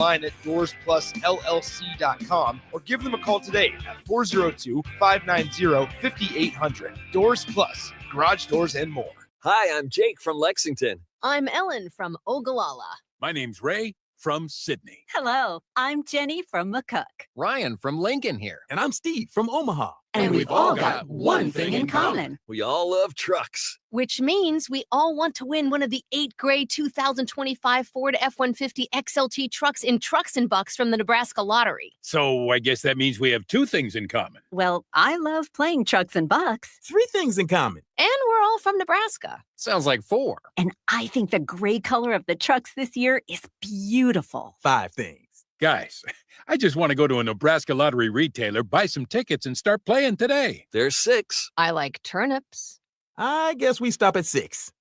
Line at doorsplusllc.com or give them a call today at 402-590-5800. Doors Plus, garage doors and more. Hi, I'm Jake from Lexington. I'm Ellen from Ogallala. My name's Ray from Sydney. Hello, I'm Jenny from McCook. Ryan from Lincoln here. And I'm Steve from Omaha. And we've all got one thing in common. We all love trucks. Which means we all want to win one of the 8th grade 2025 Ford F-150 XLT trucks in Trucks and Bucks from the Nebraska Lottery. So I guess that means we have two things in common. Well, I love playing Trucks and Bucks. 3 things in common. And we're all from Nebraska. Sounds like 4. And I think the gray color of the trucks this year is beautiful. 5 things. Guys, I just want to go to a Nebraska Lottery retailer, buy some tickets, and start playing today. There's 6. I like turnips. I guess we stop at 6.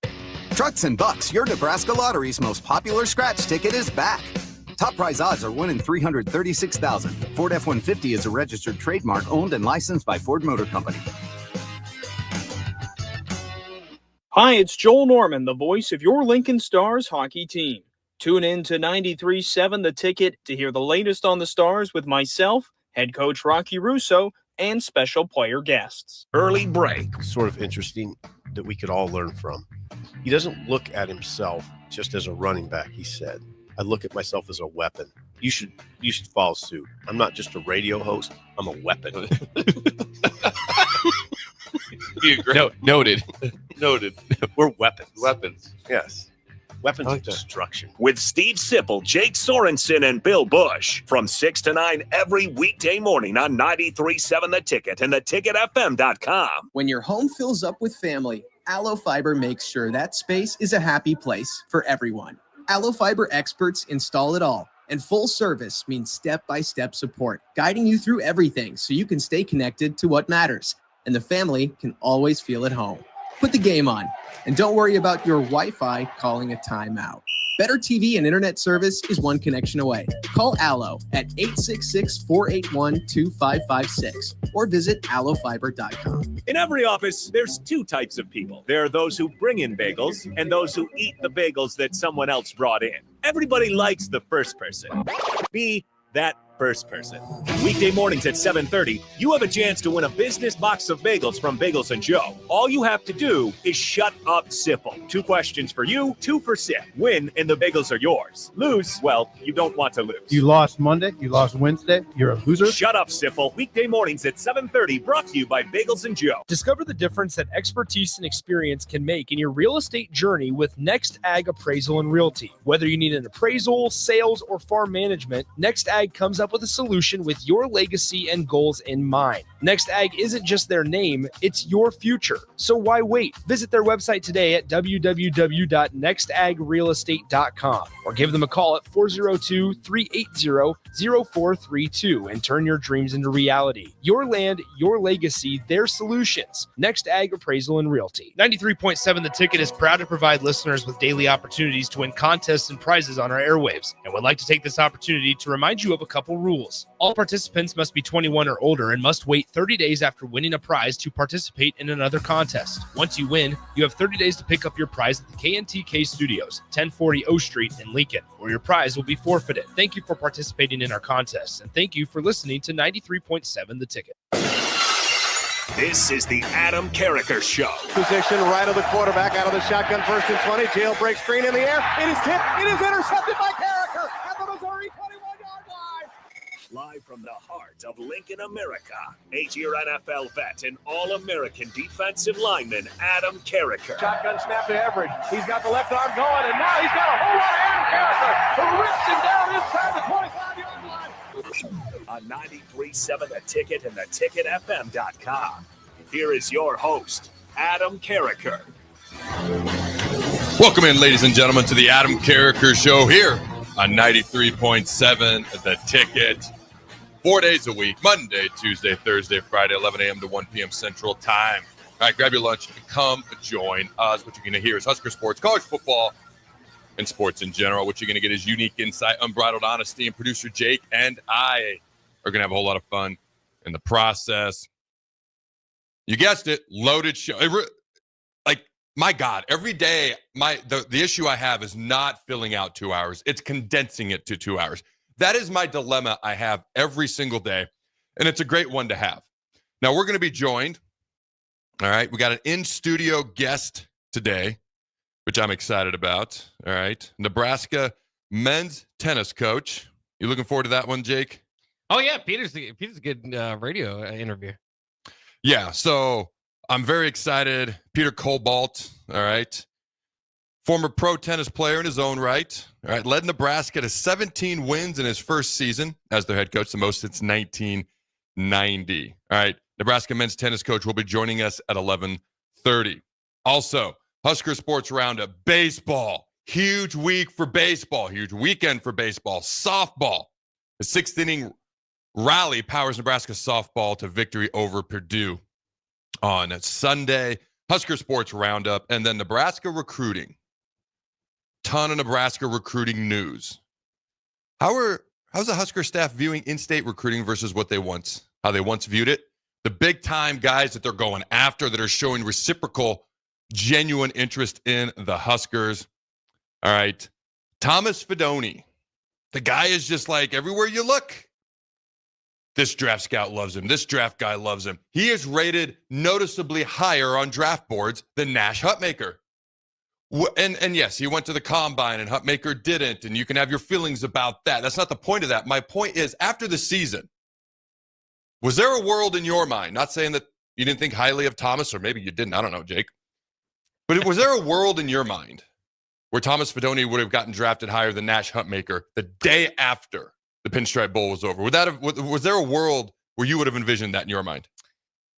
Trucks and Bucks, your Nebraska Lottery's most popular scratch ticket is back. Top prize odds are 1 in 336,000. Ford F-150 is a registered trademark owned and licensed by Ford Motor Company. Hi, it's Joel Norman, the voice of your Lincoln Stars hockey team. Tune in to 93.7 The Ticket to hear the latest on the Stars with myself, head coach Rocky Russo, and special player guests. Early break. Sort of interesting that we could all learn from. He doesn't look at himself just as a running back, he said. I look at myself as a weapon. You should follow suit. I'm not just a radio host. I'm a weapon. You agree? Noted. We're weapons. Weapons. Yes. Weapons of destruction. With Steve Sipple, Jake Sorensen, and Bill Bush from 6 to 9 every weekday morning on 93.7 The Ticket and theticketfm.com. When your home fills up with family, Allo Fiber makes sure that space is a happy place for everyone. Allo Fiber experts install it all, and full service means step-by-step support, guiding you through everything so you can stay connected to what matters, and the family can always feel at home. Put the game on, and don't worry about your Wi-Fi calling a timeout. Better TV and internet service is one connection away. Call Allo at 866-481-2556 or visit allofiber.com. In every office, there's 2 types of people. There are those who bring in bagels and those who eat the bagels that someone else brought in. Everybody likes the first person. Be that first person. Weekday mornings at 7:30, you have a chance to win a business box of bagels from Bagels & Joe. All you have to do is shut up Sipple. 2 questions for you, 2 for Sip. Win and the bagels are yours. Lose, well, you don't want to lose. You lost Monday, you lost Wednesday, you're a loser. Shut up Sipple. Weekday mornings at 7:30, brought to you by Bagels & Joe. Discover the difference that expertise and experience can make in your real estate journey with Next Ag Appraisal and Realty. Whether you need an appraisal, sales, or farm management, Next Ag comes up with a solution with your legacy and goals in mind. Next Ag isn't just their name, it's your future. So why wait? Visit their website today at www.nextagrealestate.com or give them a call at 402-380-0432 and turn your dreams into reality. Your land, your legacy, their solutions. Next Ag Appraisal and Realty. 93.7 The Ticket is proud to provide listeners with daily opportunities to win contests and prizes on our airwaves, and would like to take this opportunity to remind you of a couple rules. All participants must be 21 or older and must wait 30 days after winning a prize to participate in another contest. Once you win, you have 30 days to pick up your prize at the KNTK Studios, 1040 O Street in Lincoln, or your prize will be forfeited. Thank you for participating in our contests, and thank you for listening to 93.7 The Ticket. This is the Adam Carriker Show. Position right of the quarterback, out of the shotgun, 1st and 20. Jailbreak screen in the air. It is tipped. It is intercepted by Carriker at the Missouri 21-yard line. Live from the heart of Lincoln, America, 8-year NFL vet and All-American defensive lineman Adam Carriker. Shotgun snap to Everett. He's got the left arm going, and now he's got a whole lot of Adam Carriker who rips him down inside the 25-yard line. On 93.7 The Ticket and theticketfm.com. Here is your host, Adam Carriker. Welcome in, ladies and gentlemen, to the Adam Carriker Show here on 93.7 The Ticket. 4 days a week, Monday, Tuesday, Thursday, Friday, 11 a.m. to 1 p.m. Central Time. All right, grab your lunch and come join us. What you're going to hear is Husker sports, college football, and sports in general. What you're going to get is unique insight, unbridled honesty, and producer Jake and I are going to have a whole lot of fun in the process. You guessed it, loaded show. Like, my God, every day, the issue I have is not filling out 2 hours. It's condensing it to 2 hours. That is my dilemma I have every single day, and it's a great one to have. Now, we're going to be joined, all right, we got an in-studio guest today, which I'm excited about, all right, Nebraska men's tennis coach. You looking forward to that one, Jake? Oh, yeah, Peter's a good radio interview. Yeah, so I'm very excited. Peter Cobalt, all right, former pro tennis player in his own right, all right, led Nebraska to 17 wins in his first season as their head coach, the most since 1990. All right, Nebraska men's tennis coach will be joining us at 11:30. Also, Husker Sports Roundup, baseball, huge week for baseball, huge weekend for baseball, softball. The sixth inning rally powers Nebraska softball to victory over Purdue on Sunday. Husker Sports Roundup, and then Nebraska recruiting. Ton of Nebraska recruiting news. How's the Husker staff viewing in-state recruiting versus how they once viewed it? The big-time guys that they're going after that are showing reciprocal, genuine interest in the Huskers. All right. Thomas Fidone. The guy is just like everywhere you look. This draft scout loves him. This draft guy loves him. He is rated noticeably higher on draft boards than Nash Hutmaker. And yes, he went to the combine and Hutmaker didn't, and you can have your feelings about that. That's not the point of that. My point is, after the season, was there a world in your mind, not saying that you didn't think highly of Thomas, or maybe you didn't, I don't know, Jake, but was there a world in your mind where Thomas Fidone would have gotten drafted higher than Nash Hutmaker the day after the Pinstripe Bowl was over? Was there a world where you would have envisioned that in your mind?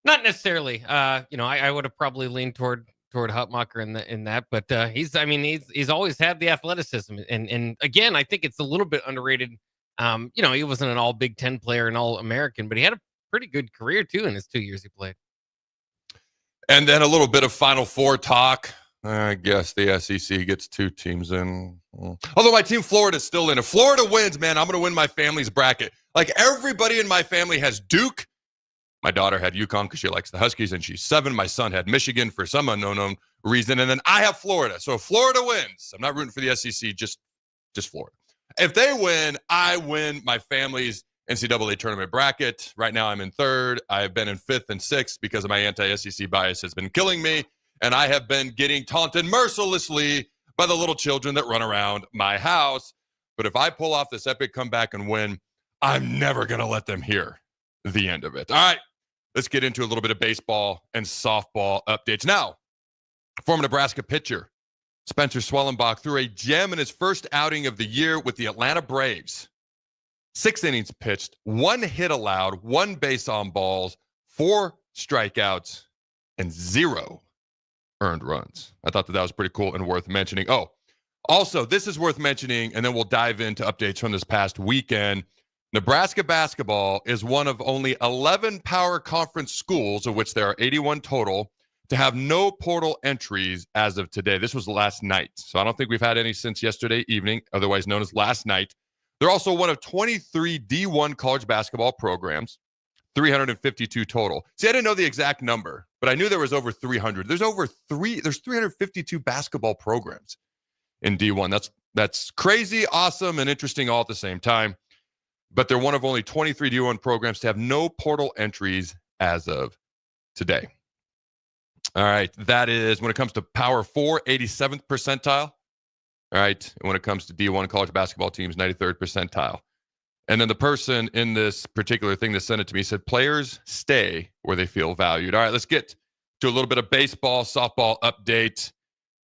Not necessarily. I would have probably leaned toward Hutmacher in that, but he's always had the athleticism, and again, I think it's a little bit underrated. He wasn't an all Big Ten player and all American, but he had a pretty good career too in his 2 years he played. And then a little bit of Final Four talk. I guess the SEC gets 2 teams in. Although my team Florida's still in. If Florida wins, man, I'm going to win my family's bracket. Like, everybody in my family has Duke. My daughter had UConn because she likes the Huskies, and she's 7. My son had Michigan for some unknown reason. And then I have Florida. So if Florida wins, I'm not rooting for the SEC, just Florida. If they win, I win my family's NCAA tournament bracket. Right now I'm in 3rd. I've been in 5th and 6th because of my anti-SEC bias has been killing me. And I have been getting taunted mercilessly by the little children that run around my house. But if I pull off this epic comeback and win, I'm never going to let them hear the end of it. All right, let's get into a little bit of baseball and softball updates. Now, former Nebraska pitcher Spencer Swellenbach threw a gem in his first outing of the year with the Atlanta Braves. 6 innings pitched, 1 hit allowed, 1 base on balls, 4 strikeouts, and 0 earned runs. I thought that was pretty cool and worth mentioning. Oh, also, this is worth mentioning, and then we'll dive into updates from this past weekend. Nebraska basketball is one of only 11 power conference schools, of which there are 81 total, to have no portal entries as of today. This was last night, so I don't think we've had any since yesterday evening, otherwise known as last night. They're also one of 23 D1 college basketball programs, 352 total. See, I didn't know the exact number, but I knew there was over 300. There's 352 basketball programs in D1. That's crazy, awesome, and interesting all at the same time. But they're one of only 23 D1 programs to have no portal entries as of today. All right, that is when it comes to Power 4, 87th percentile. All right, and when it comes to D1 college basketball teams, 93rd percentile. And then the person in this particular thing that sent it to me said, players stay where they feel valued. All right, let's get to a little bit of baseball, softball update.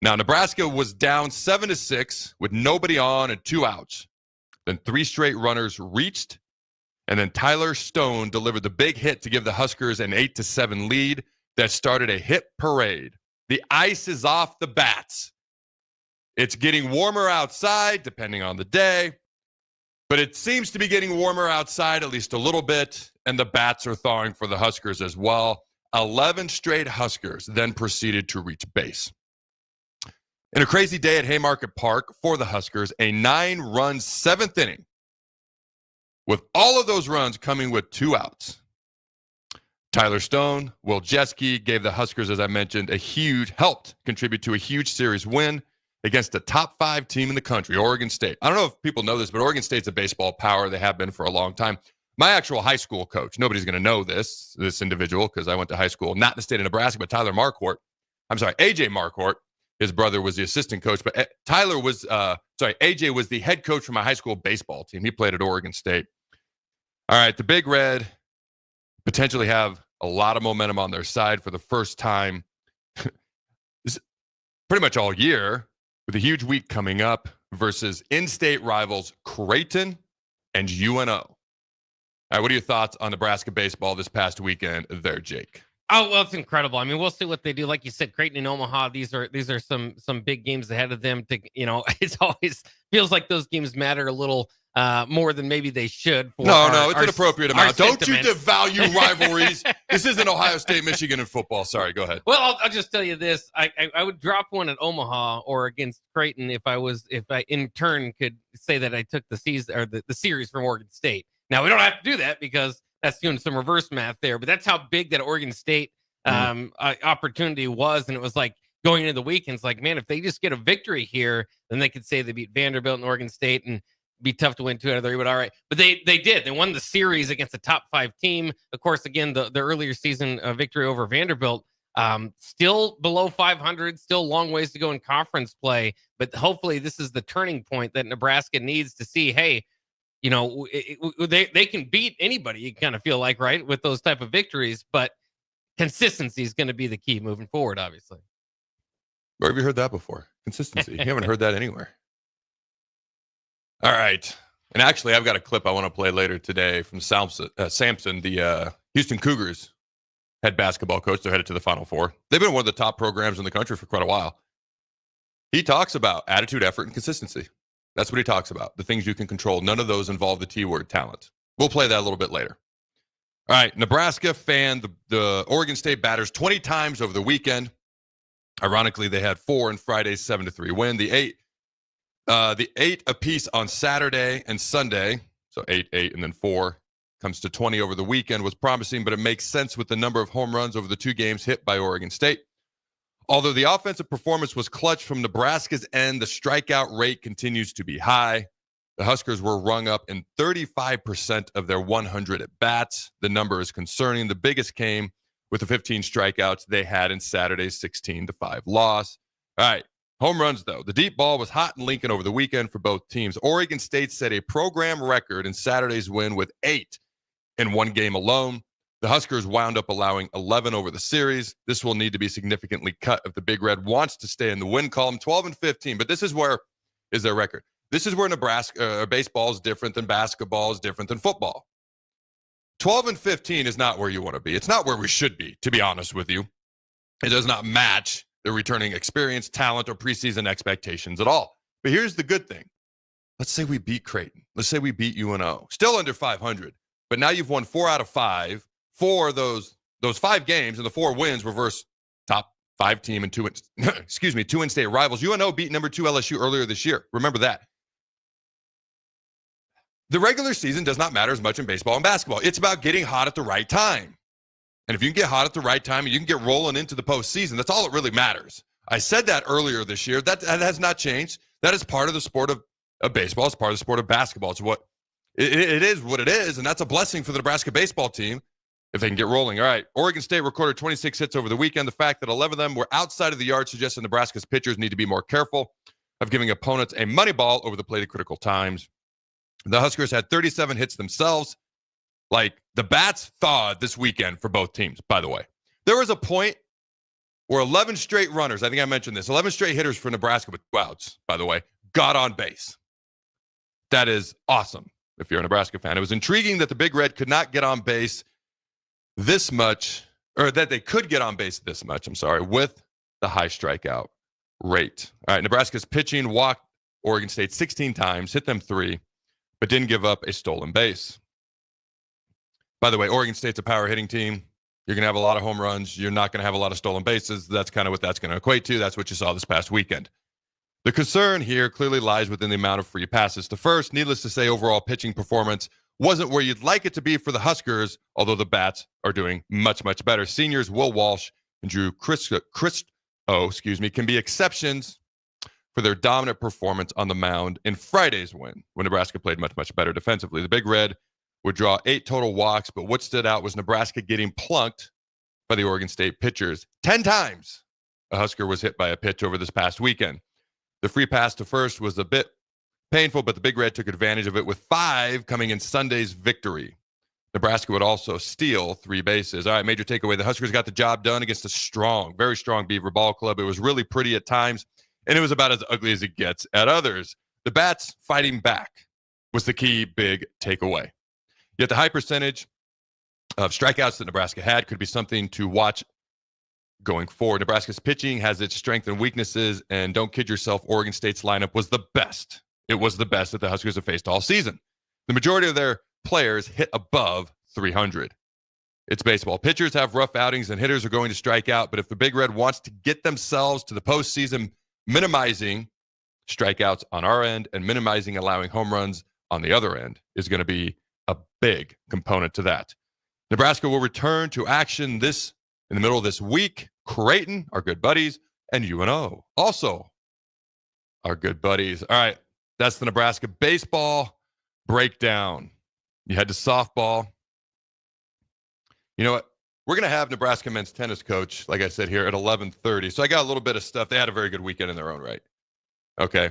Now, Nebraska was down 7-6 with nobody on and 2 outs. Then 3 straight runners reached, and then Tyler Stone delivered the big hit to give the Huskers an 8-7 lead that started a hit parade. The ice is off the bats. It's getting warmer outside, depending on the day, but it seems to be getting warmer outside at least a little bit, and the bats are thawing for the Huskers as well. 11 straight Huskers then proceeded to reach base. In a crazy day at Haymarket Park for the Huskers, a 9-run 7th inning, with all of those runs coming with 2 outs. Tyler Stone, Will Jeske gave the Huskers, as I mentioned, helped contribute to a huge series win against a top 5 team in the country, Oregon State. I don't know if people know this, but Oregon State's a baseball power. They have been for a long time. My actual high school coach, nobody's going to know this individual because I went to high school, not in the state of Nebraska, but AJ Marquardt. His brother was the assistant coach, but AJ was the head coach for my high school baseball team. He played at Oregon State. All right, the Big Red potentially have a lot of momentum on their side for the first time pretty much all year, with a huge week coming up versus in-state rivals Creighton and UNO. All right, what are your thoughts on Nebraska baseball this past weekend there, Jake? Oh, well, it's incredible. I mean, we'll see what they do. Like you said, Creighton and Omaha, these are some big games ahead of them. It's always feels like those games matter a little more than maybe they should. It's an appropriate amount. Don't you devalue rivalries. This isn't Ohio State, Michigan in football. Sorry, go ahead. Well, I'll just tell you this. I would drop one at Omaha or against Creighton if I in turn could say that I took the season or the series from Oregon State. Now, we don't have to do that because that's doing some reverse math there, but that's how big that Oregon State opportunity was. And it was like going into the weekends, like, man, if they just get a victory here, then they could say they beat Vanderbilt and Oregon State and be tough to win 2 out of 3, but all right. But they did. They won the series against a top 5 team. Of course, again, the earlier season victory over Vanderbilt, still below 500, still a long ways to go in conference play. But hopefully this is the turning point that Nebraska needs to see, hey, they can beat anybody, you kind of feel like, right, with those type of victories, but consistency is going to be the key moving forward, obviously. Where have you heard that before? Consistency. You haven't heard that anywhere. All right. And actually, I've got a clip I want to play later today from Sampson, the Houston Cougars head basketball coach. They're headed to the Final Four. They've been one of the top programs in the country for quite a while. He talks about attitude, effort, and consistency. That's what he talks about, the things you can control. None of those involve the T-word, talent. We'll play that a little bit later. All right, Nebraska fanned the Oregon State batters 20 times over the weekend. Ironically, they had 4 in Friday's 7-3 win. The 8 apiece on Saturday and Sunday, so 8, and then 4, comes to 20 over the weekend, was promising, but it makes sense with the number of home runs over the 2 games hit by Oregon State. Although the offensive performance was clutch from Nebraska's end, the strikeout rate continues to be high. The Huskers were rung up in 35% of their 100 at-bats. The number is concerning. The biggest came with the 15 strikeouts they had in Saturday's 16-5 loss. All right, home runs, though. The deep ball was hot in Lincoln over the weekend for both teams. Oregon State set a program record in Saturday's win with 8 in one game alone. The Huskers wound up allowing 11 over the series. This will need to be significantly cut if the Big Red wants to stay in the win column. 12-15, but this is where is their record. This is where Nebraska baseball is different than basketball is different than football. 12-15 is not where you want to be. It's not where we should be, to be honest with you. It does not match the returning experience, talent, or preseason expectations at all. But here's the good thing. Let's say we beat Creighton. Let's say we beat UNO. Still under 500, but now you've won 4 out of 5. 4 of those 5 games and the 4 wins were versus top 5 team and 2 in-state rivals. UNO beat number 2 LSU earlier this year. Remember that. The regular season does not matter as much in baseball and basketball. It's about getting hot at the right time. And if you can get hot at the right time and you can get rolling into the postseason, that's all that really matters. I said that earlier this year. That has not changed. That is part of the sport of baseball. It's part of the sport of basketball. It's what it is what it is, and that's a blessing for the Nebraska baseball team if they can get rolling. All right, Oregon State recorded 26 hits over the weekend. The fact that 11 of them were outside of the yard suggests that Nebraska's pitchers need to be more careful of giving opponents a money ball over the plate at critical times. The Huskers had 37 hits themselves. Like, the bats thawed this weekend for both teams, by the way. There was a point where 11 straight runners, I think I mentioned this, 11 straight hitters for Nebraska with outs, by the way, got on base. That is awesome if you're a Nebraska fan. It was intriguing that the Big Red could not get on base this much, or that they could get on base this much, with the high strikeout rate. All right, Nebraska's pitching walked Oregon State 16 times, hit them 3, but didn't give up a stolen base. By the way, Oregon State's a power hitting team. You're going to have a lot of home runs. You're not going to have a lot of stolen bases. That's kind of what that's going to equate to. That's what you saw this past weekend. The concern here clearly lies within the amount of free passes to first. Needless to say, overall pitching performance wasn't where you'd like it to be for the Huskers, although the bats are doing much, much better. Seniors Will Walsh and Drew can be exceptions for their dominant performance on the mound in Friday's win, when Nebraska played much, much better defensively. The Big Red would draw 8 total walks, but what stood out was Nebraska getting plunked by the Oregon State pitchers 10 times. A Husker was hit by a pitch over this past weekend. The free pass to first was a bit painful, but the Big Red took advantage of it with 5 coming in Sunday's victory. Nebraska would also steal 3 bases. All right, major takeaway. The Huskers got the job done against a strong, very strong Beaver ball club. It was really pretty at times, and it was about as ugly as it gets at others. The Bats fighting back was the key big takeaway. Yet the high percentage of strikeouts that Nebraska had could be something to watch going forward. Nebraska's pitching has its strengths and weaknesses, and don't kid yourself, Oregon State's lineup was the best. It was the best that the Huskers have faced all season. The majority of their players hit above 300. It's baseball. Pitchers have rough outings and hitters are going to strike out, but if the Big Red wants to get themselves to the postseason, minimizing strikeouts on our end and minimizing allowing home runs on the other end is going to be a big component to that. Nebraska will return to action in the middle of this week. Creighton, our good buddies, and UNO, also our good buddies. All right, that's the Nebraska baseball breakdown. You head to softball. You know what? We're going to have Nebraska men's tennis coach, like I said, here at 11:30. So I got a little bit of stuff. They had a very good weekend in their own right. Okay.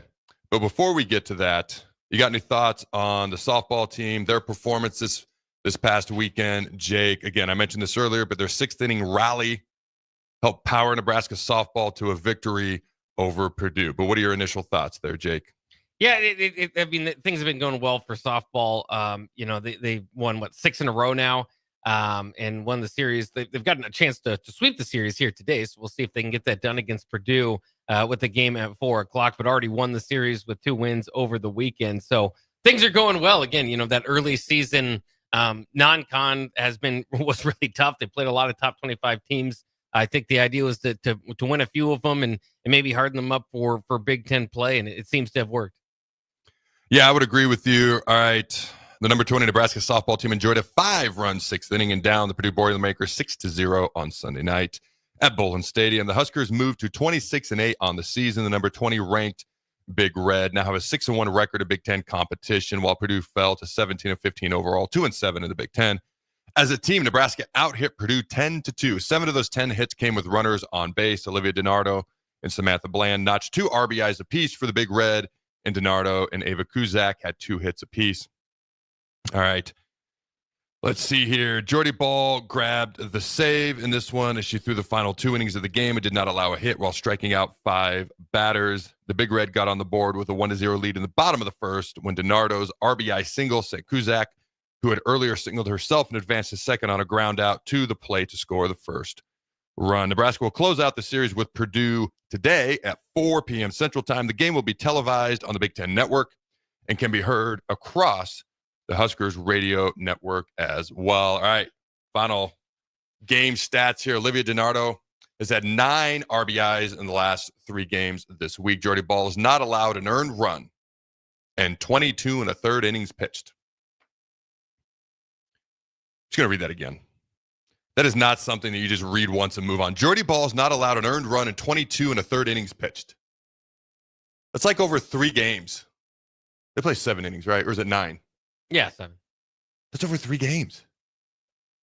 But before we get to that, you got any thoughts on the softball team, their performances this past weekend? Jake, again, I mentioned this earlier, but their 6th inning rally helped power Nebraska softball to a victory over Purdue. But what are your initial thoughts there, Jake? Yeah, I mean, things have been going well for softball. They won, 6 in a row now, and won the series. They've gotten a chance to sweep the series here today, so we'll see if they can get that done against Purdue with the game at 4 o'clock, but already won the series with 2 wins over the weekend. So things are going well. Again, that early season non-con was really tough. They played a lot of top 25 teams. I think the idea was to win a few of them and maybe harden them up for Big Ten play, and it seems to have worked. Yeah, I would agree with you. All right. The number 20 Nebraska softball team enjoyed a 5-run 6th inning and down the Purdue Boilermakers 6-0 on Sunday night at Bowlin Stadium. The Huskers moved to 26-8 on the season. The number 20 ranked Big Red now have a 6-1 record of Big Ten competition, while Purdue fell to 17-15 overall, 2-7 in the Big Ten. As a team, Nebraska out-hit Purdue 10-2. 7 of those 10 hits came with runners on base. Olivia DiNardo and Samantha Bland notched 2 RBIs apiece for the Big Red, and DiNardo and Ava Kuzak had 2 hits apiece. All right. Let's see here. Jordy Ball grabbed the save in this one as she threw the final 2 innings of the game and did not allow a hit while striking out 5 batters. The Big Red got on the board with a 1-0 lead in the bottom of the first when DiNardo's RBI single sent Kuzak, who had earlier signaled herself and advanced to second on a ground out, to the plate to score the first run. Nebraska will close out the series with Purdue today at 4 p.m. Central Time. The game will be televised on the Big Ten Network and can be heard across the Huskers radio network as well. All right, final game stats here. Olivia DiNardo has had 9 RBIs in the last 3 games this week. Jordy Ball is not allowed an earned run and 22 1/3 innings pitched. Just going to read that again. That is not something that you just read once and move on. Jordy Ball is not allowed an earned run in 22 1/3 innings pitched. That's like over 3 games. They play 7 innings, right? Or is it 9? Yeah, 7. That's over 3 games.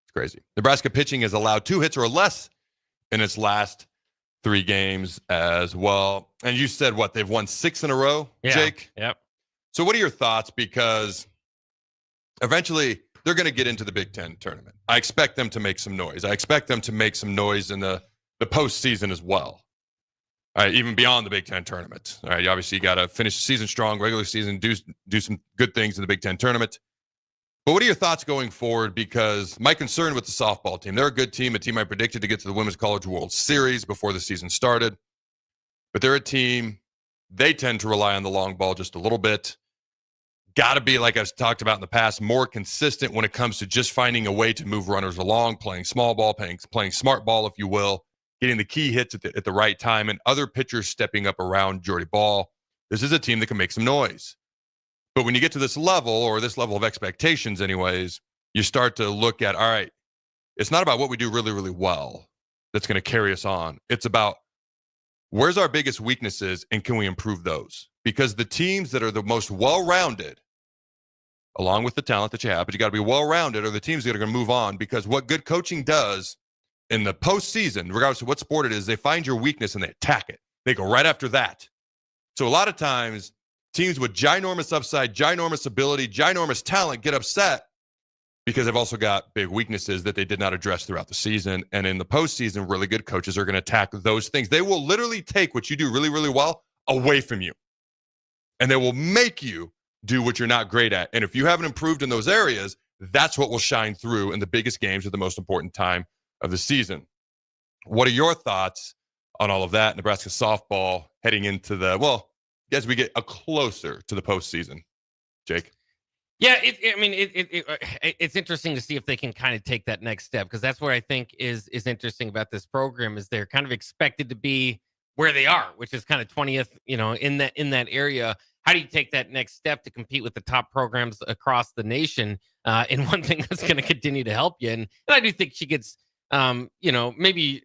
It's crazy. Nebraska pitching has allowed 2 hits or less in its last 3 games as well. And you said what? They've won 6 in a row, Yeah. Jake? Yep. So what are your thoughts? Because eventually they're going to get into the Big Ten tournament. I expect them to make some noise. I expect them to make some noise in the postseason as well. All right, even beyond the Big Ten tournament. All right, obviously you got to finish the season strong, regular season, do some good things in the Big Ten tournament. But what are your thoughts going forward? Because my concern with the softball team, they're a good team, a team I predicted to get to the Women's College World Series before the season started. But they're a team, they tend to rely on the long ball just a little bit. Got to be, like I've talked about in the past, more consistent when it comes to just finding a way to move runners along, playing small ball, playing smart ball, if you will, getting the key hits at the right time, and other pitchers stepping up around Jordy Ball. This is a team that can make some noise. But when you get to this level, or this level of expectations anyways, you start to look at, all right, it's not about what we do really, really well that's going to carry us on. It's about Where's our biggest weaknesses, and can we improve those? Because the teams that are the most well-rounded, along with the talent that you have, but you got to be well-rounded, are the teams that are going to move on. Because what good coaching does in the postseason, regardless of what sport it is, they find your weakness and they attack it. They go right after that. So a lot of times, teams with ginormous upside, ginormous ability, ginormous talent get upset because they've also got big weaknesses that they did not address throughout the season. And in the postseason, really good coaches are going to attack those things. They will literally take what you do really, really well away from you. And they will make you do what you're not great at. And if you haven't improved in those areas, that's what will shine through in the biggest games at the most important time of the season. What are your thoughts on all of that? Nebraska softball heading into as we get closer to the postseason, Jake? Yeah, it's interesting to see if they can kind of take that next step, because that's what I think is interesting about this program is they're kind of expected to be where they are, which is kind of 20th, in that area. How do you take that next step to compete with the top programs across the nation? And one thing that's going to continue to help you, and I do think she gets, maybe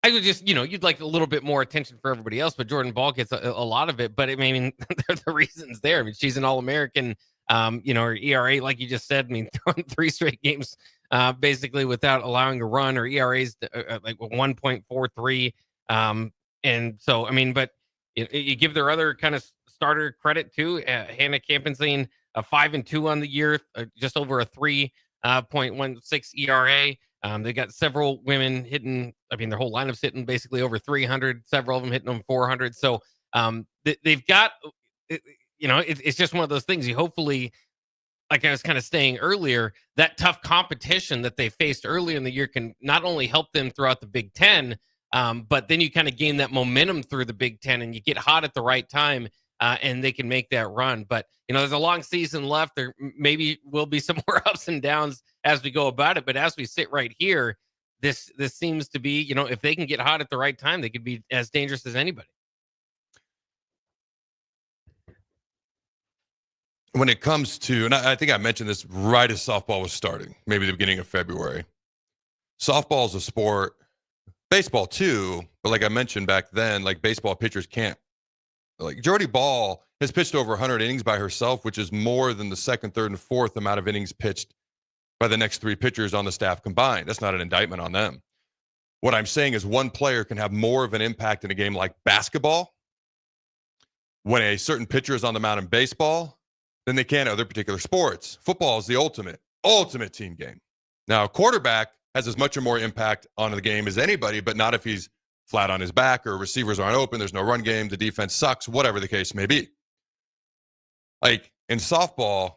I would just, you'd like a little bit more attention for everybody else, but Jordan Ball gets a lot of it. But I mean, the reasons there. I mean, she's an All-American. Her ERA, like you just said, throwing 3 straight games basically without allowing a run. Her ERA's like 1.43. And so, but you give their other kind of starter credit too. Hannah Campensine, 5-2 on the year, just over a 3.16 ERA. They got several women hitting. Their whole lineup's hitting basically over 300. Several of them hitting them 400. So they've got. It's just one of those things. You hopefully, like I was kind of saying earlier, that tough competition that they faced earlier in the year can not only help them throughout the Big Ten, but then you kind of gain that momentum through the Big Ten and you get hot at the right time, and they can make that run. But, there's a long season left. There maybe will be some more ups and downs as we go about it. But as we sit right here, this seems to be, if they can get hot at the right time, they could be as dangerous as anybody. When it comes to, and I think I mentioned this right as softball was starting, maybe the beginning of February. Softball is a sport, baseball too, but like I mentioned back then, like baseball pitchers can't. Like Jordy Ball has pitched over 100 innings by herself, which is more than the second, third, and fourth amount of innings pitched by the next 3 pitchers on the staff combined. That's not an indictment on them. What I'm saying is one player can have more of an impact in a game like basketball when a certain pitcher is on the mound in baseball than they can other particular sports. Football is the ultimate team game. Now, a quarterback has as much or more impact on the game as anybody, but not if he's flat on his back or receivers aren't open, there's no run game, the defense sucks, whatever the case may be. Like in softball,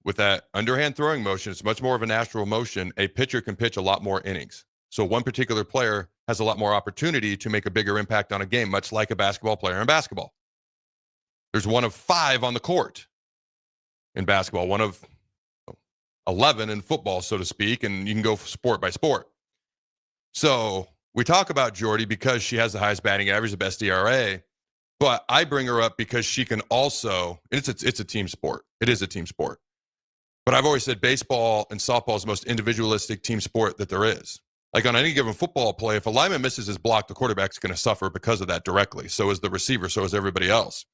with that underhand throwing motion, it's much more of a natural motion. A pitcher can pitch a lot more innings. So one particular player has a lot more opportunity to make a bigger impact on a game, much like a basketball player in basketball. There's one of 5 on the court in basketball, one of 11 in football, so to speak, and you can go sport by sport. So we talk about Jordy because she has the highest batting average, the best ERA, but I bring her up because she can also, it's a team sport. It is a team sport. But I've always said baseball and softball is the most individualistic team sport that there is. Like on any given football play, if a lineman misses his block, the quarterback's going to suffer because of that directly. So is the receiver, so is everybody else.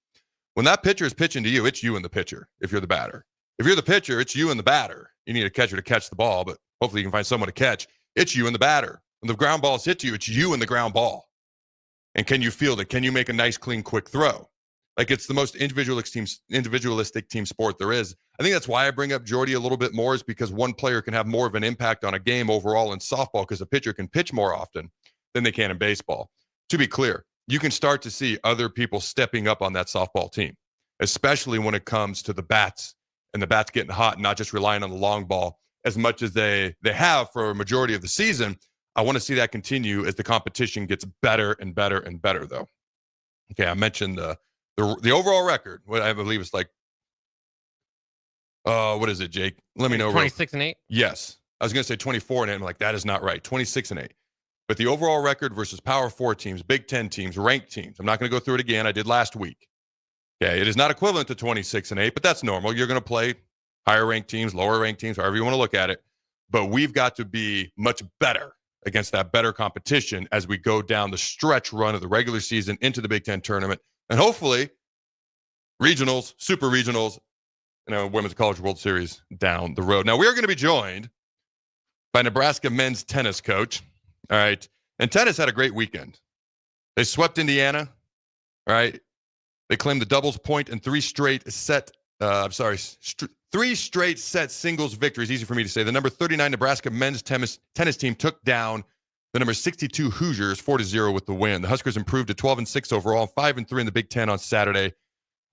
When that pitcher is pitching to you, it's you and the pitcher if you're the batter. If you're the pitcher, it's you and the batter. You need a catcher to catch the ball, but hopefully you can find someone to catch. It's you and the batter. When the ground balls hit you, it's you and the ground ball. And can you field it? Can you make a nice, clean, quick throw? Like it's the most individualistic team sport there is. I think that's why I bring up Jordy a little bit more, is because one player can have more of an impact on a game overall in softball because a pitcher can pitch more often than they can in baseball. To be clear, you can start to see other people stepping up on that softball team, especially when it comes to the bats and the bats getting hot and not just relying on the long ball as much as they have for a majority of the season. I want to see that continue as the competition gets better and better and better, though. Okay, I mentioned the overall record. What I believe is like, what is it, Jake? Let me know. 26-8? Yes. I was going to say 24-8. I'm like, that is not right. 26-8. But the overall record versus Power 4 teams, Big Ten teams, ranked teams. I'm not going to go through it again. I did last week. Okay, it is not equivalent to 26-8, but that's normal. You're going to play higher ranked teams, lower ranked teams, however you want to look at it. But we've got to be much better against that better competition as we go down the stretch run of the regular season into the Big Ten tournament, and hopefully regionals, super regionals, Women's College World Series down the road. Now, we are going to be joined by Nebraska men's tennis coach. All right. And tennis had a great weekend. They swept Indiana. All right. They claimed the doubles point and three straight set singles victories. Easy for me to say. The number 39 Nebraska men's tennis team took down the number 62 Hoosiers 4-0 with the win. The Huskers improved to 12-6 overall, 5-3 in the Big Ten on Saturday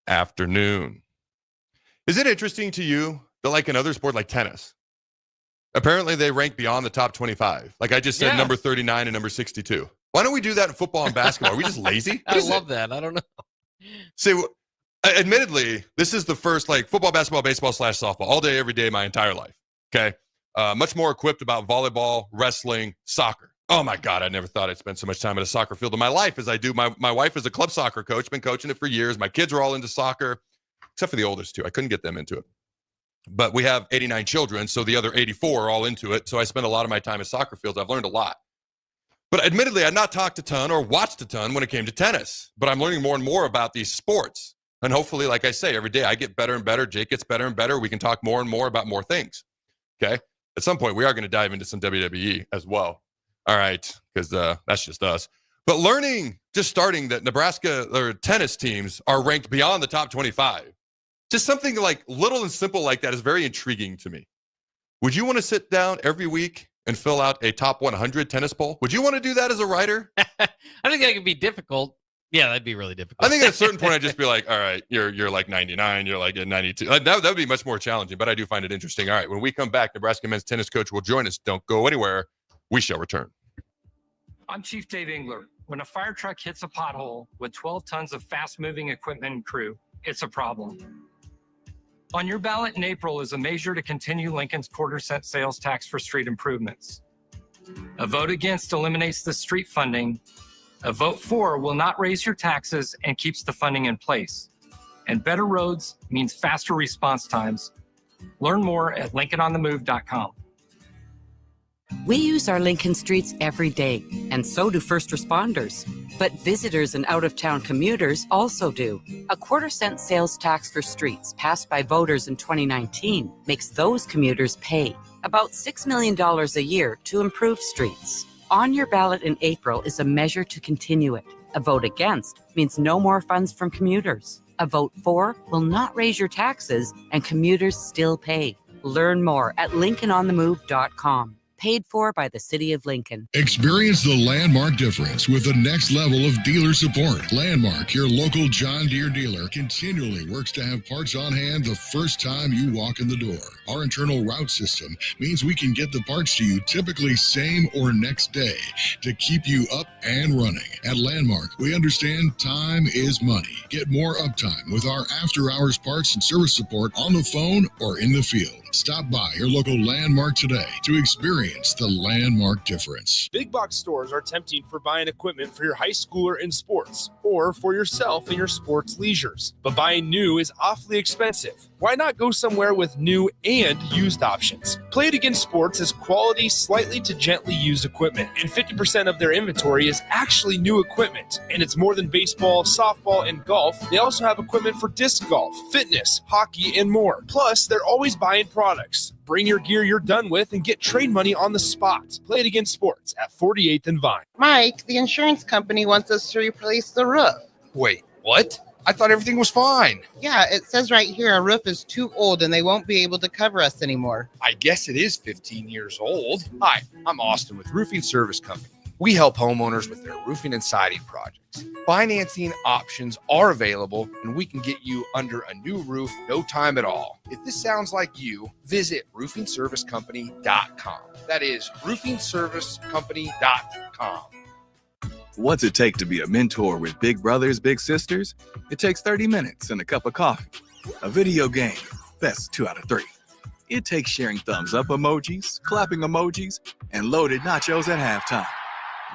afternoon. Is it interesting to you that, like another sport like tennis, apparently they rank beyond the top 25? Like I just said, number 39 and number 62. Why don't we do that in football and basketball? Are we just lazy? I love that. I don't know. See, admittedly, this is the first like football, basketball, baseball / softball all day, every day, my entire life. Okay. Much more equipped about volleyball, wrestling, soccer. Oh my God, I never thought I'd spend so much time at a soccer field in my life as I do. My wife is a club soccer coach, been coaching it for years. My kids are all into soccer, except for the oldest two. I couldn't get them into it. But we have 89 children, so the other 84 are all into it. So I spend a lot of my time at soccer fields. I've learned a lot. But admittedly, I've not talked a ton or watched a ton when it came to tennis. But I'm learning more and more about these sports. And hopefully, like I say, every day I get better and better. Jake gets better and better. We can talk more and more about more things. Okay? At some point, we are going to dive into some WWE as well. All right, because that's just us. But starting that Nebraska or tennis teams are ranked beyond the top 25. Just something like little and simple like that is very intriguing to me. Would you want to sit down every week and fill out a top 100 tennis poll? Would you want to do that as a writer? I think that could be difficult. Yeah, that'd be really difficult. I think at a certain point, I'd just be like, all right, you're like 99, you're like at 92. That would be much more challenging, but I do find it interesting. All right, when we come back, Nebraska men's tennis coach will join us. Don't go anywhere. We shall return. I'm Chief Dave Engler. When a fire truck hits a pothole with 12 tons of fast-moving equipment and crew, it's a problem. On your ballot in April is a measure to continue Lincoln's quarter-cent sales tax for street improvements. A vote against eliminates the street funding. A vote for will not raise your taxes and keeps the funding in place. And better roads means faster response times. Learn more at LincolnOnTheMove.com. We use our Lincoln streets every day, and so do first responders. But visitors and out-of-town commuters also do. A quarter-cent sales tax for streets passed by voters in 2019 makes those commuters pay about $6 million a year to improve streets. On your ballot in April is a measure to continue it. A vote against means no more funds from commuters. A vote for will not raise your taxes, and commuters still pay. Learn more at LincolnOnTheMove.com. Paid for by the City of Lincoln. Experience the Landmark difference with the next level of dealer support. Landmark, your local John Deere dealer, continually works to have parts on hand the first time you walk in the door. Our internal route system means we can get the parts to you typically same or next day to keep you up and running. At Landmark, we understand time is money. Get more uptime with our after-hours parts and service support on the phone or in the field. Stop by your local Landmark today to experience the Landmark difference. Big box stores are tempting for buying equipment for your high schooler in sports or for yourself in your sports leisures. But buying new is awfully expensive. Why not go somewhere with new and used options? Play It Again Sports has quality, slightly to gently used equipment, and 50% of their inventory is actually new equipment. And it's more than baseball, softball, and golf. They also have equipment for disc golf, fitness, hockey, and more. Plus, they're always buying products. Bring your gear you're done with and get trade money on the spot. Play It Again Sports at 48th and Vine. Mike, the insurance company wants us to replace the roof. Wait, what? I thought everything was fine. Yeah, it says right here our roof is too old and they won't be able to cover us anymore. I guess it is 15 years old. Hi, I'm Austin with Roofing Service Company. We help homeowners with their roofing and siding projects. Financing options are available, and we can get you under a new roof no time at all. If this sounds like you, visit roofingservicecompany.com. That is roofingservicecompany.com. What's it take to be a mentor with big brothers, big sisters? It takes 30 minutes and a cup of coffee. A video game, that's 2 out of 3. It takes sharing thumbs up emojis, clapping emojis, and loaded nachos at halftime.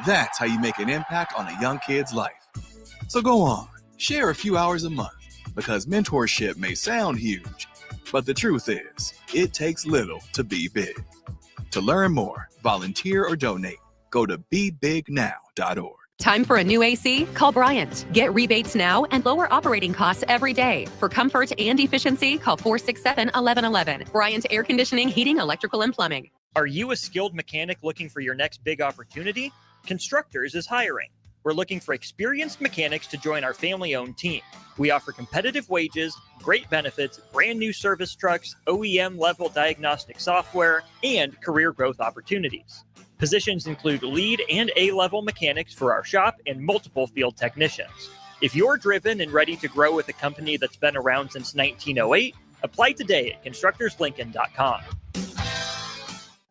That's how you make an impact on a young kid's life. So go on, share a few hours a month, because mentorship may sound huge, but the truth is, it takes little to be big. To learn more, volunteer, or donate, go Go to bebignow.org. Time for a new AC? Call Bryant. Get rebates now and lower operating costs every day. For comfort and efficiency, call 467-1111. Bryant Air Conditioning, Heating, Electrical, and Plumbing. Are you a skilled mechanic looking for your next big opportunity? Constructors is hiring. We're looking for experienced mechanics to join our family-owned team. We offer competitive wages, great benefits, brand new service trucks, OEM-level diagnostic software, and career growth opportunities. Positions include lead and A-level mechanics for our shop and multiple field technicians. If you're driven and ready to grow with a company that's been around since 1908, apply today at constructorslincoln.com.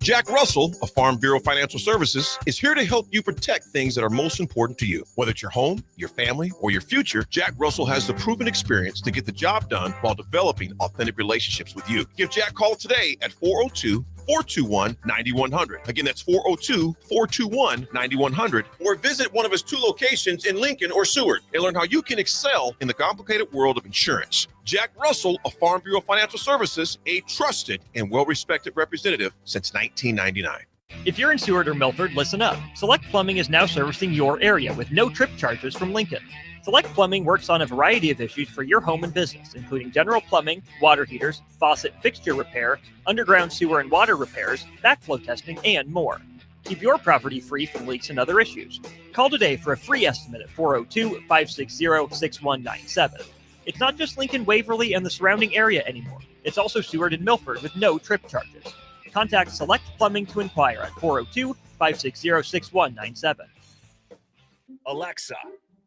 Jack Russell of Farm Bureau Financial Services is here to help you protect things that are most important to you. Whether it's your home, your family, or your future, Jack Russell has the proven experience to get the job done while developing authentic relationships with you. Give Jack a call today at 402-421-9100. Again, that's 402-421-9100. Or visit one of his 2 locations in Lincoln or Seward and learn how you can excel in the complicated world of insurance. Jack Russell of Farm Bureau Financial Services, a trusted and well-respected representative since 1999. If you're in Seward or Milford, listen up. Select Plumbing is now servicing your area with no trip charges from Lincoln. Select Plumbing works on a variety of issues for your home and business, including general plumbing, water heaters, faucet fixture repair, underground sewer and water repairs, backflow testing, and more. Keep your property free from leaks and other issues. Call today for a free estimate at 402-560-6197. It's not just Lincoln, Waverly, and the surrounding area anymore. It's also Seward and Milford with no trip charges. Contact Select Plumbing to inquire at 402-560-6197. Alexa,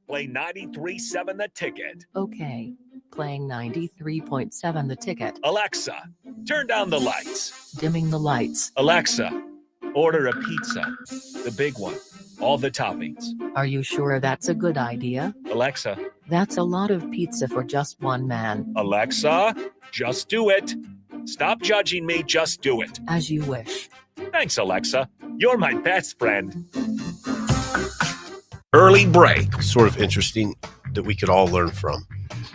play 93.7 The Ticket. Okay, playing 93.7 The Ticket. Alexa, turn down the lights. Dimming the lights. Alexa, order a pizza. The big one. All the toppings. Are you sure that's a good idea? Alexa. That's a lot of pizza for just one man. Alexa, just do it. Stop judging me, just do it. As you wish. Thanks, Alexa. You're my best friend. Early break. Sort of interesting that we could all learn from.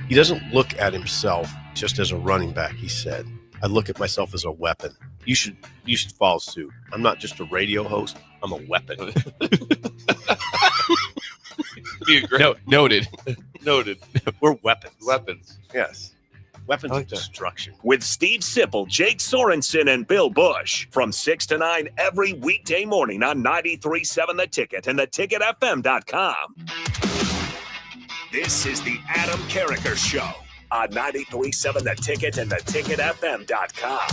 He doesn't look at himself just as a running back, he said. I look at myself as a weapon. You should follow suit. I'm not just a radio host, I'm a weapon. Noted. We're weapons. Weapons. Yes. Weapons of destruction. With Steve Sipple, Jake Sorensen, and Bill Bush from 6 to 9 every weekday morning on 93.7 The Ticket and theticketfm.com. This is the Adam Carriker Show on 93.7 The Ticket and theticketfm.com.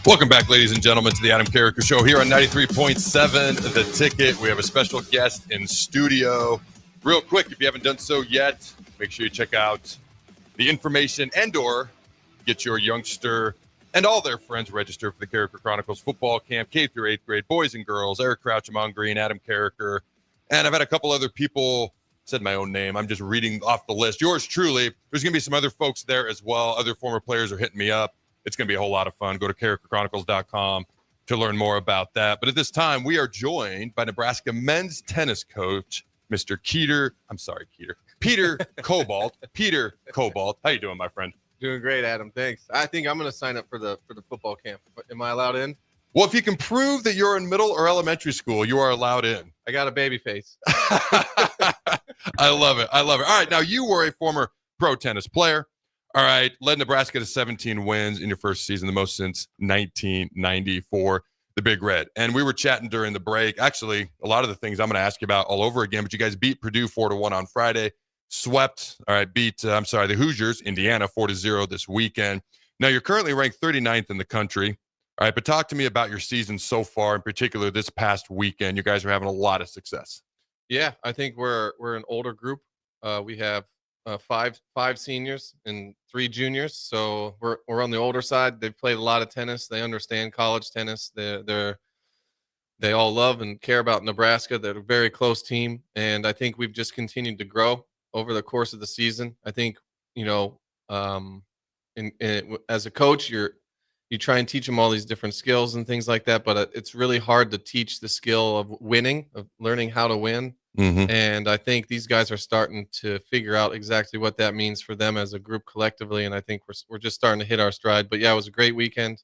Welcome back, ladies and gentlemen, to the Adam Carriker Show here on 93.7 The Ticket. We have a special guest in studio. Real quick, if you haven't done so yet, make sure you check out the information and/or get your youngster and all their friends registered for the Carriker Chronicles football camp, K through 8th grade, boys and girls, Eric Crouch, Amon Green, Adam Carriker. And I've had a couple other people said my own name. I'm just reading off the list. Yours truly. There's going to be some other folks there as well. Other former players are hitting me up. It's going to be a whole lot of fun. Go to carrikerchronicles.com to learn more about that. But at this time, we are joined by Nebraska men's tennis coach, Mr. Peter Cobalt. Peter Cobalt. How you doing, my friend? Doing great, Adam. Thanks. I think I'm going to sign up for the football camp. Am I allowed in? Well, if you can prove that you're in middle or elementary school, you are allowed in. I got a baby face. I love it. All right. Now, you were a former pro tennis player. All right. Led Nebraska to 17 wins in your first season, the most since 1994, the Big Red. And we were chatting during the break. Actually, a lot of the things I'm going to ask you about all over again, but you guys beat Purdue 4-1 on Friday, swept, the Hoosiers, Indiana 4-0 this weekend. Now, you're currently ranked 39th in the country. All right, but talk to me about your season so far, in particular this past weekend. You guys are having a lot of success. Yeah, I think we're an older group. We have five seniors and 3 juniors, so we're on the older side. They've played a lot of tennis. They understand college tennis. They all love and care about Nebraska. They're a very close team, and I think we've just continued to grow over the course of the season. I think as a coach, you try and teach them all these different skills and things like that, but it's really hard to teach the skill of winning, of learning how to win. Mm-hmm. And I think these guys are starting to figure out exactly what that means for them as a group collectively. And I think we're just starting to hit our stride. But yeah, it was a great weekend.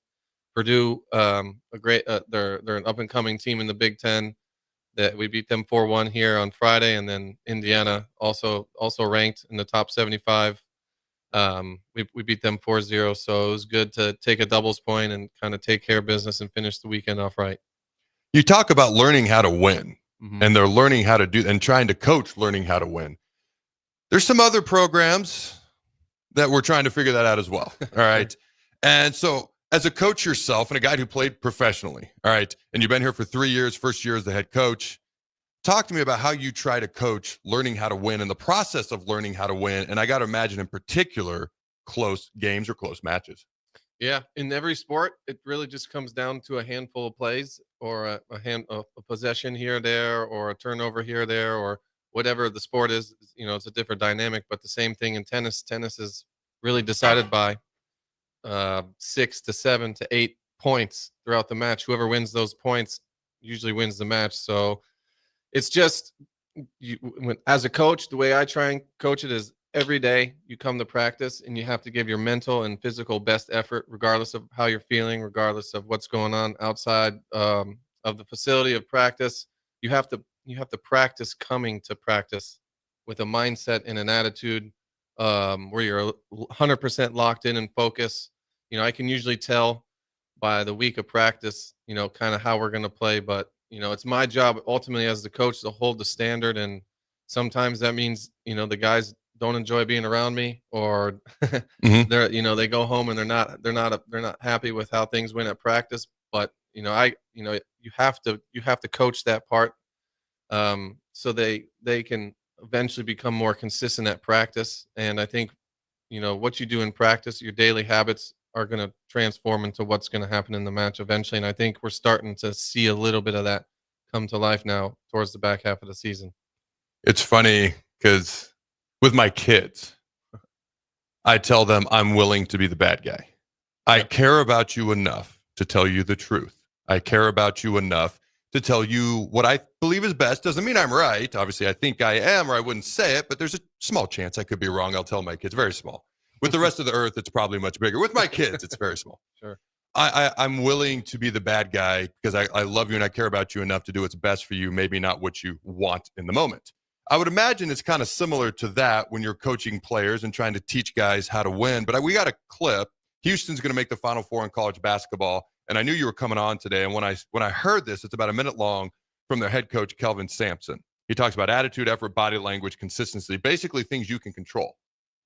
Purdue, a great, they're an up and coming team in the Big Ten. That we beat them 4-1 here on Friday, and then Indiana also ranked in the top 75. We beat them 4-0, so it was good to take a doubles point and kind of take care of business and finish the weekend off right. You talk about learning how to win, Mhm. and they're learning how to do and trying to coach learning how to win. There's some other programs that we're trying to figure that out as well. All right. And so as a coach yourself and a guy who played professionally, all right, and you've been here for 3 years, first year as the head coach, talk to me about how you try to coach learning how to win and the process of learning how to win. And I got to imagine in particular, close games or close matches. Yeah, in every sport, it really just comes down to a handful of plays or a possession here or there or a turnover here or there or whatever the sport is. You know, it's a different dynamic, but the same thing in tennis. Tennis is really decided by 6 to 7 to 8 points throughout the match. Whoever wins those points usually wins the match. So it's just as a coach, the way I try and coach it is every day you come to practice and you have to give your mental and physical best effort, regardless of how you're feeling, regardless of what's going on outside of the facility of practice. You have to practice coming to practice with a mindset and an attitude where you're 100% locked in and focused. You know, I can usually tell by the week of practice, you know, kind of how we're going to play, but you know, it's my job ultimately as the coach to hold the standard. And sometimes that means, you know, the guys don't enjoy being around me or they're, you know, they go home and they're not happy with how things went at practice. But, you know, you have to coach that part so they can eventually become more consistent at practice. And I think, you know, what you do in practice, your daily habits are going to transform into what's going to happen in the match eventually. And I think we're starting to see a little bit of that come to life now towards the back half of the season. It's funny because with my kids, I tell them I'm willing to be the bad guy. I care about you enough to tell you the truth. I care about you enough to tell you what I believe is best. Doesn't mean I'm right. Obviously, I think I am, or I wouldn't say it, but there's a small chance I could be wrong. I'll tell my kids, very small. With the rest of the earth, it's probably much bigger. With my kids, it's very small. Sure. I'm willing to be the bad guy because I love you and I care about you enough to do what's best for you, maybe not what you want in the moment. I would imagine it's kind of similar to that when you're coaching players and trying to teach guys how to win. But we got a clip. Houston's going to make the Final Four in college basketball. And I knew you were coming on today. And when I heard this, it's about a minute long from their head coach, Kelvin Sampson. He talks about attitude, effort, body language, consistency, basically things you can control.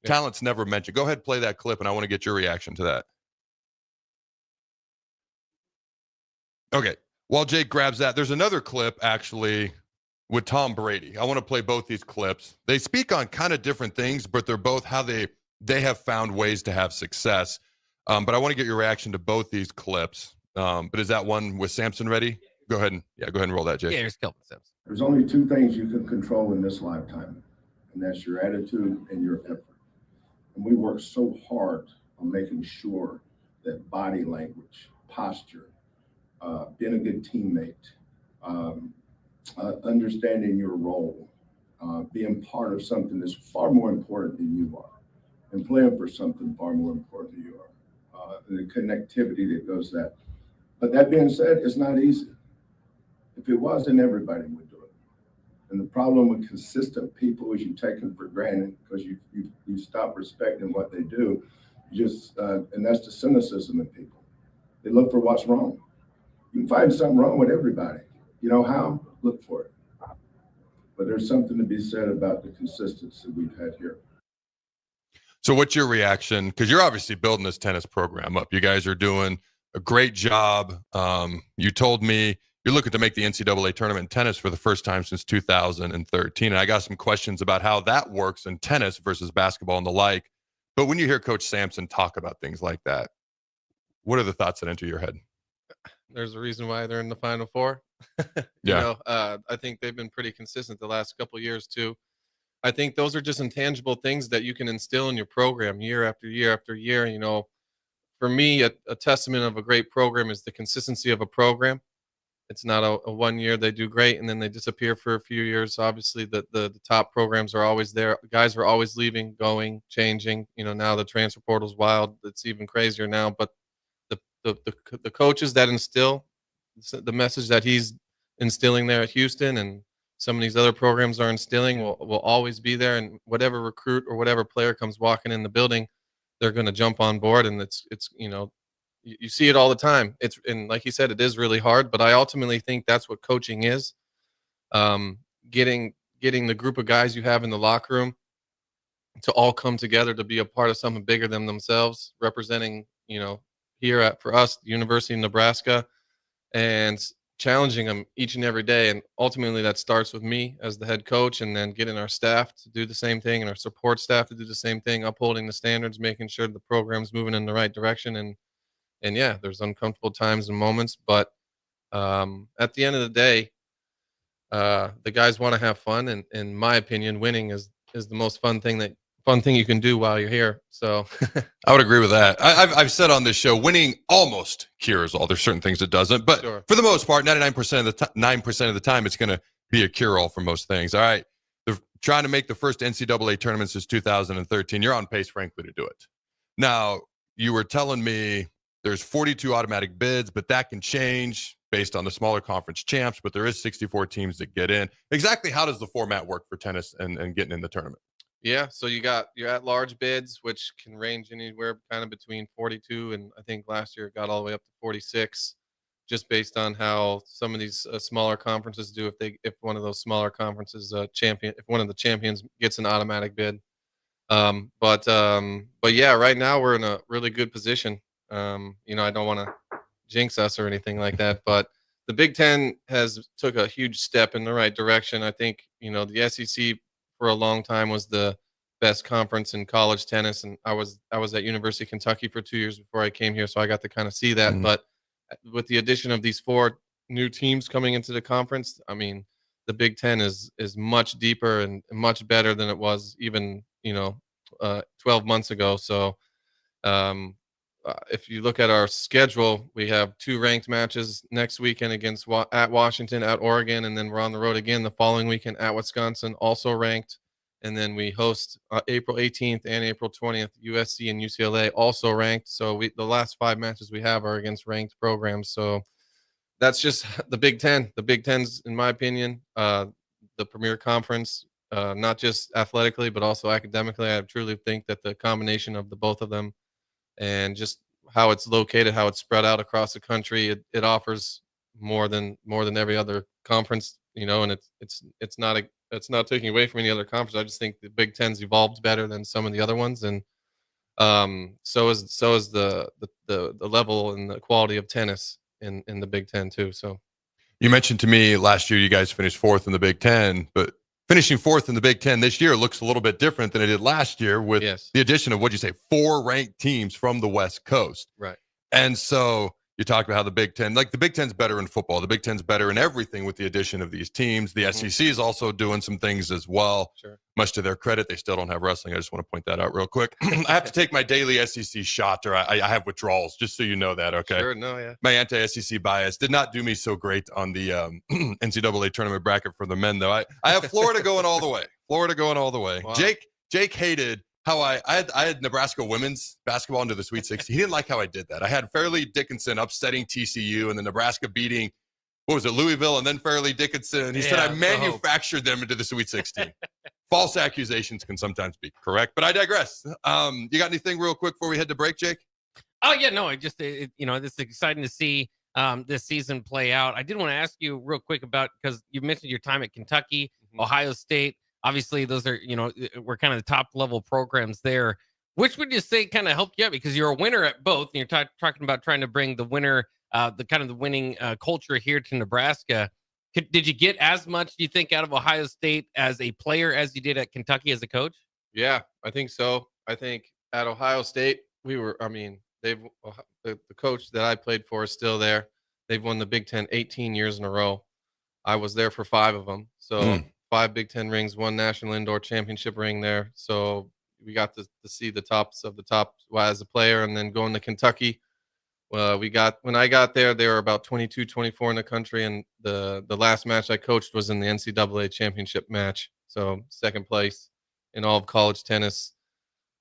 Yeah. Talent's never mentioned. Go ahead, play that clip, and I want to get your reaction to that. Okay. While Jake grabs that, there's another clip, actually, with Tom Brady. I want to play both these clips. They speak on kind of different things, but they're both how they have found ways to have success. But I want to get your reaction to both these clips. But is that one with Sampson ready? Go ahead and roll that, Jake. Yeah, here's Kelvin Sampson. There's only two things you can control in this lifetime, and that's your attitude and your effort. And we work so hard on making sure that body language, posture, being a good teammate, understanding your role, being part of something that's far more important than you are, and playing for something far more important than you are, the connectivity that goes that. But that being said, it's not easy. If it was, then everybody would do it. And the problem with consistent people is you take them for granted because you stop respecting what they do. And that's the cynicism in people. They look for what's wrong. You can find something wrong with everybody. You know how? Look for it. But there's something to be said about the consistency we've had here. So what's your reaction? Because you're obviously building this tennis program up. You guys are doing a great job. You told me you're looking to make the NCAA tournament in tennis for the first time since 2013. And I got some questions about how that works in tennis versus basketball and the like. But when you hear Coach Sampson talk about things like that, what are the thoughts that enter your head? There's a reason why they're in the Final Four. Yeah. I think they've been pretty consistent the last couple of years too. I think those are just intangible things that you can instill in your program year after year after year. You know, for me, a testament of a great program is the consistency of a program. It's not a 1 year they do great and then they disappear for a few years. Obviously, the top programs are always there. Guys are always leaving, going, changing. You know, now the transfer portal's wild. It's even crazier now. But the the coaches that instill the message that he's instilling there at Houston, and some of these other programs are instilling, will always be there. And whatever recruit or whatever player comes walking in the building, they're going to jump on board. And it's you see it all the time. And like you said, it is really hard, but I ultimately think that's what coaching is. Getting the group of guys you have in the locker room to all come together to be a part of something bigger than themselves, representing, here for us, the University of Nebraska, and challenging them each and every day. And ultimately that starts with me as the head coach, and then getting our staff to do the same thing and our support staff to do the same thing, upholding the standards, making sure the program's moving in the right direction. And yeah, there's uncomfortable times and moments, but at the end of the day, the guys want to have fun, and in my opinion, winning is the most fun thing you can do while you're here. So I would agree with that. I've said on this show, winning almost cures all. There's certain things it doesn't, but for the most part, 99% of the 9% of the time, it's going to be a cure-all for most things. All right, they're trying to make the first NCAA tournament since 2013. You're on pace, frankly, to do it. Now, you were telling me there's 42 automatic bids, but that can change based on the smaller conference champs. But there is 64 teams that get in. Exactly how does the format work for tennis and getting in the tournament? yeah, so you got your at-large bids, which can range anywhere kind of between 42 and I think last year it got all the way up to 46, just based on how some of these smaller conferences do. If one of those smaller conferences if one of the champions gets an automatic bid. But yeah, right now we're in a really good position. I don't want to jinx us or anything like that, but the Big Ten took a huge step in the right direction. I think, the SEC for a long time was the best conference in college tennis. And I was at University of Kentucky for 2 years before I came here. So I got to kind of see that, but with the addition of these 4 new teams coming into the conference, I mean, the Big Ten is much deeper and much better than it was even, 12 months ago. So, if you look at our schedule, we have 2 ranked matches next weekend at Washington, at Oregon, and then we're on the road again the following weekend at Wisconsin, also ranked. And then we host April 18th and April 20th, USC and UCLA, also ranked. So the last 5 matches we have are against ranked programs. So that's just the Big Ten. The Big Ten's, in my opinion, the premier conference, not just athletically, but also academically. I truly think that the combination of the both of them, and just how it's located, how it's spread out across the country, it offers more than every other conference, and it's not taking away from any other conference. I just think the Big Ten's evolved better than some of the other ones, and so is the level and the quality of tennis in the Big Ten too. So You mentioned to me last year you guys finished 4th in the Big Ten, but finishing 4th in the Big Ten this year looks a little bit different than it did last year with the addition of, 4 ranked teams from the West Coast. Right. And so you talked about how the Big Ten, the Big Ten's better in football. The Big Ten's better in everything with the addition of these teams. The SEC is also doing some things as well. Sure. Much to their credit, they still don't have wrestling. I just want to point that out real quick. I have to take my daily SEC shot, or I have withdrawals, just so you know that, okay? Sure, no, yeah. My anti-SEC bias did not do me so great on the NCAA tournament bracket for the men, though. I have Florida going all the way. Florida going all the way. Wow. Jake hated how I had Nebraska women's basketball into the Sweet 16. He didn't like how I did that. I had Fairleigh Dickinson upsetting TCU and then Nebraska beating, Louisville, and then Fairleigh Dickinson. He said I manufactured them into the Sweet 16. False accusations can sometimes be correct, but I digress. You got anything real quick before we head to break, Jake? Oh yeah, no, it's exciting to see this season play out. I did want to ask you real quick about, because you mentioned your time at Kentucky, Ohio State. Obviously, those are, we're kind of the top level programs there. Which would you say kind of helped you out, because you're a winner at both, and you're talking about trying to bring the winner, the winning culture here to Nebraska. Did you get as much, do you think, out of Ohio State as a player as you did at Kentucky as a coach? Yeah, I think so. I think at Ohio State, the coach that I played for is still there. They've won the Big Ten 18 years in a row. I was there for 5 of them. So 5 Big Ten rings, 1 national indoor championship ring there. So we got to see the tops of the top as a player. And then going to Kentucky, when I got there, they were about 22, 24 in the country. And the last match I coached was in the NCAA championship match. So 2nd place in all of college tennis.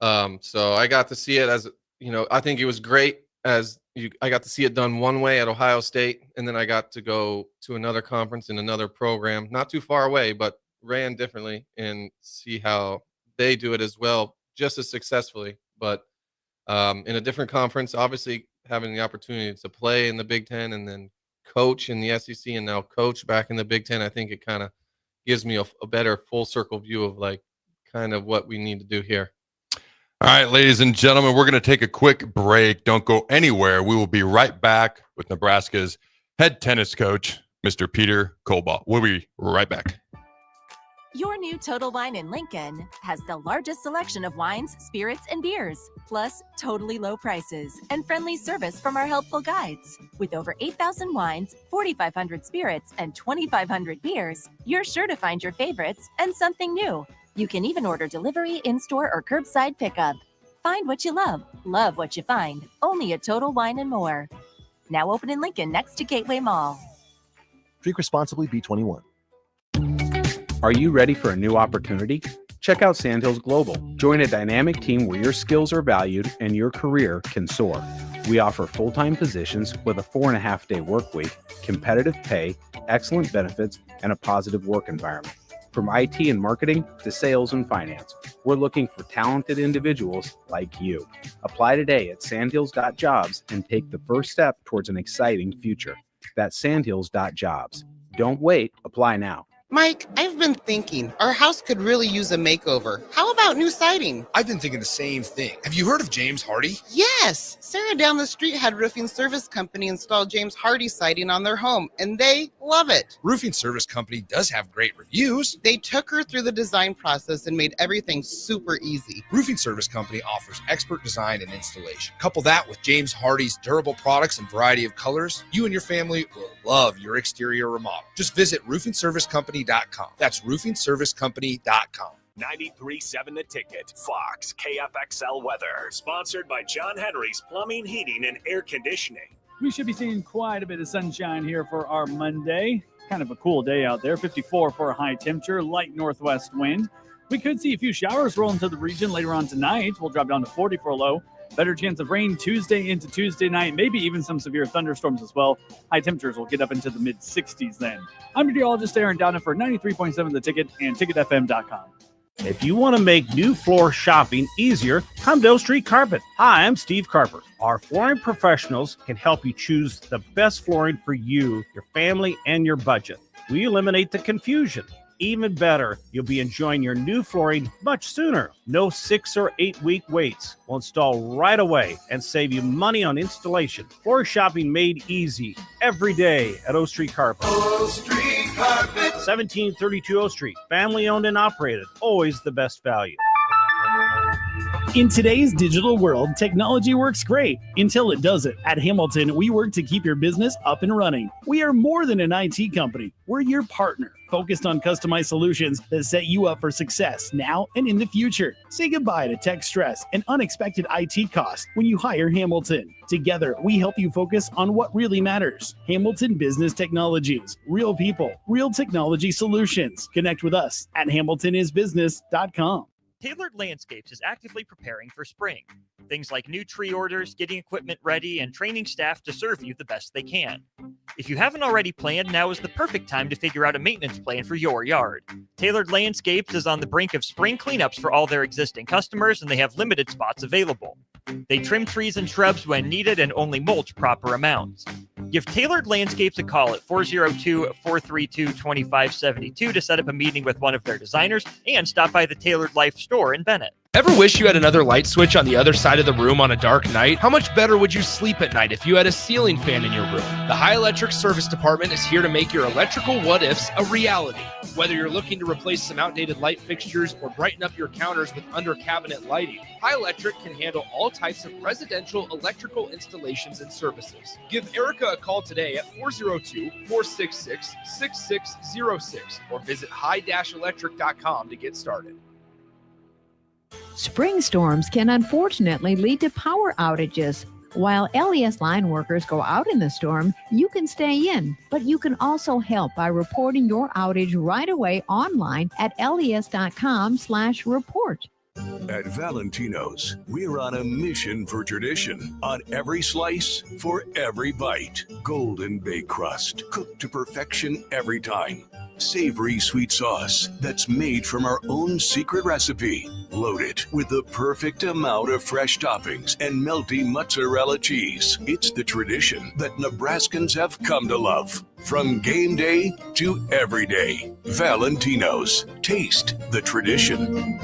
So I got to see it as, I think it was great I got to see it done one way at Ohio State, and then I got to go to another conference in another program, not too far away, but ran differently, and see how they do it as well, just as successfully, but in a different conference. Obviously, having the opportunity to play in the Big Ten and then coach in the SEC and now coach back in the Big Ten, I think it kind of gives me a better full circle view of like kind of what we need to do here. All right, ladies and gentlemen, we're going to take a quick break. Don't go anywhere. We will be right back with Nebraska's head tennis coach, Mr. Peter Cobalt. We'll be right back. Your new Total Wine in Lincoln has the largest selection of wines, spirits, and beers, plus totally low prices and friendly service from our helpful guides. With over 8,000 wines, 4,500 spirits, and 2,500 beers, you're sure to find your favorites and something new. You can even order delivery, in-store, or curbside pickup. Find what you love what you find, only at Total Wine and More. Now open in Lincoln next to Gateway Mall. Drink responsibly, B21. Are you ready for a new opportunity? Check out Sandhills Global. Join a dynamic team where your skills are valued and your career can soar. We offer full-time positions with a 4.5-day work week, competitive pay, excellent benefits, and a positive work environment. From IT and marketing to sales and finance, we're looking for talented individuals like you. Apply today at sandhills.jobs and take the first step towards an exciting future. That's sandhills.jobs. Don't wait, apply now. Mike, I've been thinking our house could really use a makeover. How about new siding? I've been thinking the same thing. Have you heard of James Hardy? Yes! Sarah down the street had Roofing Service Company install James Hardy siding on their home, and they love it. Roofing Service Company does have great reviews. They took her through the design process and made everything super easy. Roofing Service Company offers expert design and installation. Couple that with James Hardy's durable products and variety of colors, you and your family will love your exterior remodel. Just visit roofingservicecompany.com. That's roofingservicecompany.com. 93.7 The Ticket, Fox, KFXL weather. Sponsored by John Henry's Plumbing, Heating, and Air Conditioning. We should be seeing quite a bit of sunshine here for our Monday. Kind of a cool day out there. 54 for a high temperature, light northwest wind. We could see a few showers roll into the region later on tonight. We'll drop down to 40 for a low. Better chance of rain Tuesday into Tuesday night, maybe even some severe thunderstorms as well. High temperatures will get up into the mid-60s then. I'm meteorologist Aaron Downer for 93.7 The Ticket and ticketfm.com. If you want to make new floor shopping easier, come to O Street Carpet. Hi, I'm Steve Carper. Our flooring professionals can help you choose the best flooring for you, your family, and your budget. We eliminate the confusion. Even better, you'll be enjoying your new flooring much sooner. No 6 or 8 week waits. We'll install right away and save you money on installation. Floor shopping made easy every day at O Street Carpet. O Street Carpet. 1732 O Street. Family owned and operated. Always the best value. In today's digital world, technology works great until it doesn't. At Hamilton, we work to keep your business up and running. We are more than an IT company. We're your partner, focused on customized solutions that set you up for success now and in the future. Say goodbye to tech stress and unexpected IT costs when you hire Hamilton. Together, we help you focus on what really matters. Hamilton Business Technologies. Real people, real technology solutions. Connect with us at hamiltonisbusiness.com. Tailored Landscapes is actively preparing for spring. Things like new tree orders, getting equipment ready, and training staff to serve you the best they can. If you haven't already planned, now is the perfect time to figure out a maintenance plan for your yard. Tailored Landscapes is on the brink of spring cleanups for all their existing customers, and they have limited spots available. They trim trees and shrubs when needed and only mulch proper amounts. Give Tailored Landscapes a call at 402-432-2572 to set up a meeting with one of their designers and stop by the Tailored Life store in Bennett. Ever wish you had another light switch on the other side of the room on a dark night? How much better would you sleep at night if you had a ceiling fan in your room? The High Electric Service Department is here to make your electrical what-ifs a reality. Whether you're looking to replace some outdated light fixtures or brighten up your counters with under-cabinet lighting, High Electric can handle all types of residential electrical installations and services. Give Erica a call today at 402-466-6606 or visit high-electric.com to get started. Spring storms can unfortunately lead to power outages. While LES line workers go out in the storm, you can stay in, but you can also help by reporting your outage right away online at les.com/report. At Valentino's, we're on a mission for tradition. On every slice, for every bite. Golden baked crust, cooked to perfection every time. Savory sweet sauce that's made from our own secret recipe. Loaded with the perfect amount of fresh toppings and melty mozzarella cheese. It's the tradition that Nebraskans have come to love. From game day to every day. Valentino's. Taste the tradition.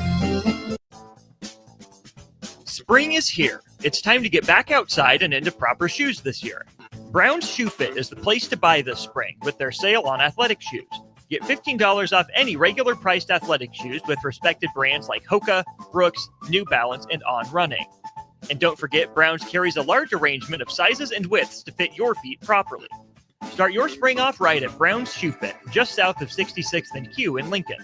Spring is here. It's time to get back outside and into proper shoes this year. Brown's Shoe Fit is the place to buy this spring with their sale on athletic shoes. Get $15 off any regular priced athletic shoes with respected brands like Hoka, Brooks, New Balance, and On Running. And don't forget, Brown's carries a large arrangement of sizes and widths to fit your feet properly. Start your spring off right at Brown's Shoe Fit, just south of 66th and Q in Lincoln.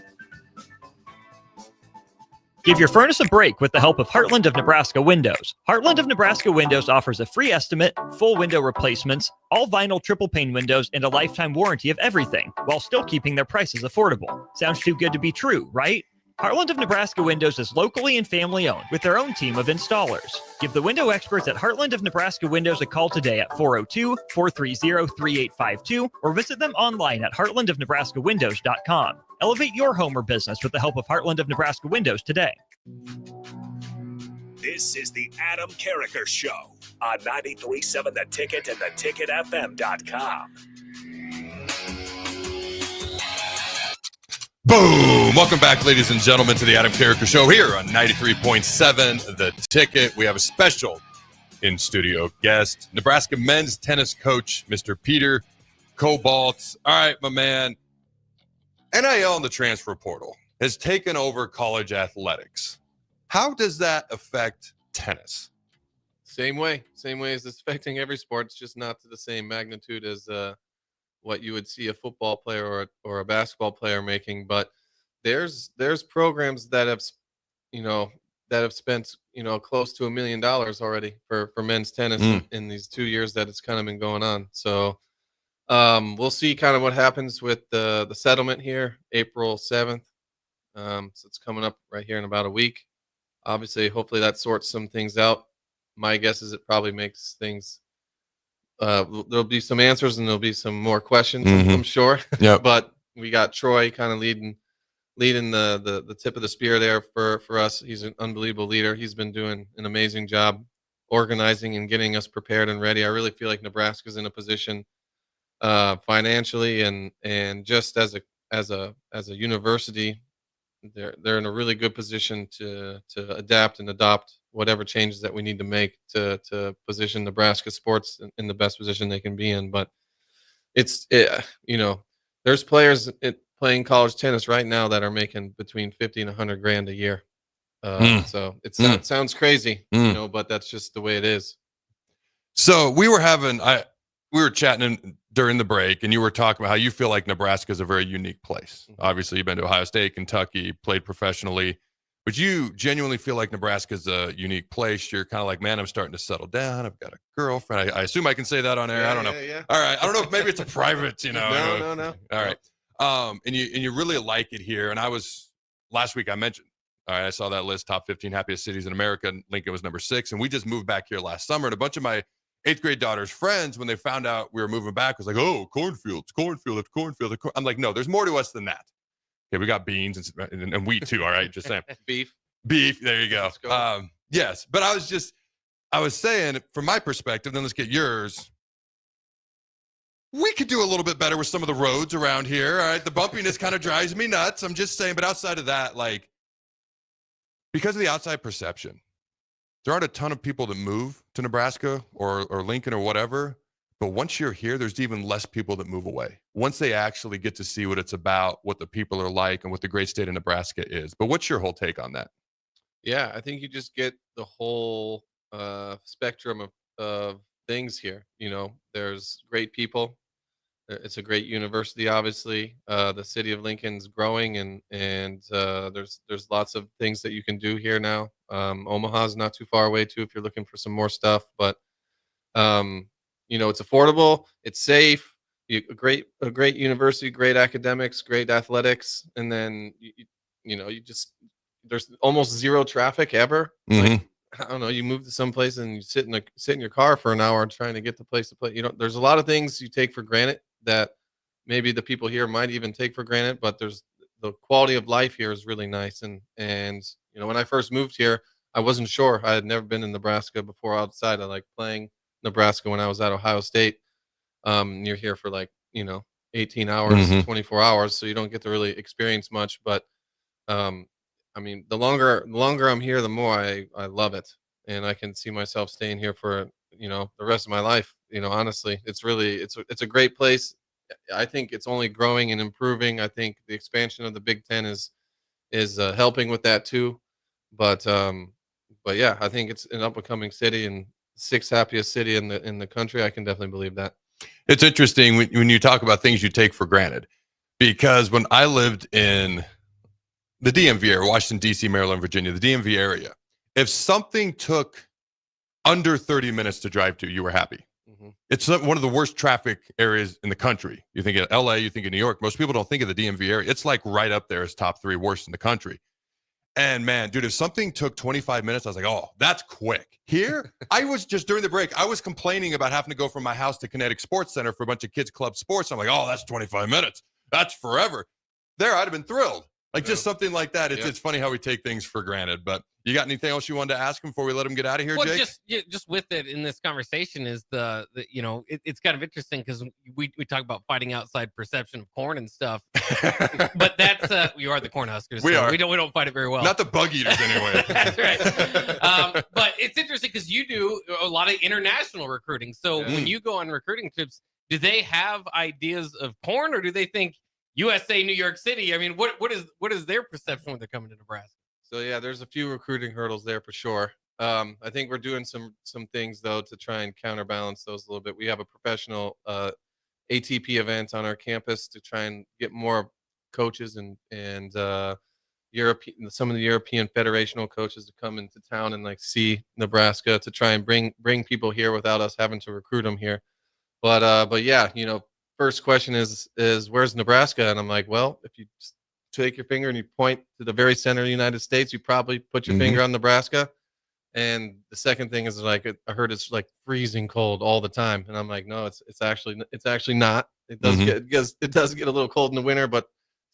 Give your furnace a break with the help of Heartland of Nebraska Windows. Heartland of Nebraska Windows offers a free estimate, full window replacements, all vinyl triple pane windows, and a lifetime warranty of everything, while still keeping their prices affordable. Sounds too good to be true, right? Heartland of Nebraska Windows is locally and family owned with their own team of installers. Give the window experts at Heartland of Nebraska Windows a call today at 402-430-3852 or visit them online at heartlandofnebraskawindows.com. Elevate your home or business with the help of Heartland of Nebraska Windows today. This is the Adam Carriker Show on 93.7 The Ticket and theticketfm.com. Boom! Welcome back, ladies and gentlemen, to the Adam Carriker Show here on 93.7 The Ticket. We have a special in-studio guest, Nebraska men's tennis coach, Mr. Peter Cobalt. All right, my man. NIL and the transfer portal has taken over college athletics. How does that affect tennis? Same way as it's affecting every sport. It's just not to the same magnitude as what you would see a football player or a basketball player making. But there's programs that have spent close to $1 million already for men's tennis in these 2 years that it's kind of been going on. So we'll see kind of what happens with the settlement here, April 7th. So it's coming up right here in about a week. Obviously, hopefully that sorts some things out. My guess is it probably makes things there'll be some answers and there'll be some more questions, I'm sure. Yep. But we got Troy kind of leading the tip of the spear there for us. He's an unbelievable leader. He's been doing an amazing job organizing and getting us prepared and ready. I really feel like Nebraska's in a position financially and just as a university, they're in a really good position to adapt and adopt whatever changes that we need to make to position Nebraska sports in the best position they can be in. But there's players playing college tennis right now that are making between 50 and 100 grand a year. So it sounds crazy, but that's just the way it is. So we were chatting during the break, and you were talking about how you feel like Nebraska is a very unique place. Obviously, you've been to Ohio State, Kentucky, played professionally, but you genuinely feel like Nebraska is a unique place. You're kind of like, man, I'm starting to settle down. I've got a girlfriend. I assume I can say that on air. I don't know. Yeah. All right. I don't know if maybe it's a private, No. All right. And you really like it here. And last week I mentioned, all right, I saw that list, top 15 happiest cities in America, and Lincoln was number 6. And we just moved back here last summer, and a bunch of my 8th grade daughter's friends, when they found out we were moving back, was like, oh, cornfield. I'm like, no, there's more to us than that. Okay, we got beans and wheat too, all right? Just saying. Beef, there you go. Yes, but I was saying, from my perspective, then let's get yours. We could do a little bit better with some of the roads around here, all right? The bumpiness kind of drives me nuts. I'm just saying, but outside of that, like, because of the outside perception, there aren't a ton of people that move to Nebraska or Lincoln or whatever. But once you're here, there's even less people that move away. Once they actually get to see what it's about, what the people are like, and what the great state of Nebraska is. But what's your whole take on that? Yeah, I think you just get the whole spectrum of things here. There's great people. It's a great university, obviously. The city of Lincoln's growing, and there's lots of things that you can do here now. Omaha's not too far away too if you're looking for some more stuff. But it's affordable, it's safe. A great university, great academics, great athletics, and then you just there's almost zero traffic ever. Like, I don't know, you move to some place and you sit in your car for an hour trying to get the place to play. There's a lot of things you take for granted that maybe the people here might even take for granted, but there's the quality of life here is really nice. And when I first moved here, I wasn't sure. I had never been in Nebraska before outside. I like playing Nebraska when I was at Ohio State. You're here for 18 hours, 24 hours, so you don't get to really experience much. But the longer I'm here, the more I love it, and I can see myself staying here for the rest of my life. Honestly, it's a great place. I think it's only growing and improving. I think the expansion of the Big Ten is helping with that too. But yeah, I think it's an up and coming city and sixth happiest city in the country. I can definitely believe that. It's interesting when you talk about things you take for granted, because when I lived in the DMV area, Washington, D.C., Maryland, Virginia, the DMV area, if something took under 30 minutes to drive to, you were happy. It's one of the worst traffic areas in the country. You think of LA, you think of New York. Most people don't think of the DMV area. It's like right up there as top 3 worst in the country. And man, dude, if something took 25 minutes, I was like, oh, that's quick. Here, I was just during the break, I was complaining about having to go from my house to Kinetic Sports Center for a bunch of kids' club sports. I'm like, oh, that's 25 minutes. That's forever. There, I'd have been thrilled. Just something like that. It's funny how we take things for granted. But you got anything else you wanted to ask him before we let him get out of here, Jake? Just with it in this conversation is it's kind of interesting because we talk about fighting outside perception of corn and stuff, but that's we are the Cornhuskers. We are. We don't fight it very well. Not the bug eaters anyway. That's right. But it's interesting because you do a lot of international recruiting. So when you go on recruiting trips, do they have ideas of corn, or do they think USA, New York City? I mean, what is their perception when they're coming to Nebraska? So yeah, there's a few recruiting hurdles there for sure. I think we're doing some things though to try and counterbalance those a little bit. We have a professional ATP event on our campus to try and get more coaches and some of the European federational coaches to come into town and see Nebraska, to try and bring people here without us having to recruit them here. But yeah, first question is where's Nebraska? And I'm like, well, if you just take your finger and you point to the very center of the United States, you probably put your finger on Nebraska. And the second thing is I heard it's freezing cold all the time. And I'm like, no, it's actually not. It does get a little cold in the winter, but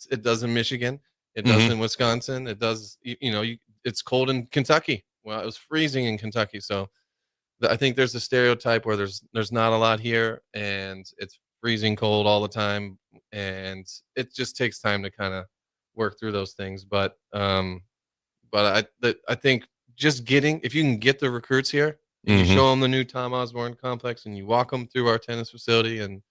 it does in Michigan. It does in Wisconsin. It does, it's cold in Kentucky. Well, it was freezing in Kentucky. So I think there's a stereotype where there's not a lot here, and it's freezing cold all the time, and it just takes time to kind of work through those things. But I think just if you can get the recruits here, and you show them the new Tom Osborne complex, and you walk them through our tennis facility, and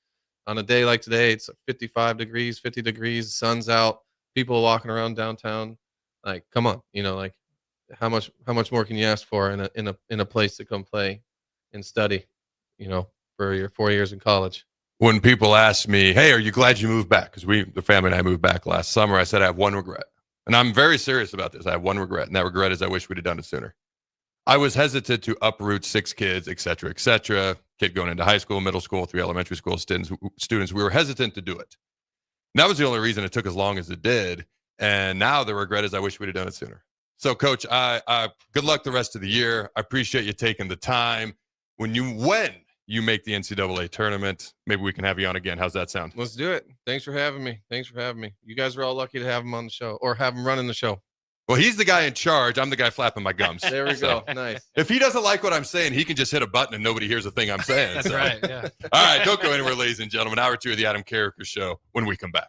on a day like today, it's 55 degrees, 50 degrees, sun's out, people walking around downtown. Come on, how much more can you ask for in a place to come play and study, for your 4 years in college? When people ask me, hey, are you glad you moved back? Because the family and I moved back last summer. I said, I have one regret. And I'm very serious about this. I have one regret. And that regret is I wish we'd have done it sooner. I was hesitant to uproot 6 kids, et cetera, et cetera. Kid going into high school, middle school, 3 elementary school students. We were hesitant to do it. And that was the only reason it took as long as it did. And now the regret is I wish we'd have done it sooner. So, Coach, I good luck the rest of the year. I appreciate you taking the time. When you make the NCAA tournament, maybe we can have you on again. How's that sound? Let's do it. Thanks for having me. You guys are all lucky to have him on the show, or have him running the show. Well, he's the guy in charge. I'm the guy flapping my gums. There we go. Nice. If he doesn't like what I'm saying, he can just hit a button and nobody hears a thing I'm saying. That's right. Yeah. All right. Don't go anywhere, ladies and gentlemen. Hour 2 of the Adam Carriker Show when we come back.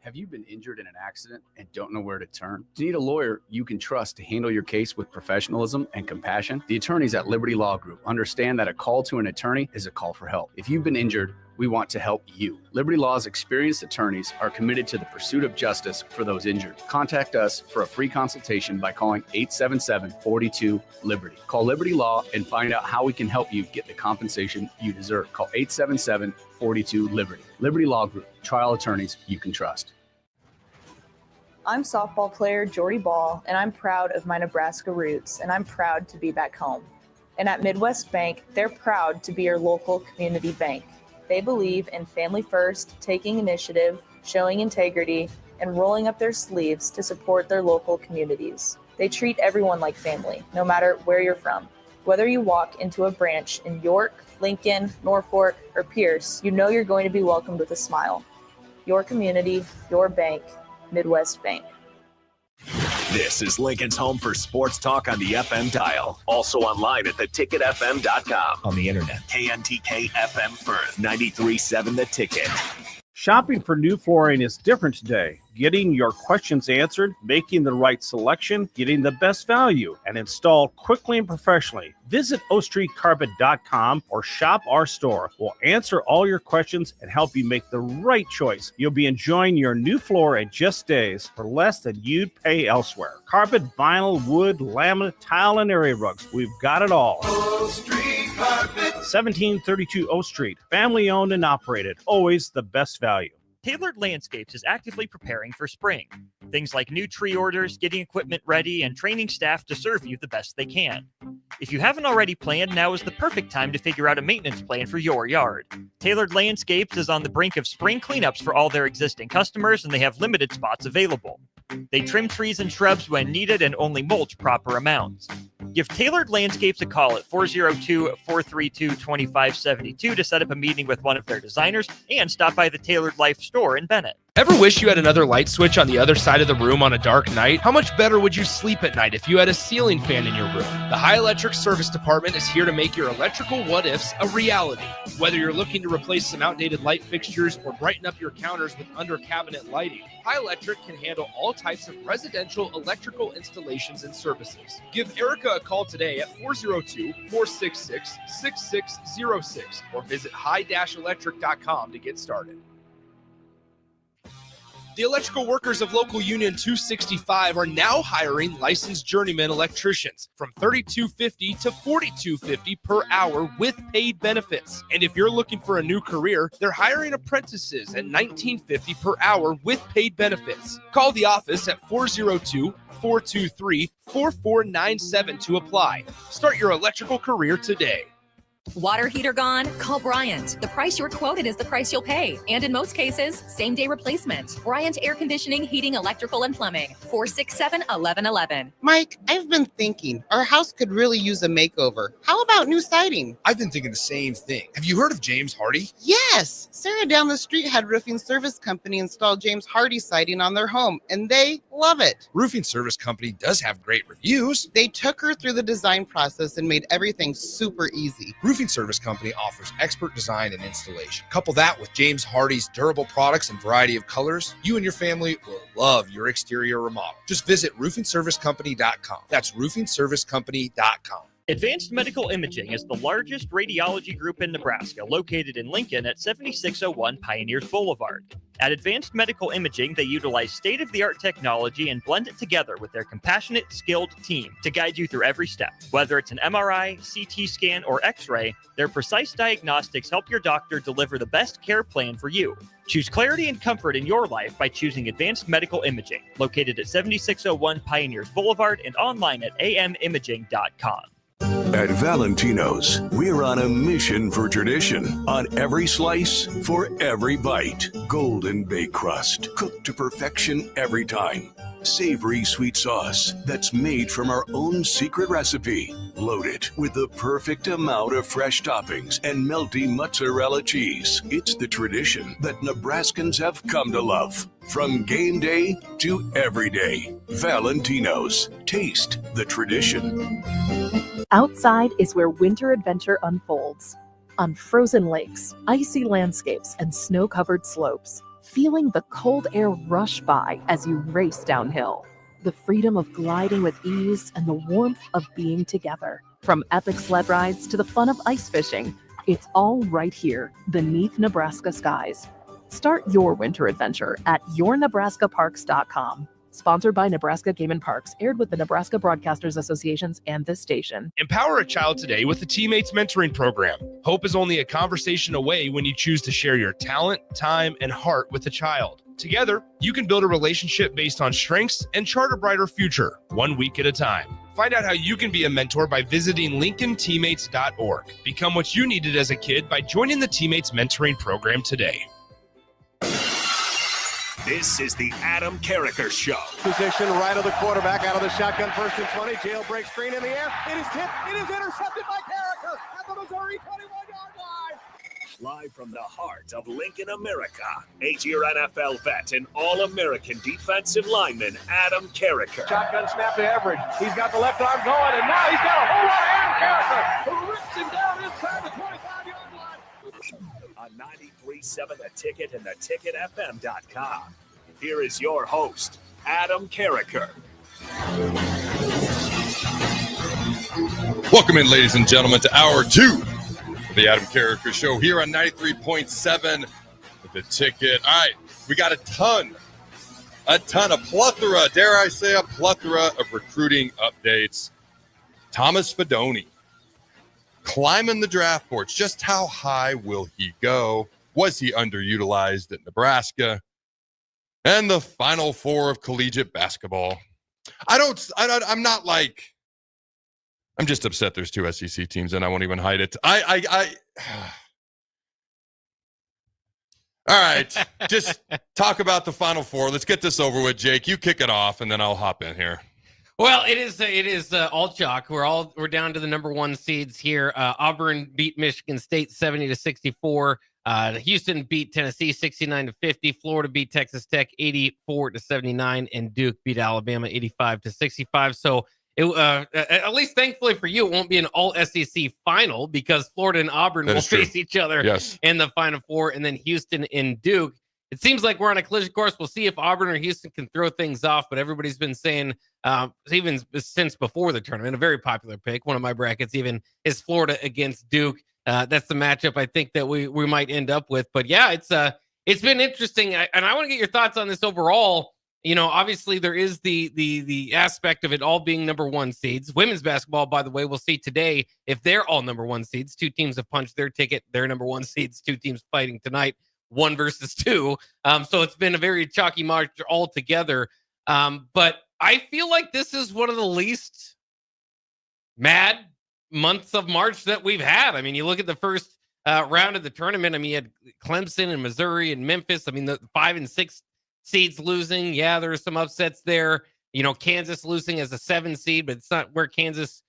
Have you been injured in an accident and don't know where to turn? Do you need a lawyer you can trust to handle your case with professionalism and compassion? The attorneys at Liberty Law Group understand that a call to an attorney is a call for help. If you've been injured, we want to help you. Liberty Law's experienced attorneys are committed to the pursuit of justice for those injured. Contact us for a free consultation by calling 877-42-LIBERTY. Call Liberty Law and find out how we can help you get the compensation you deserve. Call 877-42-LIBERTY. Liberty Law Group, trial attorneys you can trust. I'm softball player Jordy Ball, and I'm proud of my Nebraska roots, and I'm proud to be back home. And at Midwest Bank, they're proud to be your local community bank. They believe in family first, taking initiative, showing integrity, and rolling up their sleeves to support their local communities. They treat everyone like family, no matter where you're from. Whether you walk into a branch in York, Lincoln, Norfolk, or Pierce, you know you're going to be welcomed with a smile. Your community, your bank, Midwest Bank. This is Lincoln's home for sports talk on the FM dial. Also online at theticketfm.com. On the internet. KNTK FM Firth, 93.7 The Ticket. Shopping for new flooring is different today. Getting your questions answered, making the right selection, getting the best value, and installed quickly and professionally. Visit ostreetcarpet.com or shop our store. We'll answer all your questions and help you make the right choice. You'll be enjoying your new floor in just days for less than you'd pay elsewhere. Carpet, vinyl, wood, laminate, tile, and area rugs. We've got it all. O Street Carpet. 1732 O Street. Family owned and operated. Always the best value. Tailored Landscapes is actively preparing for spring. Things like new tree orders, getting equipment ready, and training staff to serve you the best they can. If you haven't already planned, now is the perfect time to figure out a maintenance plan for your yard. Tailored Landscapes is on the brink of spring cleanups for all their existing customers, and they have limited spots available. They trim trees and shrubs when needed and only mulch proper amounts. Give Tailored Landscapes a call at 402-432-2572 to set up a meeting with one of their designers and stop by the Tailored Life store in Bennett. Ever wish you had another light switch on the other side of the room on a dark night? How much better would you sleep at night if you had a ceiling fan in your room? The High Electric Service Department is here to make your electrical what-ifs a reality. Whether you're looking to replace some outdated light fixtures or brighten up your counters with under-cabinet lighting, High Electric can handle all types of residential electrical installations and services. Give Erica a call today at 402-466-6606 or visit high-electric.com to get started. The electrical workers of Local Union 265 are now hiring licensed journeyman electricians from $32.50 to $42.50 per hour with paid benefits. And if you're looking for a new career, they're hiring apprentices at $19.50 per hour with paid benefits. Call the office at 402-423-4497 to apply. Start your electrical career today. Water heater gone? Call Bryant. The price you're quoted is the price you'll pay. And in most cases, same-day replacement. Bryant Air Conditioning, Heating, Electrical, and Plumbing. 467-1111. Mike, I've been thinking our house could really use a makeover. How about new siding? I've been thinking the same thing. Have you heard of James Hardy? Yes. Sarah down the street had Roofing Service Company install James Hardy siding on their home, and they love it. Roofing Service Company does have great reviews. They took her through the design process and made everything super easy. Roofing Service Company offers expert design and installation. Couple that with James Hardy's durable products and variety of colors, you and your family will love your exterior remodel. Just visit roofingservicecompany.com. That's roofingservicecompany.com. Advanced Medical Imaging is the largest radiology group in Nebraska, located in Lincoln at 7601 Pioneers Boulevard. At Advanced Medical Imaging, they utilize state-of-the-art technology and blend it together with their compassionate, skilled team to guide you through every step. Whether it's an MRI, CT scan, or X-ray, their precise diagnostics help your doctor deliver the best care plan for you. Choose clarity and comfort in your life by choosing Advanced Medical Imaging, located at 7601 Pioneers Boulevard and online at amimaging.com. At Valentino's, we're on a mission for tradition. On every slice, for every bite. Golden baked crust, cooked to perfection every time. Savory sweet sauce that's made from our own secret recipe. Loaded with the perfect amount of fresh toppings and melty mozzarella cheese. It's the tradition that Nebraskans have come to love. From game day to every day. Valentino's. Taste the tradition. Outside is where winter adventure unfolds. On frozen lakes, icy landscapes, and snow-covered slopes. Feeling the cold air rush by as you race downhill. The freedom of gliding with ease and the warmth of being together. From epic sled rides to the fun of ice fishing, it's all right here beneath Nebraska skies. Start your winter adventure at yournebraskaparks.com. Sponsored by Nebraska Game and Parks, aired with the Nebraska Broadcasters Associations and this station. Empower a child today with the Teammates Mentoring Program. Hope is only a conversation away when you choose to share your talent, time, and heart with a child. Together, you can build a relationship based on strengths and chart a brighter future, 1 week at a time. Find out how you can be a mentor by visiting LincolnTeammates.org. Become what you needed as a kid by joining the Teammates Mentoring Program today. This is the Adam Carriker Show. Position right of the quarterback, out of the shotgun, 1st and 20. Jailbreak screen in the air. It is tipped. It is intercepted by Carriker at the Missouri 21-yard line. Live from the heart of Lincoln, America, 8-year NFL vet and All-American defensive lineman Adam Carriker. Shotgun snap to Everett. He's got the left arm going, and now he's got a whole lot of Adam Carriker, who rips him down inside the 25-yard line. On 93.7 The Ticket and theticketfm.com. Here is your host, Adam Carriker. Welcome in, ladies and gentlemen, to Hour 2 of the Adam Carriker Show here on 93.7 The Ticket. All right, we got a plethora, dare I say a plethora of recruiting updates. Thomas Fidone climbing the draft boards. Just how high will he go? Was he underutilized at Nebraska? And the Final Four of collegiate basketball. I'm just upset there's 2 SEC teams, and I won't even hide it. All right, just talk about the Final Four. Let's get this over with, Jake. You kick it off, and then I'll hop in here. Well, it is all chalk. We're down to the number 1 seeds here. Auburn beat Michigan State 70-64. Houston beat Tennessee 69-50. Florida beat Texas Tech 84-79, and Duke beat Alabama 85-65. So at least thankfully for you, it won't be an all SEC final because Florida and Auburn will face each other in the Final Four, and then Houston and Duke. It seems like we're on a collision course. We'll see if Auburn or Houston can throw things off, but everybody's been saying, even since before the tournament, a very popular pick, one of my brackets even, is Florida against Duke. That's the matchup I think that we might end up with. But yeah, it's been interesting, and I want to get your thoughts on this overall. You know, obviously there is the aspect of it all being number 1 seeds. Women's basketball, by the way, we'll see today if they're all number 1 seeds. 2 teams have punched their ticket. They're number 1 seeds. 2 teams fighting tonight. 1 versus 2. So it's been a very chalky march altogether. But I feel like this is one of the least mad months of March that we've had. I mean, you look at the first round of the tournament. I mean, you had Clemson and Missouri and Memphis. I mean, the 5 and 6 seeds losing. Yeah, there are some upsets there. You know, Kansas losing as a 7 seed, but it's not where Kansas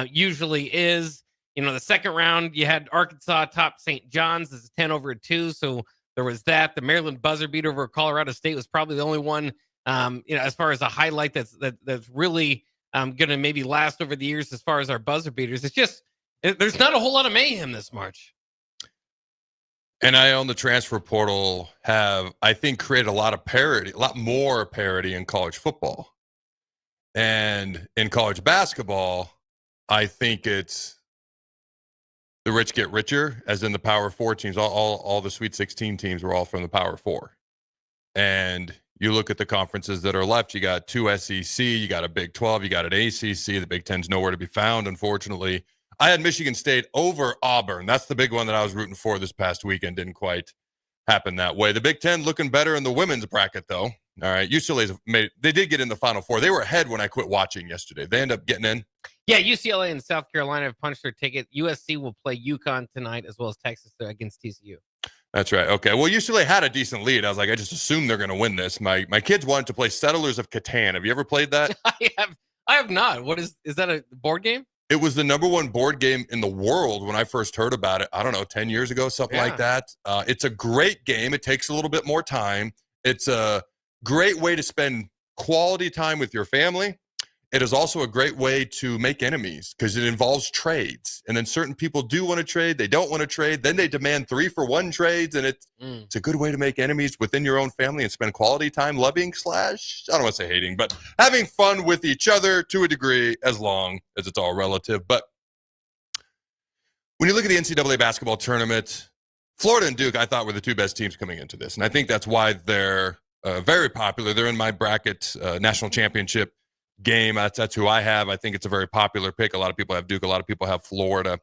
usually is. You know, the second round, you had Arkansas top St. John's as a 10 over a 2. So there was that. The Maryland buzzer beat over Colorado State was probably the only one, as far as a highlight that's really going to maybe last over the years as far as our buzzer beaters. It's just, there's not a whole lot of mayhem this March. And I on the transfer portal have, I think, created a lot more parity in college football. And in college basketball, I think it's the rich get richer, as in the Power 4 teams. All the Sweet 16 teams were all from the Power 4. And you look at the conferences that are left, you got 2 SEC, you got a Big 12, you got an ACC. The Big 10's nowhere to be found, unfortunately. I had Michigan State over Auburn. That's the big one that I was rooting for this past weekend. Didn't quite happen that way. The Big 10 looking better in the women's bracket, though. All right, UCLA's they did get in the Final Four. They were ahead when I quit watching yesterday. They end up getting in. Yeah, UCLA and South Carolina have punched their ticket. USC will play UConn tonight, as well as Texas against TCU. That's right. Okay. Well, UCLA had a decent lead. I was like, I just assumed they're going to win this. My kids wanted to play Settlers of Catan. Have you ever played that? I have not. What is that a board game? It was the number 1 board game in the world when I first heard about it. I don't know, 10 years ago, something like that. It's a great game. It takes a little bit more time. It's a great way to spend quality time with your family. It is also a great way to make enemies because it involves trades. And then certain people do want to trade. They don't want to trade. Then they demand 3-for-1 trades. And it's a good way to make enemies within your own family and spend quality time loving / I don't want to say hating, but having fun with each other to a degree, as long as it's all relative. But when you look at the NCAA basketball tournament, Florida and Duke, I thought, were the 2 best teams coming into this. And I think that's why they're very popular. They're in my bracket national championship game. That's who I have. I think it's a very popular pick. A lot of people have Duke. A lot of people have Florida.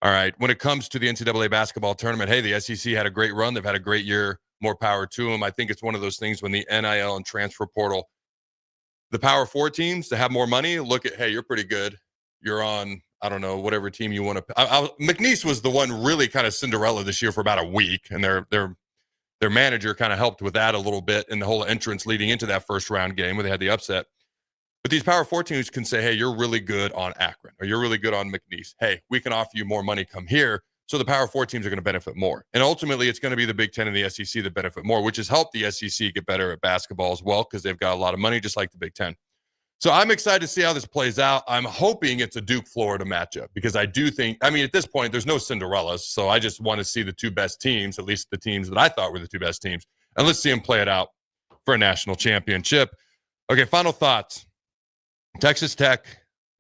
All right. When it comes to the NCAA basketball tournament, hey, the SEC had a great run. They've had a great year. More power to them. I think it's one of those things when the NIL and transfer portal, the Power 4 teams to have more money, look at, hey, you're pretty good. You're on, I don't know, whatever team you want to. McNeese was the one really kind of Cinderella this year for about a week, and they're their manager kind of helped with that a little bit in the whole entrance leading into that first round game where they had the upset. But these Power 4 teams can say, hey, you're really good on Akron, or you're really good on McNeese. Hey, we can offer you more money, come here. So the Power 4 teams are going to benefit more. And ultimately, it's going to be the Big Ten and the SEC that benefit more, which has helped the SEC get better at basketball as well because they've got a lot of money, just like the Big Ten. So I'm excited to see how this plays out. I'm hoping it's a Duke-Florida matchup because I do think, I mean, at this point, there's no Cinderellas. So I just want to see the two best teams, at least the teams that I thought were the two best teams. And let's see them play it out for a national championship. Okay, final thoughts. Texas Tech,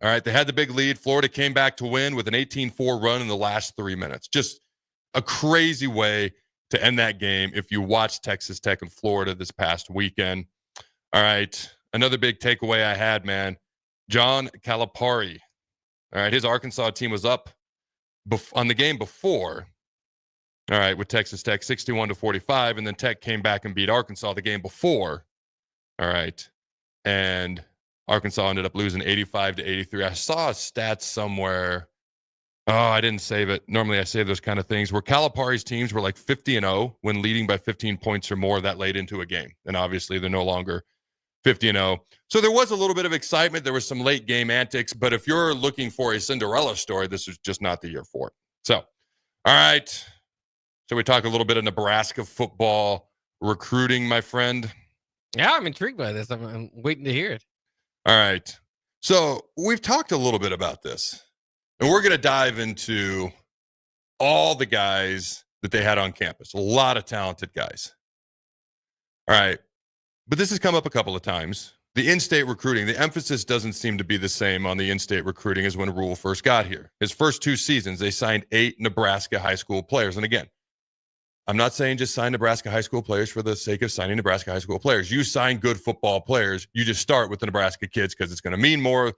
all right, they had the big lead. Florida came back to win with an 18-4 run in the last 3 minutes. Just a crazy way to end that game if you watch Texas Tech and Florida this past weekend. All right, another big takeaway I had, man. John Calipari, all right, his Arkansas team was up on the game before, all right, with Texas Tech 61-45, and then Tech came back and beat Arkansas the game before, all right, and Arkansas ended up losing 85-83. I saw a stat somewhere. Oh, I didn't save it. Normally I save those kind of things where Calipari's teams were like 50-0 when leading by 15 points or more that late into a game. And obviously they're no longer 50-0. So there was a little bit of excitement. There was some late game antics. But if you're looking for a Cinderella story, this is just not the year for it. So, all right. So we talk a little bit of Nebraska football recruiting, my friend. Yeah, I'm intrigued by this. I'm waiting to hear it. All right. So we've talked a little bit about this, and we're going to dive into all the guys that they had on campus. A lot of talented guys. All right. But this has come up a couple of times. The in-state recruiting, the emphasis doesn't seem to be the same on the in-state recruiting as when Rule first got here. His first 2 seasons, they signed 8 Nebraska high school players. And again, I'm not saying just sign Nebraska high school players for the sake of signing Nebraska high school players. You sign good football players. You just start with the Nebraska kids because it's going to mean more.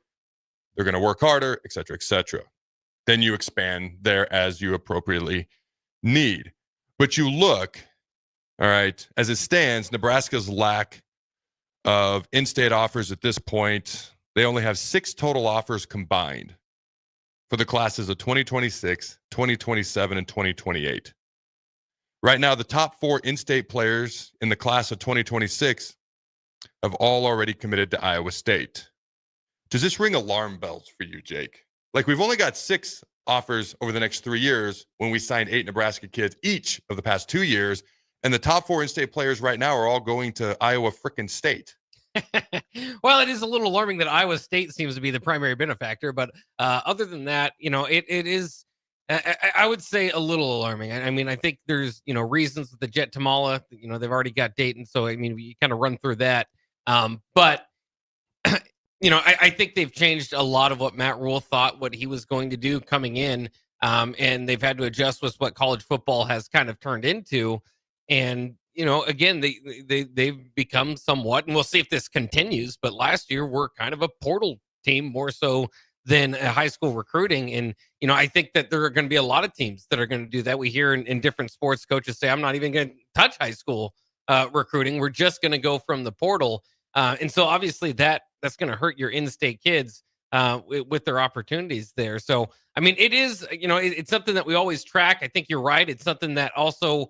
They're going to work harder, et cetera, et cetera. Then you expand there as you appropriately need. But you look, all right, as it stands, Nebraska's lack of in-state offers at this point, they only have 6 total offers combined for the classes of 2026, 2027, and 2028. Right now, the top 4 in-state players in the class of 2026 have all already committed to Iowa State. Does this ring alarm bells for you, Jake? Like, we've only got 6 offers over the next 3 years when we signed 8 Nebraska kids each of the past 2 years, and the top 4 in-state players right now are all going to Iowa frickin' State. Well, it is a little alarming that Iowa State seems to be the primary benefactor, but other than that, it is... I would say a little alarming. I mean, I think there's, reasons with the Jet Tamala, they've already got Dayton. So, I mean, you kind of run through that. But, I think they've changed a lot of what Matt Rule thought what he was going to do coming in. And they've had to adjust with what college football has kind of turned into. And, again, they've become somewhat, and we'll see if this continues. But last year, we're kind of a portal team more so than a high school recruiting. And, I think that there are going to be a lot of teams that are going to do that. We hear in different sports coaches say, I'm not even going to touch high school recruiting. We're just going to go from the portal. And so obviously that's going to hurt your in-state kids with their opportunities there. So, I mean, it is, it's something that we always track. I think you're right. It's something that also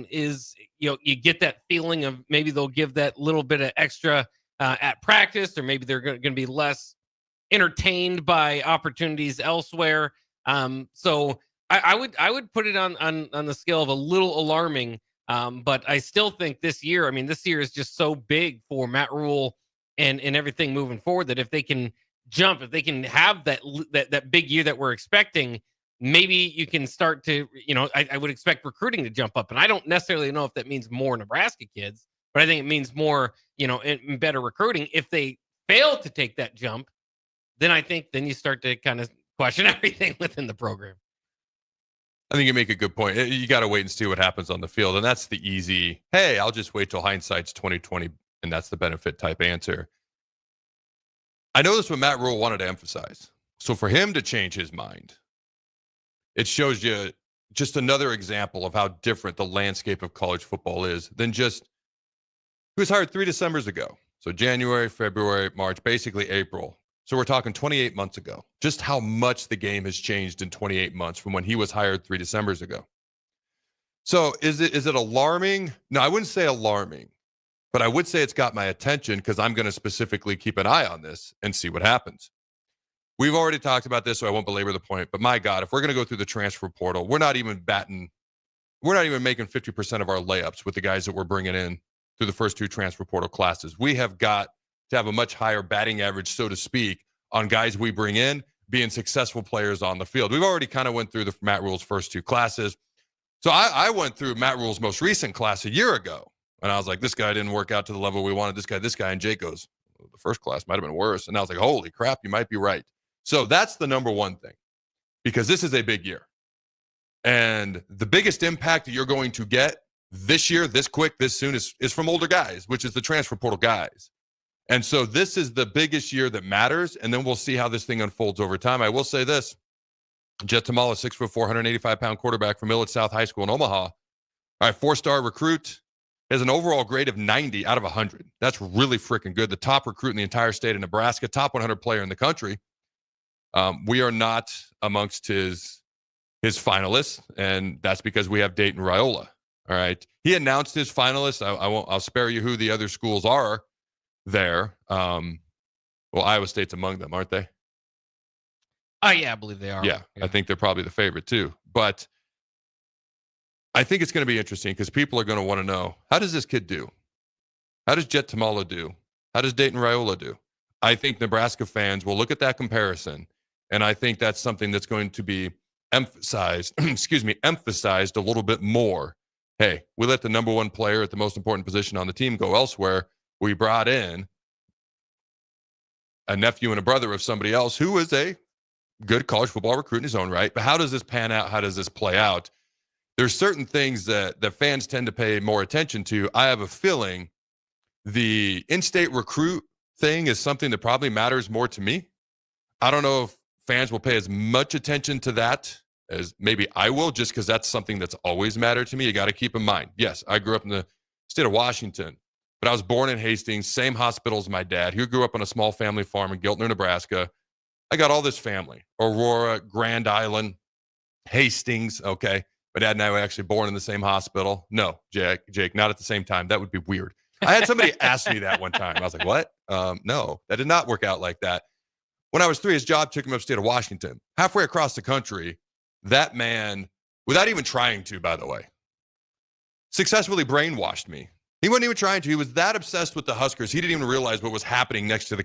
is, you get that feeling of maybe they'll give that little bit of extra at practice, or maybe they're going to be less entertained by opportunities elsewhere. So I would put it on the scale of a little alarming. But I still think this year is just so big for Matt Rule and everything moving forward that if they can jump, if they can have that big year that we're expecting, maybe you can start to, I would expect recruiting to jump up. And I don't necessarily know if that means more Nebraska kids, but I think it means more, in better recruiting. If they fail to take that jump, then you start to kind of question everything within the program. I think you make a good point. You got to wait and see what happens on the field. And that's the easy, hey, I'll just wait till hindsight's 2020, and that's the benefit type answer. I know that's what Matt Rule wanted to emphasize. So for him to change his mind, it shows you just another example of how different the landscape of college football is than just, he was hired 3 Decembers ago. So January, February, March, basically April. So we're talking 28 months ago, just how much the game has changed in 28 months from when he was hired 3 Decembers ago. So is it alarming? No, I wouldn't say alarming, but I would say it's got my attention because I'm going to specifically keep an eye on this and see what happens. We've already talked about this, so I won't belabor the point. But my God, if we're going to go through the transfer portal, we're not even making 50% of our layups with the guys that we're bringing in through the first 2 transfer portal classes. We have got to have a much higher batting average, so to speak, on guys we bring in being successful players on the field. We've already kind of went through the Matt Rule's first 2 classes. So I went through Matt Rule's most recent class a year ago, and I was like, this guy didn't work out to the level we wanted. This guy, and Jake goes, the first class might have been worse. And I was like, holy crap, you might be right. So that's the number one thing, because this is a big year. And the biggest impact that you're going to get this year, this quick, this soon, is from older guys, which is the transfer portal guys. And so this is the biggest year that matters, and then we'll see how this thing unfolds over time. I will say this. Jet Tamala, 6'4", 185-pound quarterback from Millett South High School in Omaha. All right, 4-star recruit, has an overall grade of 90 out of 100. That's really freaking good. The top recruit in the entire state of Nebraska, top 100 player in the country. We are not amongst his finalists, and that's because we have Dayton Raiola. All right, he announced his finalists. I'll spare you who the other schools are there. Well, Iowa State's among them, aren't they? Oh, yeah, I believe they are. Yeah, I think they're probably the favorite too. But I think it's going to be interesting because people are going to want to know, how does this kid do? How does Jet Tamala do? How does Dayton Raiola do? I think Nebraska fans will look at that comparison, and I think that's something that's going to be emphasized a little bit more. Hey, we let the number one player at the most important position on the team go elsewhere. We brought in a nephew and a brother of somebody else who is a good college football recruit in his own right. But how does this pan out? How does this play out? There's certain things that fans tend to pay more attention to. I have a feeling the in-state recruit thing is something that probably matters more to me. I don't know if fans will pay as much attention to that as maybe I will, just because that's something that's always mattered to me. You got to keep in mind, yes, I grew up in the state of Washington, but I was born in Hastings, same hospital as my dad, who grew up on a small family farm in Giltner, Nebraska. I got all this family, Aurora, Grand Island, Hastings, okay. My dad and I were actually born in the same hospital. No, Jake, not at the same time. That would be weird. I had somebody ask me that one time. I was like, what? No, that did not work out like that. When I was 3, his job took him upstate of Washington. Halfway across the country, that man, without even trying to, by the way, successfully brainwashed me. He wasn't even trying to. He was that obsessed with the Huskers, he didn't even realize what was happening next to him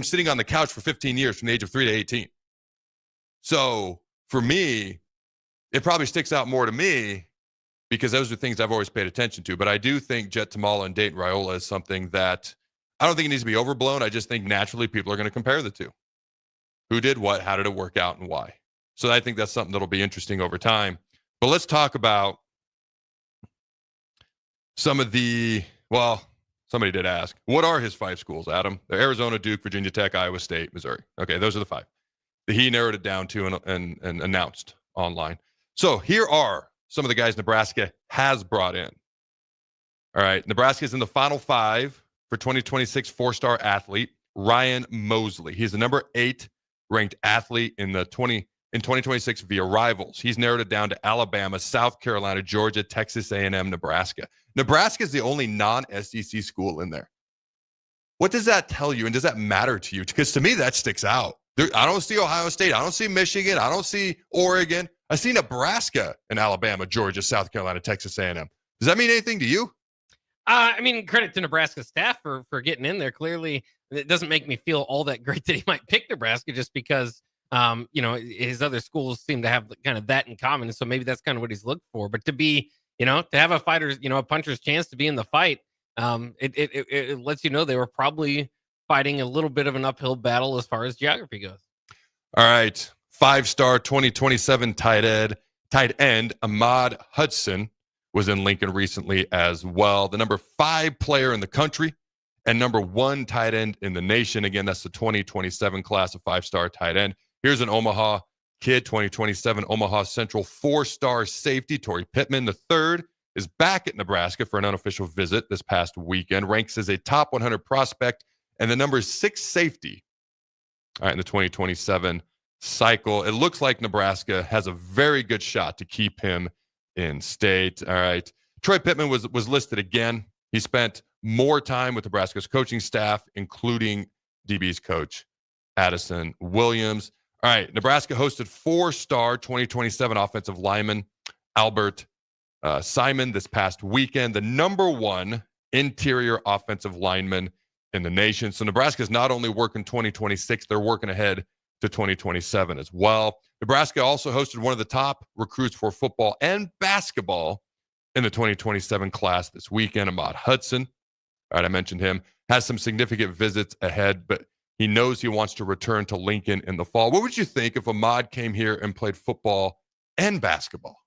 sitting on the couch for 15 years from the age of 3 to 18. So for me, it probably sticks out more to me because those are things I've always paid attention to. But I do think Jet Tamala and Dayton Raiola is something that I don't think it needs to be overblown. I just think naturally people are going to compare the two. Who did what? How did it work out and why? So I think that's something that'll be interesting over time. But let's talk about some of the, well, somebody did ask, what are his 5 schools, Adam? They're Arizona, Duke, Virginia Tech, Iowa State, Missouri. Okay, those are the 5 that he narrowed it down to and announced online. So here are some of the guys Nebraska has brought in. All right, Nebraska is in the Final 5 for 2026 4-star athlete, Ryan Mosley. He's the number 8 ranked athlete in 2026 via Rivals. He's narrowed it down to Alabama, South Carolina, Georgia, Texas A&M, Nebraska. Nebraska is the only non-SEC school in there. What does that tell you, and does that matter to you? Because to me, that sticks out. I don't see Ohio State. I don't see Michigan. I don't see Oregon. I see Nebraska and Alabama, Georgia, South Carolina, Texas A&M. Does that mean anything to you? I mean, credit to Nebraska staff for getting in there. Clearly, it doesn't make me feel all that great that he might pick Nebraska just because, his other schools seem to have kind of that in common. And so maybe that's kind of what he's looked for. But to be, to have a fighter's, a puncher's chance to be in the fight, it lets you know they were probably fighting a little bit of an uphill battle as far as geography goes. All right. 5-star 2027 tight end Ahmad Hudson was in Lincoln recently as well. The number 5 player in the country and number 1 tight end in the nation. Again, that's the 2027 class of 5-star tight end. Here's an Omaha kid, 2027 Omaha Central 4-star safety, Torrey Pittman. The 3rd is back at Nebraska for an unofficial visit this past weekend. Ranks as a top 100 prospect and the number 6 safety. All right, in the 2027 cycle. It looks like Nebraska has a very good shot to keep him in state. All right. Troy Pittman was listed again. He spent more time with Nebraska's coaching staff, including DB's coach, Addison Williams. All right. Nebraska hosted 4-star 2027 offensive lineman Albert Simon this past weekend, the number 1 interior offensive lineman in the nation. So Nebraska is not only working 2026, they're working ahead to 2027 as well. Nebraska also hosted one of the top recruits for football and basketball in the 2027 class this weekend, Ahmad Hudson. All right, I mentioned him. Has some significant visits ahead, but he knows he wants to return to Lincoln in the fall. What would you think if Ahmad came here and played football and basketball?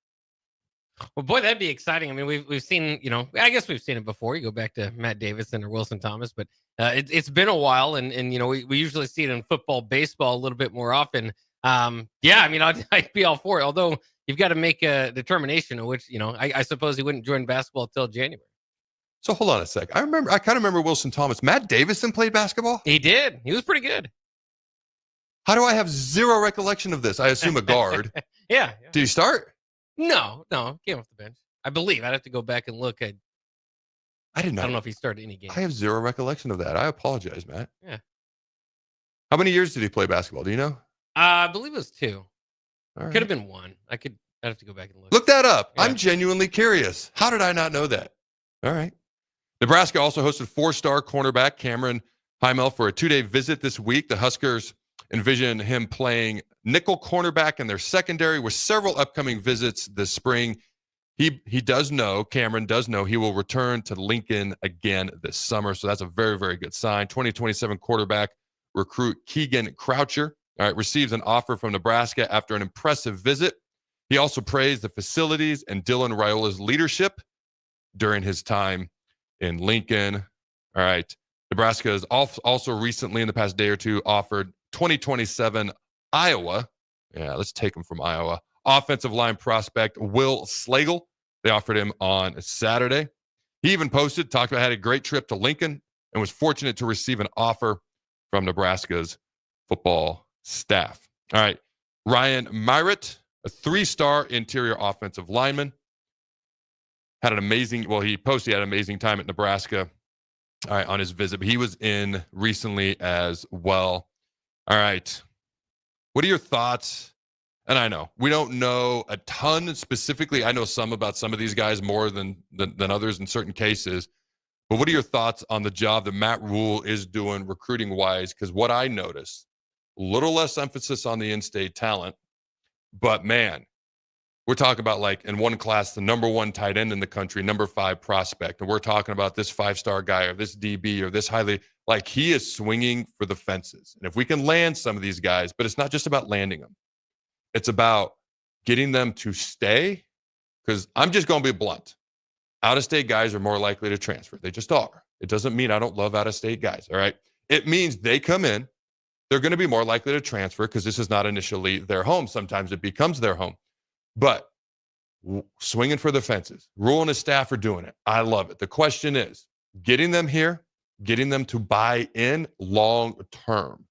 Well, boy, that'd be exciting. I mean, we've seen, I guess we've seen it before. You go back to Matt Davison or Wilson Thomas, but it's been a while, and we usually see it in football, baseball a little bit more often. Yeah, I mean, I'd be all for it. Although you've got to make a determination of which, I suppose he wouldn't join basketball till January. So hold on a sec. I kind of remember Wilson Thomas. Matt Davison played basketball? He did. He was pretty good. How do I have zero recollection of this? I assume a guard. Yeah. Did he start? No, came off the bench. I believe. I'd have to go back and look. I didn't know. I don't know if he started any game. I have zero recollection of that. I apologize, Matt. Yeah. How many years did he play basketball? Do you know? I believe it was 2. All right. Could have been 1. I'd have to go back and look. Look that up. Yeah. I'm genuinely curious. How did I not know that? All right. Nebraska also hosted 4-star cornerback Cameron Heimel for a 2-day visit this week. The Huskers envision him playing nickel cornerback in their secondary with several upcoming visits this spring. Cameron does know he will return to Lincoln again this summer. So that's a very, very good sign. 2027 quarterback recruit Keegan Croucher, all right, receives an offer from Nebraska after an impressive visit. He also praised the facilities and Dylan Raiola's leadership during his time in Lincoln. All right. Nebraska has also recently, in the past day or two, offered 2027 Iowa. Yeah, let's take him from Iowa. Offensive line prospect Will Slagle. They offered him on Saturday. He even talked about had a great trip to Lincoln and was fortunate to receive an offer from Nebraska's football staff. All right. Ryan Myritt, a 3-star interior offensive lineman. He had an amazing time at Nebraska, all right, on his visit. But he was in recently as well. All right. What are your thoughts? And I know we don't know a ton specifically. I know some about some of these guys more than others in certain cases. But what are your thoughts on the job that Matt Rule is doing recruiting-wise? Because what I noticed, a little less emphasis on the in-state talent. But, man, we're talking about, like, in one class, the number 1 tight end in the country, number 5 prospect. And we're talking about this 5-star guy or this DB or this highly, like, he is swinging for the fences. And if we can land some of these guys, but it's not just about landing them. It's about getting them to stay, because I'm just going to be blunt. Out-of-state guys are more likely to transfer. They just are. It doesn't mean I don't love out-of-state guys, all right? It means they come in. They're going to be more likely to transfer because this is not initially their home. Sometimes it becomes their home. But swinging for the fences. Rule and his staff are doing it. I love it. The question is getting them here, getting them to buy in long term.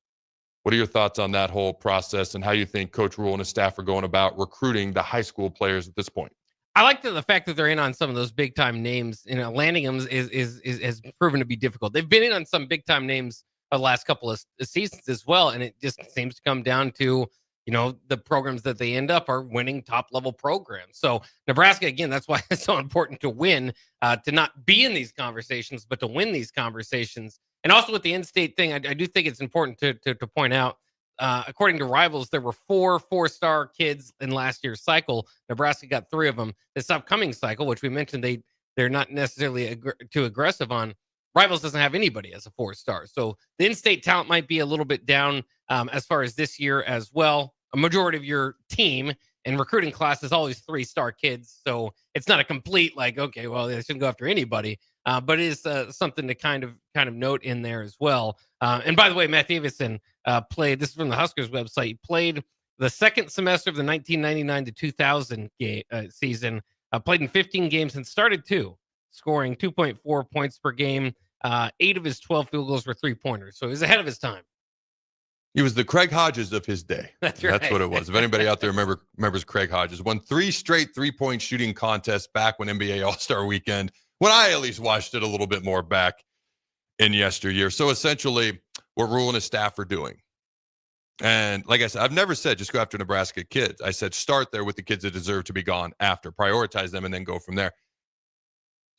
What are your thoughts on that whole process and how you think Coach Rule and his staff are going about recruiting the high school players at this point? I like the fact that they're in on some of those big time names. Landing them has proven to be difficult. They've been in on some big time names the last couple of seasons as well, and it just seems to come down to the programs that they end up are winning top level programs. So Nebraska, again, that's why it's so important to win, to not be in these conversations, but to win these conversations. And also with the in-state thing, I do think it's important to point out, according to Rivals, there were 4 4-star kids in last year's cycle. Nebraska got 3 of them. This upcoming cycle, which we mentioned they're not necessarily too aggressive on, Rivals doesn't have anybody as a 4-star. So the in-state talent might be a little bit down as far as this year as well. A majority of your team and recruiting class is always 3-star kids. So it's not a complete okay, well, they shouldn't go after anybody. But it is something to kind of note in there as well. And by the way, Matt Davison played, this is from the Huskers website, he played the second semester of the 1999 to 2000 season, played in 15 games and started 2, scoring 2.4 points per game. 8 of his 12 field goals were 3-pointers. So he was ahead of his time. He was the Craig Hodges of his day. That's what it was. If anybody out there remembers Craig Hodges, won 3 straight 3-point shooting contests back when NBA All-Star Weekend, when I at least watched it a little bit more back in yesteryear. So essentially, what Rule and his staff are doing. And like I said, I've never said just go after Nebraska kids. I said start there with the kids that deserve to be gone after. Prioritize them and then go from there.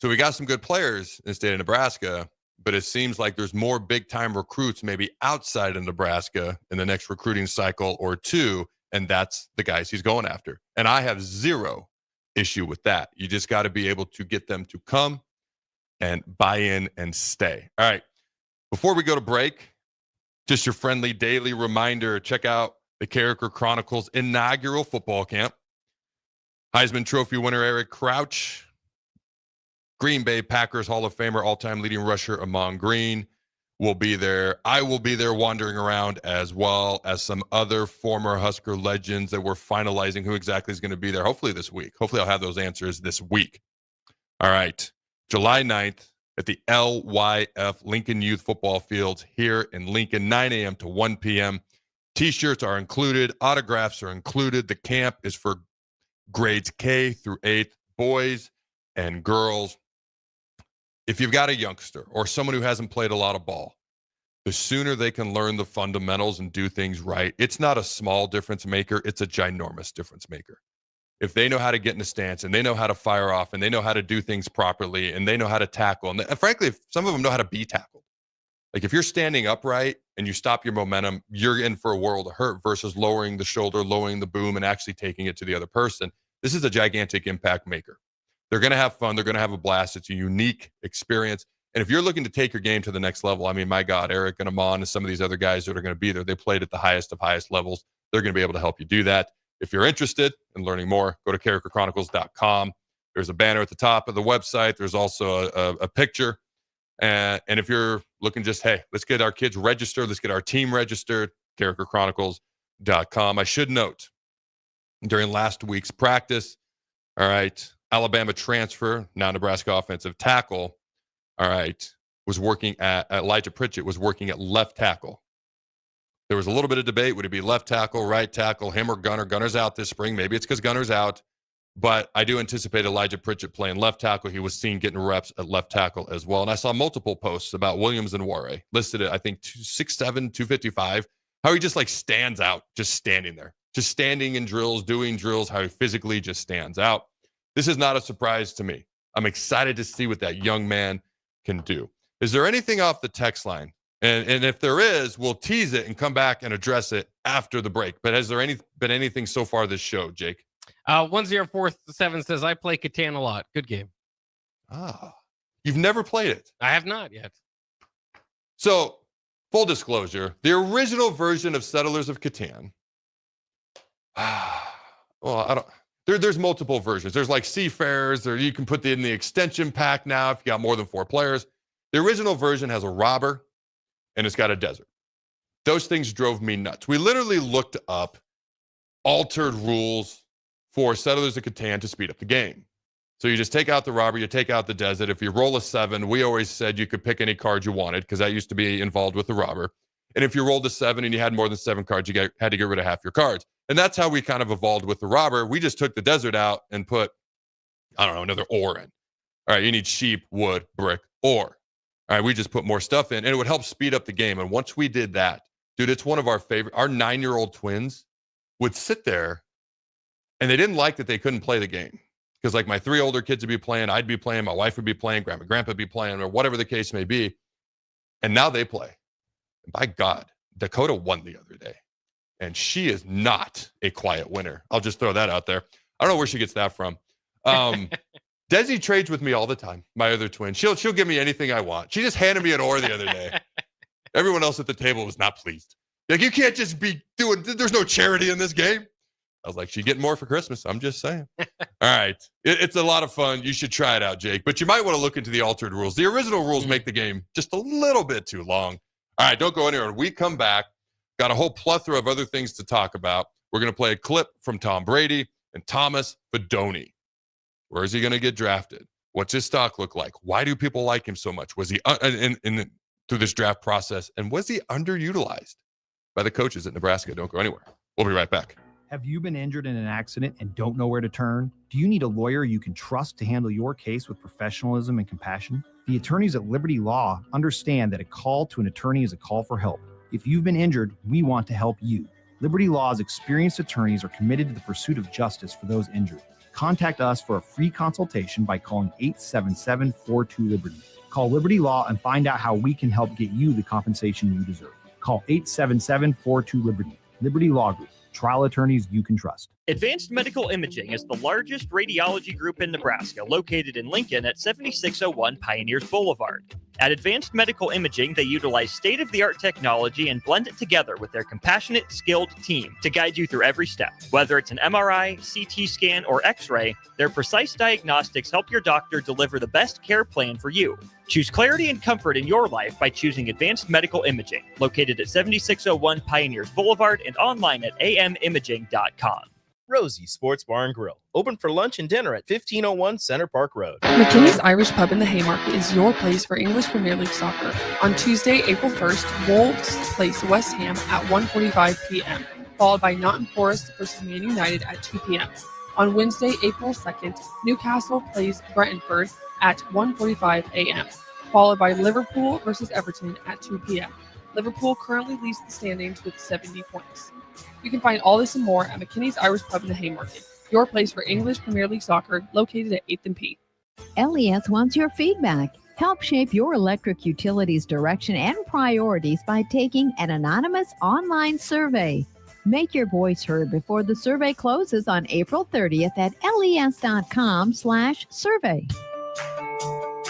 So we got some good players in the state of Nebraska, but it seems like there's more big-time recruits maybe outside of Nebraska in the next recruiting cycle or two, and that's the guys he's going after. And I have zero issue with that. You just got to be able to get them to come and buy in and stay. All right. Before we go to break, just your friendly daily reminder, check out the Carriker Chronicles inaugural football camp. Heisman Trophy winner Eric Crouch, Green Bay Packers Hall of Famer, all-time leading rusher Amon Green will be there. I will be there wandering around, as well as some other former Husker legends that we're finalizing who exactly is going to be there, hopefully this week. Hopefully I'll have those answers this week. All right. July 9th at the LYF Lincoln Youth Football Fields here in Lincoln, 9 a.m. to 1 p.m. T-shirts are included. Autographs are included. The camp is for grades K through 8th, boys and girls. If you've got a youngster or someone who hasn't played a lot of ball, the sooner they can learn the fundamentals and do things right, it's not a small difference maker. It's a ginormous difference maker. If they know how to get in a stance and they know how to fire off and they know how to do things properly and they know how to tackle, and frankly, if some of them know how to be tackled. Like if you're standing upright and you stop your momentum, you're in for a world of hurt versus lowering the shoulder, lowering the boom, and actually taking it to the other person. This is a gigantic impact maker. They're going to have fun. They're going to have a blast. It's a unique experience. And if you're looking to take your game to the next level, I mean, my God, Eric and Amon and some of these other guys that are going to be there, they played at the highest of highest levels. They're going to be able to help you do that. If you're interested in learning more, go to carrikerchronicles.com. There's a banner at the top of the website. There's also a picture. And if you're looking just, hey, let's get our kids registered. Let's get our team registered, carrikerchronicles.com. I should note, during last week's practice, all right, Alabama transfer, now Nebraska offensive tackle, all right, was working at Elijah Pritchett was working at left tackle. There was a little bit of debate. Would it be left tackle, right tackle, him or Gunner? Gunner's out this spring. Maybe it's because Gunner's out. But I do anticipate Elijah Pritchett playing left tackle. He was seen getting reps at left tackle as well. And I saw multiple posts about Williams and Warre listed at, I think, 6'7", 255. How he just like stands out, just standing there. Just standing in drills, doing drills, how he physically just stands out. This is not a surprise to me. I'm excited to see what that young man can do. Is there anything off the text line? And if there is, we'll tease it and come back and address it after the break. But has there been anything so far this show, Jake? 1047 says, I play Catan a lot. Good game. You've never played it? I have not yet. So, full disclosure, the original version of Settlers of Catan, well, there's multiple versions. There's like Seafarers, or you can put in the extension pack now if you got more than 4 players. The original version has a robber, and it's got a desert. Those things drove me nuts. We literally looked up altered rules for Settlers of Catan to speed up the game. So you just take out the robber, you take out the desert. If you roll a 7, we always said you could pick any card you wanted because that used to be involved with the robber. And if you rolled a 7 and you had more than 7 cards, you had to get rid of half your cards. And that's how we kind of evolved with the robber. We just took the desert out and put, I don't know, another ore in. All right, you need sheep, wood, brick, ore. All right, we just put more stuff in, and it would help speed up the game. And once we did that, dude, it's one of our favorite. Our 9-year-old twins would sit there, and they didn't like that they couldn't play the game. Because, like, my 3 older kids would be playing, I'd be playing, my wife would be playing, grandpa would be playing, or whatever the case may be. And now they play. And by God, Dakota won the other day. And she is not a quiet winner. I'll just throw that out there. I don't know where she gets that from. Desi trades with me all the time, my other twin. She'll give me anything I want. She just handed me an ore the other day. Everyone else at the table was not pleased. Like, you can't just be doing, there's no charity in this game. I was like, she's getting more for Christmas. I'm just saying. All right. It's a lot of fun. You should try it out, Jake. But you might want to look into the altered rules. The original rules make the game just a little bit too long. All right, don't go anywhere. When we come back, got a whole plethora of other things to talk about. We're going to play a clip from Tom Brady and Thomas Fidone. Where is he going to get drafted? What's his stock look like? Why do people like him so much? Was he through this draft process? And was he underutilized? by the coaches at Nebraska. Don't go anywhere. We'll be right back. Have you been injured in an accident and don't know where to turn? Do you need a lawyer you can trust to handle your case with professionalism and compassion? The attorneys at Liberty Law understand that a call to an attorney is a call for help. If you've been injured, we want to help you. Liberty Law's experienced attorneys are committed to the pursuit of justice for those injured. Contact us for a free consultation by calling 877-42-LIBERTY. Call Liberty Law and find out how we can help get you the compensation you deserve. Call 877-42-LIBERTY. Liberty Law Group. Trial attorneys you can trust. Advanced Medical Imaging is the largest radiology group in Nebraska, located in Lincoln at 7601 Pioneers Boulevard. At Advanced Medical Imaging, they utilize state-of-the-art technology and blend it together with their compassionate, skilled team to guide you through every step. Whether it's an MRI, CT scan, or X-ray, their precise diagnostics help your doctor deliver the best care plan for you. Choose clarity and comfort in your life by choosing Advanced Medical Imaging, located at 7601 Pioneers Boulevard and online at amimaging.com. Rosie Sports Bar and Grill, open for lunch and dinner at 1501 Center Park Road. McKinney's Irish Pub in the Haymarket is your place for English Premier League soccer. On Tuesday, April 1st, Wolves place West Ham at 1:45 p.m., followed by Nottingham Forest versus Man United at 2 p.m. On Wednesday, April 2nd, Newcastle plays Brentford at 1:45 a.m., followed by Liverpool versus Everton at 2 p.m. Liverpool currently leads the standings with 70 points. You can find all this and more at McKinney's Irish Pub in the Haymarket, your place for English Premier League soccer, located at 8th and P. LES wants your feedback. Help shape your electric utility's direction and priorities by taking an anonymous online survey. Make your voice heard before the survey closes on April 30th at les.com/survey.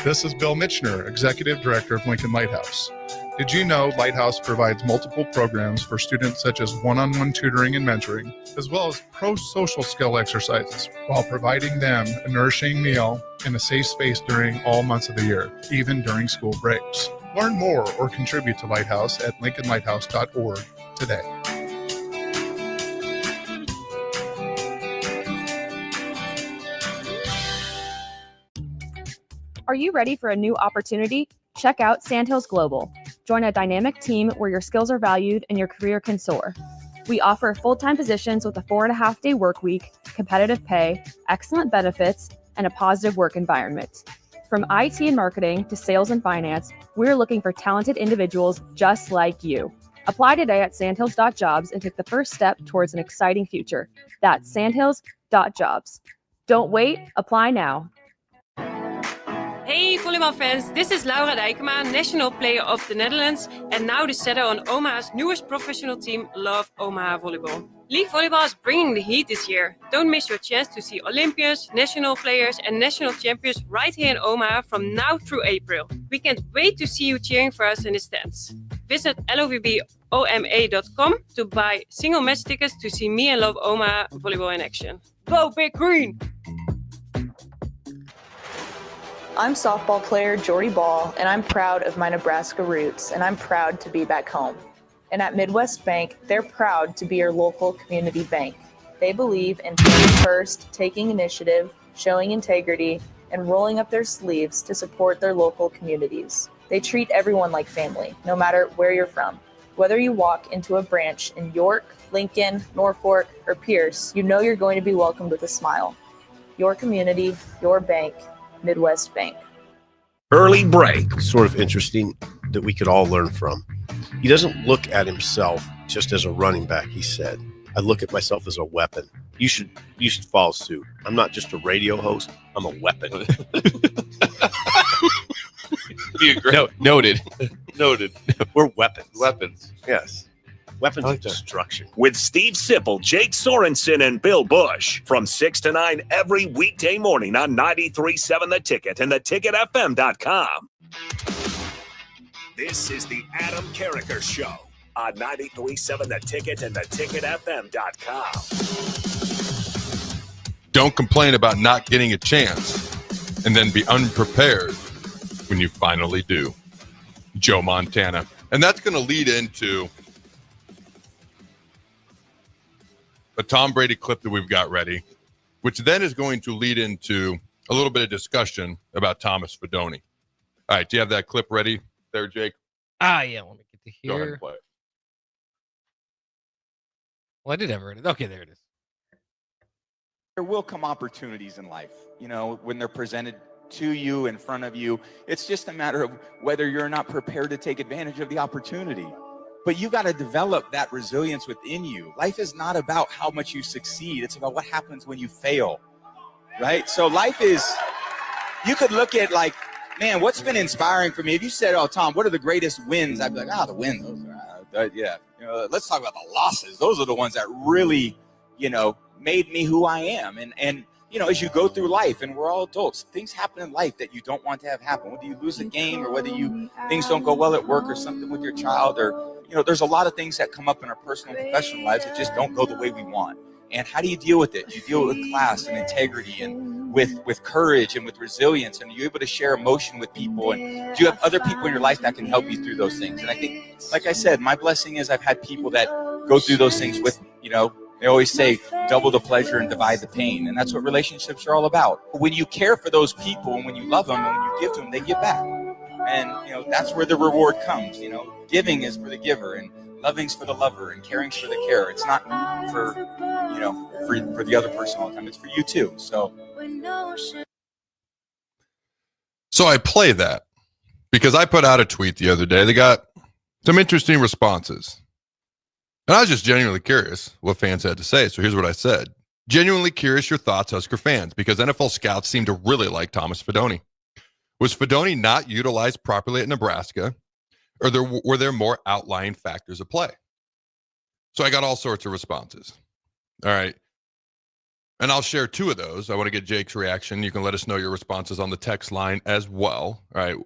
This is Bill Mitchner, Executive Director of Lincoln Lighthouse. Did you know Lighthouse provides multiple programs for students such as one-on-one tutoring and mentoring, as well as pro-social skill exercises, while providing them a nourishing meal and a safe space during all months of the year, even during school breaks? Learn more or contribute to Lighthouse at lincolnlighthouse.org today. Are you ready for a new opportunity? Check out Sandhills Global. Join a dynamic team where your skills are valued and your career can soar. We offer full-time positions with a 4.5-day work week, competitive pay, excellent benefits, and a positive work environment. From IT and marketing to sales and finance, we're looking for talented individuals just like you. Apply today at sandhills.jobs and take the first step towards an exciting future. That's sandhills.jobs. Don't wait, apply now. Hey volleybalfans, this is Laura Dijkema, national player of the Netherlands and now the setter on Omaha's newest professional team, Love Omaha Volleyball. League volleyball is bringing the heat this year. Don't miss your chance to see Olympians, national players and national champions right here in Omaha from now through April. We can't wait to see you cheering for us in the stands. Visit lovboma.com to buy single match tickets to see me and Love Omaha Volleyball in action. Go Big Green! I'm softball player Jordy Ball, and I'm proud of my Nebraska roots, and I'm proud to be back home. And at Midwest Bank, they're proud to be your local community bank. They believe in paying first, taking initiative, showing integrity, and rolling up their sleeves to support their local communities. They treat everyone like family, no matter where you're from. Whether you walk into a branch in York, Lincoln, Norfolk, or Pierce, you know you're going to be welcomed with a smile. Your community, your bank, Midwest Bank. Early break, sort of interesting that we could all learn from. He doesn't look at himself just as a running back, he said. I look at myself as a weapon. You should follow suit. I'm not just a radio host, I'm a weapon. Be a great. Noted. Noted. We're weapons. Weapons. Yes. Weapons of destruction. With Steve Sipple, Jake Sorensen, and Bill Bush from 6 to 9 every weekday morning on 93.7 The Ticket and theticketfm.com. This is the Adam Carriker Show on 93.7 The Ticket and theticketfm.com. Don't complain about not getting a chance and then be unprepared when you finally do. Joe Montana. And that's going to lead into a Tom Brady clip that we've got ready, which then is going to lead into a little bit of discussion about Thomas Fidone. All right, do you have that clip ready there, Jake? Yeah, let me get to here. Go ahead and play it. Well, I did have it. Okay, there it is. There will come opportunities in life, when they're presented to you, in front of you. It's just a matter of whether you're not prepared to take advantage of the opportunity. But you got to develop that resilience within you. Life is not about how much you succeed. It's about what happens when you fail, right? So life is, you could look at like, man, what's been inspiring for me? If you said, oh, Tom, what are the greatest wins? I'd be like, the wins. Those are, yeah. Let's talk about the losses. Those are the ones that really, made me who I am. And as you go through life, and we're all adults, things happen in life that you don't want to have happen. Whether you lose a game or whether things don't go well at work or something with your child, or, there's a lot of things that come up in our personal and professional lives that just don't go the way we want. And how do you deal with it? You deal with class and integrity and with courage and with resilience, and you're able to share emotion with people. And do you have other people in your life that can help you through those things? And I think, like I said, my blessing is I've had people that go through those things with me. They always say double the pleasure and divide the pain. And that's what relationships are all about. When you care for those people and when you love them and when you give to them, they give back. And, that's where the reward comes. Giving is for the giver, and loving's for the lover, and caring's for the carer. It's not for, for the other person all the time. It's for you too. So I play that because I put out a tweet the other day. They got some interesting responses. And I was just genuinely curious what fans had to say. So here's what I said. Genuinely curious your thoughts, Husker fans, because NFL scouts seem to really like Thomas Fidone. Was Fidone not utilized properly at Nebraska, or were there more outlying factors at play? So I got all sorts of responses. All right. And I'll share two of those. I want to get Jake's reaction. You can let us know your responses on the text line as well. All right.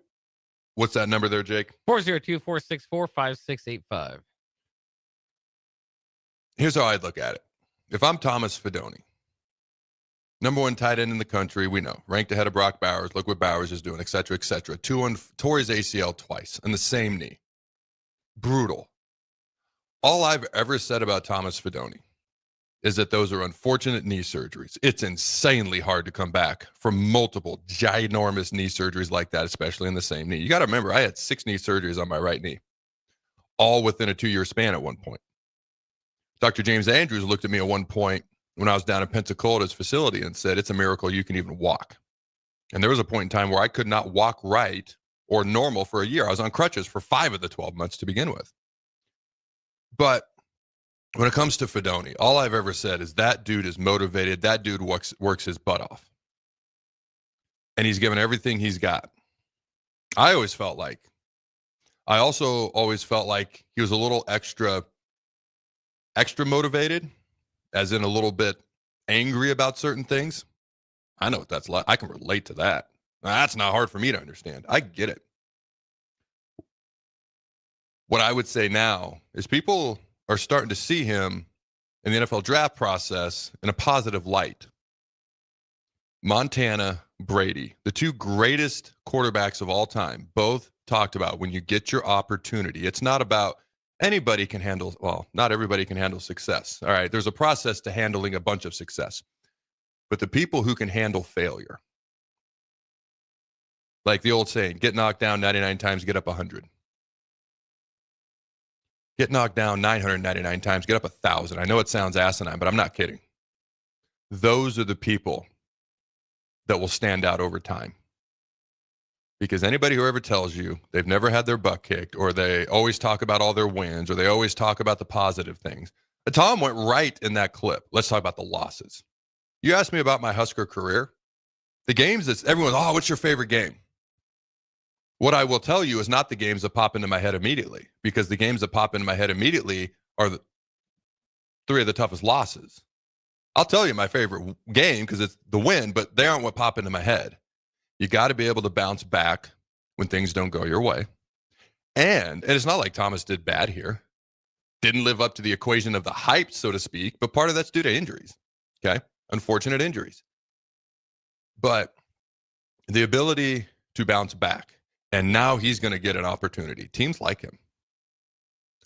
What's that number there, Jake? 402-464-5685. Here's how I'd look at it. If I'm Thomas Fidone, number one tight end in the country, we know, ranked ahead of Brock Bowers. Look what Bowers is doing, et cetera, et cetera. Tore his ACL twice on the same knee. Brutal. All I've ever said about Thomas Fidone is that those are unfortunate knee surgeries. It's insanely hard to come back from multiple ginormous knee surgeries like that, especially in the same knee. You got to remember, I had 6 knee surgeries on my right knee, all within a 2-year span at one point. Dr. James Andrews looked at me at one point when I was down in Pensacola's facility and said, it's a miracle you can even walk. And there was a point in time where I could not walk right or normal for a year. I was on crutches for 5 of the 12 months to begin with. But when it comes to Fidone, all I've ever said is that dude is motivated. That dude works his butt off. And he's given everything he's got. I also always felt like he was a little extra motivated, as in a little bit angry about certain things. I know what that's like. I can relate to that. Now, that's not hard for me to understand. I get it. What I would say now is people are starting to see him in the NFL draft process in a positive light. Montana, Brady, the 2 greatest quarterbacks of all time, both talked about when you get your opportunity. It's not about anybody can handle, well, not everybody can handle success. All right, there's a process to handling a bunch of success. But the people who can handle failure, like the old saying, get knocked down 99 times, get up 100. Get knocked down 999 times, get up 1,000. I know it sounds asinine, but I'm not kidding. Those are the people that will stand out over time. Because anybody who ever tells you they've never had their butt kicked, or they always talk about all their wins, or they always talk about the positive things. Tom went right in that clip. Let's talk about the losses. You asked me about my Husker career. The games that everyone's, what's your favorite game? What I will tell you is not the games that pop into my head immediately, because the games that pop into my head immediately are the 3 of the toughest losses. I'll tell you my favorite game because it's the win, but they aren't what pop into my head. You got to be able to bounce back when things don't go your way. And it's not like Thomas did bad here. Didn't live up to the equation of the hype, so to speak, but part of that's due to injuries. Okay? Unfortunate injuries. But the ability to bounce back, and now he's going to get an opportunity. Teams like him.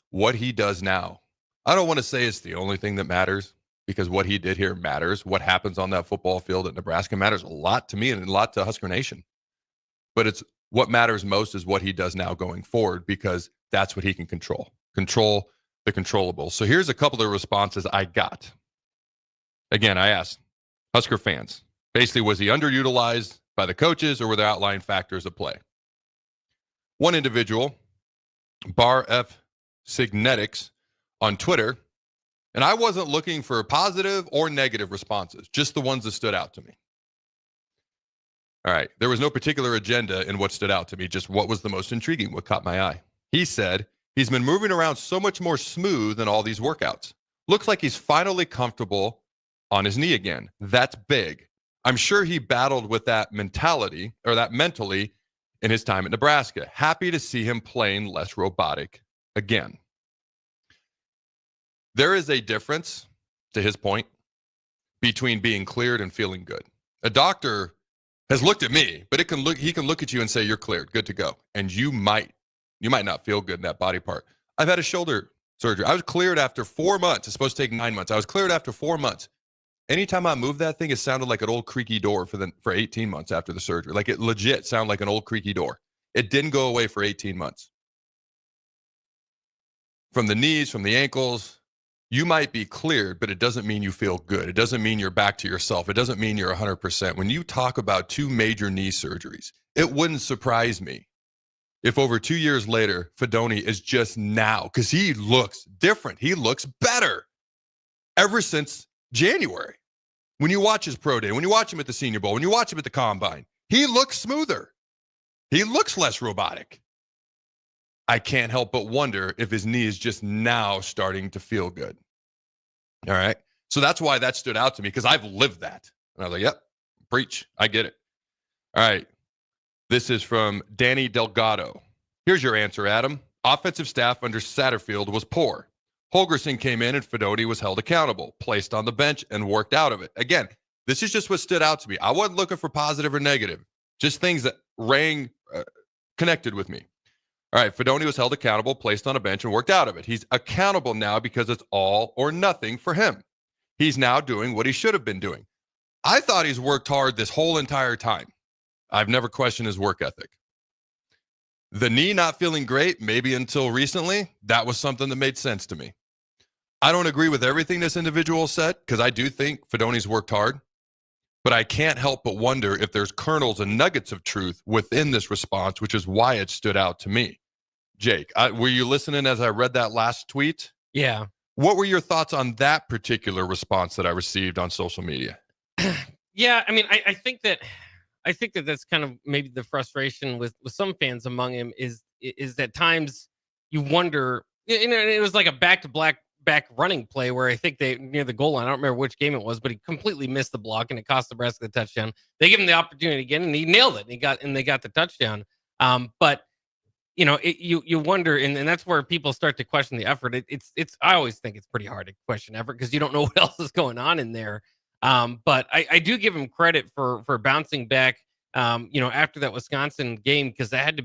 What he does now, I don't want to say it's the only thing that matters, because what he did here matters. What happens on that football field at Nebraska matters a lot to me and a lot to Husker Nation. But it's what matters most is what he does now going forward, because that's what he can control. Control the controllables. So here's a couple of responses I got. Again, I asked Husker fans, basically, was he underutilized by the coaches or were there outlying factors at play? One individual, Bar F Signetics on Twitter, and I wasn't looking for positive or negative responses, just the ones that stood out to me. All right, there was no particular agenda in what stood out to me, just what was the most intriguing, what caught my eye. He said, he's been moving around so much more smooth in all these workouts. Looks like he's finally comfortable on his knee again. That's big. I'm sure he battled with that mentality or that mentally in his time at Nebraska. Happy to see him playing less robotic again. There is a difference, to his point, between being cleared and feeling good. A doctor has looked at me, but he can look at you and say, you're cleared, good to go. And you might not feel good in that body part. I've had a shoulder surgery. I was cleared after 4 months. It's supposed to take 9 months. I was cleared after 4 months. Anytime I moved that thing, it sounded like an old creaky door for 18 months after the surgery. Like it legit sounded like an old creaky door. It didn't go away for 18 months. From the knees, from the ankles, you might be cleared, but it doesn't mean you feel good. It doesn't mean you're back to yourself. It doesn't mean you're 100%. When you talk about 2 major knee surgeries, it wouldn't surprise me if over 2 years later, Fidone is just now, because he looks different. He looks better ever since January. When you watch his pro day, when you watch him at the Senior Bowl, when you watch him at the Combine, he looks smoother. He looks less robotic. I can't help but wonder if his knee is just now starting to feel good. All right. So that's why that stood out to me, because I've lived that. And I was like, yep, preach. I get it. All right. This is from Danny Delgado. Here's your answer, Adam. Offensive staff under Satterfield was poor. Holgerson came in and Fidone was held accountable, placed on the bench, and worked out of it. Again, this is just what stood out to me. I wasn't looking for positive or negative, just things that connected with me. All right, Fidone was held accountable, placed on a bench, and worked out of it. He's accountable now because it's all or nothing for him. He's now doing what he should have been doing. I thought he's worked hard this whole entire time. I've never questioned his work ethic. The knee not feeling great, maybe until recently, that was something that made sense to me. I don't agree with everything this individual said, because I do think Fidone's worked hard, but I can't help but wonder if there's kernels and nuggets of truth within this response, which is why it stood out to me. Jake, were you listening as I read that last tweet? Yeah. What were your thoughts on that particular response that I received on social media? Yeah, I mean, I think that that's kind of maybe the frustration with some fans among him is that times you wonder, you know, it was like a back running play where I think they near the goal line. I don't remember which game it was, but he completely missed the block and it cost Nebraska the touchdown. They give him the opportunity again and he nailed it. And they got the touchdown. But you know, you wonder, and that's where people start to question the effort. It's I always think it's pretty hard to question effort because you don't know what else is going on in there. But I do give him credit for bouncing back, you know, after that Wisconsin game, because that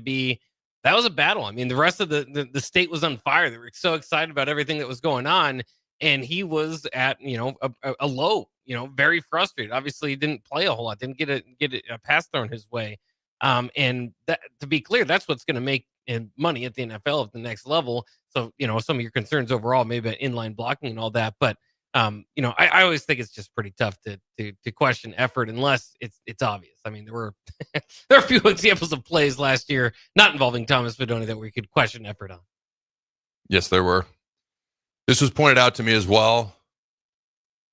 was a battle. I mean, the rest of the state was on fire. They were so excited about everything that was going on. And he was at, you know, a low, you know, very frustrated. Obviously, he didn't play a whole lot, didn't get a pass thrown his way. And that, to be clear, that's what's going to make money at the NFL at the next level. So, you know, some of your concerns overall, maybe inline blocking and all that. But, you know, I always think it's just pretty tough to question effort unless it's obvious. I mean, there were a few examples of plays last year not involving Thomas Fidone that we could question effort on. Yes, there were. This was pointed out to me as well.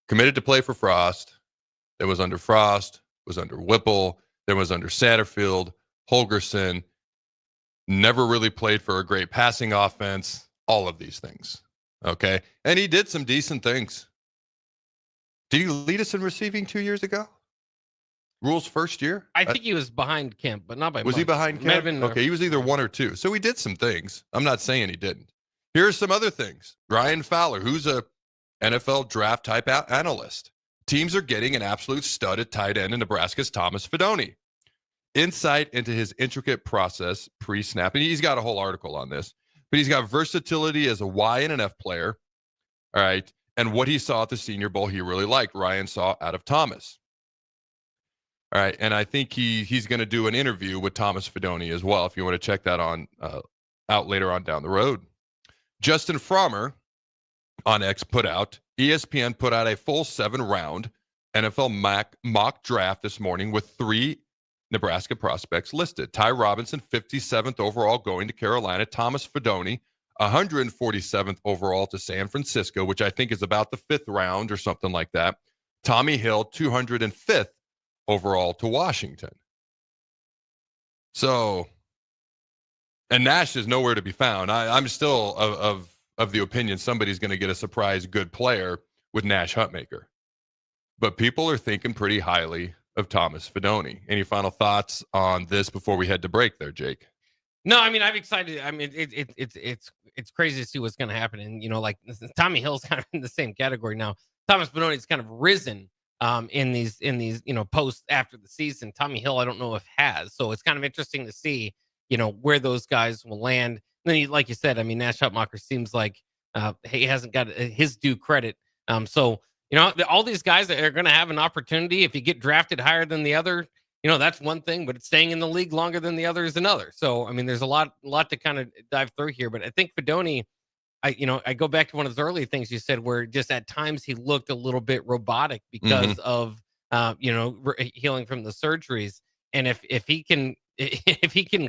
Committed to play for Frost. It was under Frost, was under Whipple, then was under Satterfield, Holgerson. Never really played for a great passing offense. All of these things. Okay. And he did some decent things. Did he lead us in receiving 2 years ago? Rule's first year? I think he was behind Kemp, but not by Was much. he behind Kemp? Okay, he was either 1 or 2. So he did some things. I'm not saying he didn't. Here's some other things. Ryan Fowler, who's a NFL draft type analyst. Teams are getting an absolute stud at tight end in Nebraska's Thomas Fidone. Insight into his intricate process pre-snap. And he's got a whole article on this. But he's got versatility as a Y and an F player. All right. And what he saw at the Senior Bowl, he really liked. Ryan saw out of Thomas. All right. And I think he's going to do an interview with Thomas Fidone as well, if you want to check that on out later on down the road. Justin Frommer, on X put out, ESPN put out a full 7-round NFL mock draft this morning with 3 Nebraska prospects listed. Ty Robinson, 57th overall, going to Carolina. Thomas Fidone, 147th overall to San Francisco, which I think is about the 5th round or something like that. Tommy Hill, 205th overall to Washington. So, and Nash is nowhere to be found. I'm still of the opinion somebody's going to get a surprise good player with Nash Hutmaker. But people are thinking pretty highly of Thomas Fidone. Any final thoughts on this before we head to break there, Jake? No, I mean, I'm excited. I mean, it's crazy to see what's going to happen. And, you know, like Tommy Hill's kind of in the same category now. Thomas Fidone's kind of risen in these, you know, posts after the season. Tommy Hill, I don't know if has. So it's kind of interesting to see, you know, where those guys will land. And then, like you said, I mean, Nash Hutmacher seems like he hasn't got his due credit. So, you know, all these guys that are going to have an opportunity, if you get drafted higher than the other, you know, that's one thing, but staying in the league longer than the other is another. So, I mean, there's a lot to kind of dive through here. But I think Fidone, I go back to one of the early things you said, where just at times he looked a little bit robotic because of, you know, healing from the surgeries. And if he can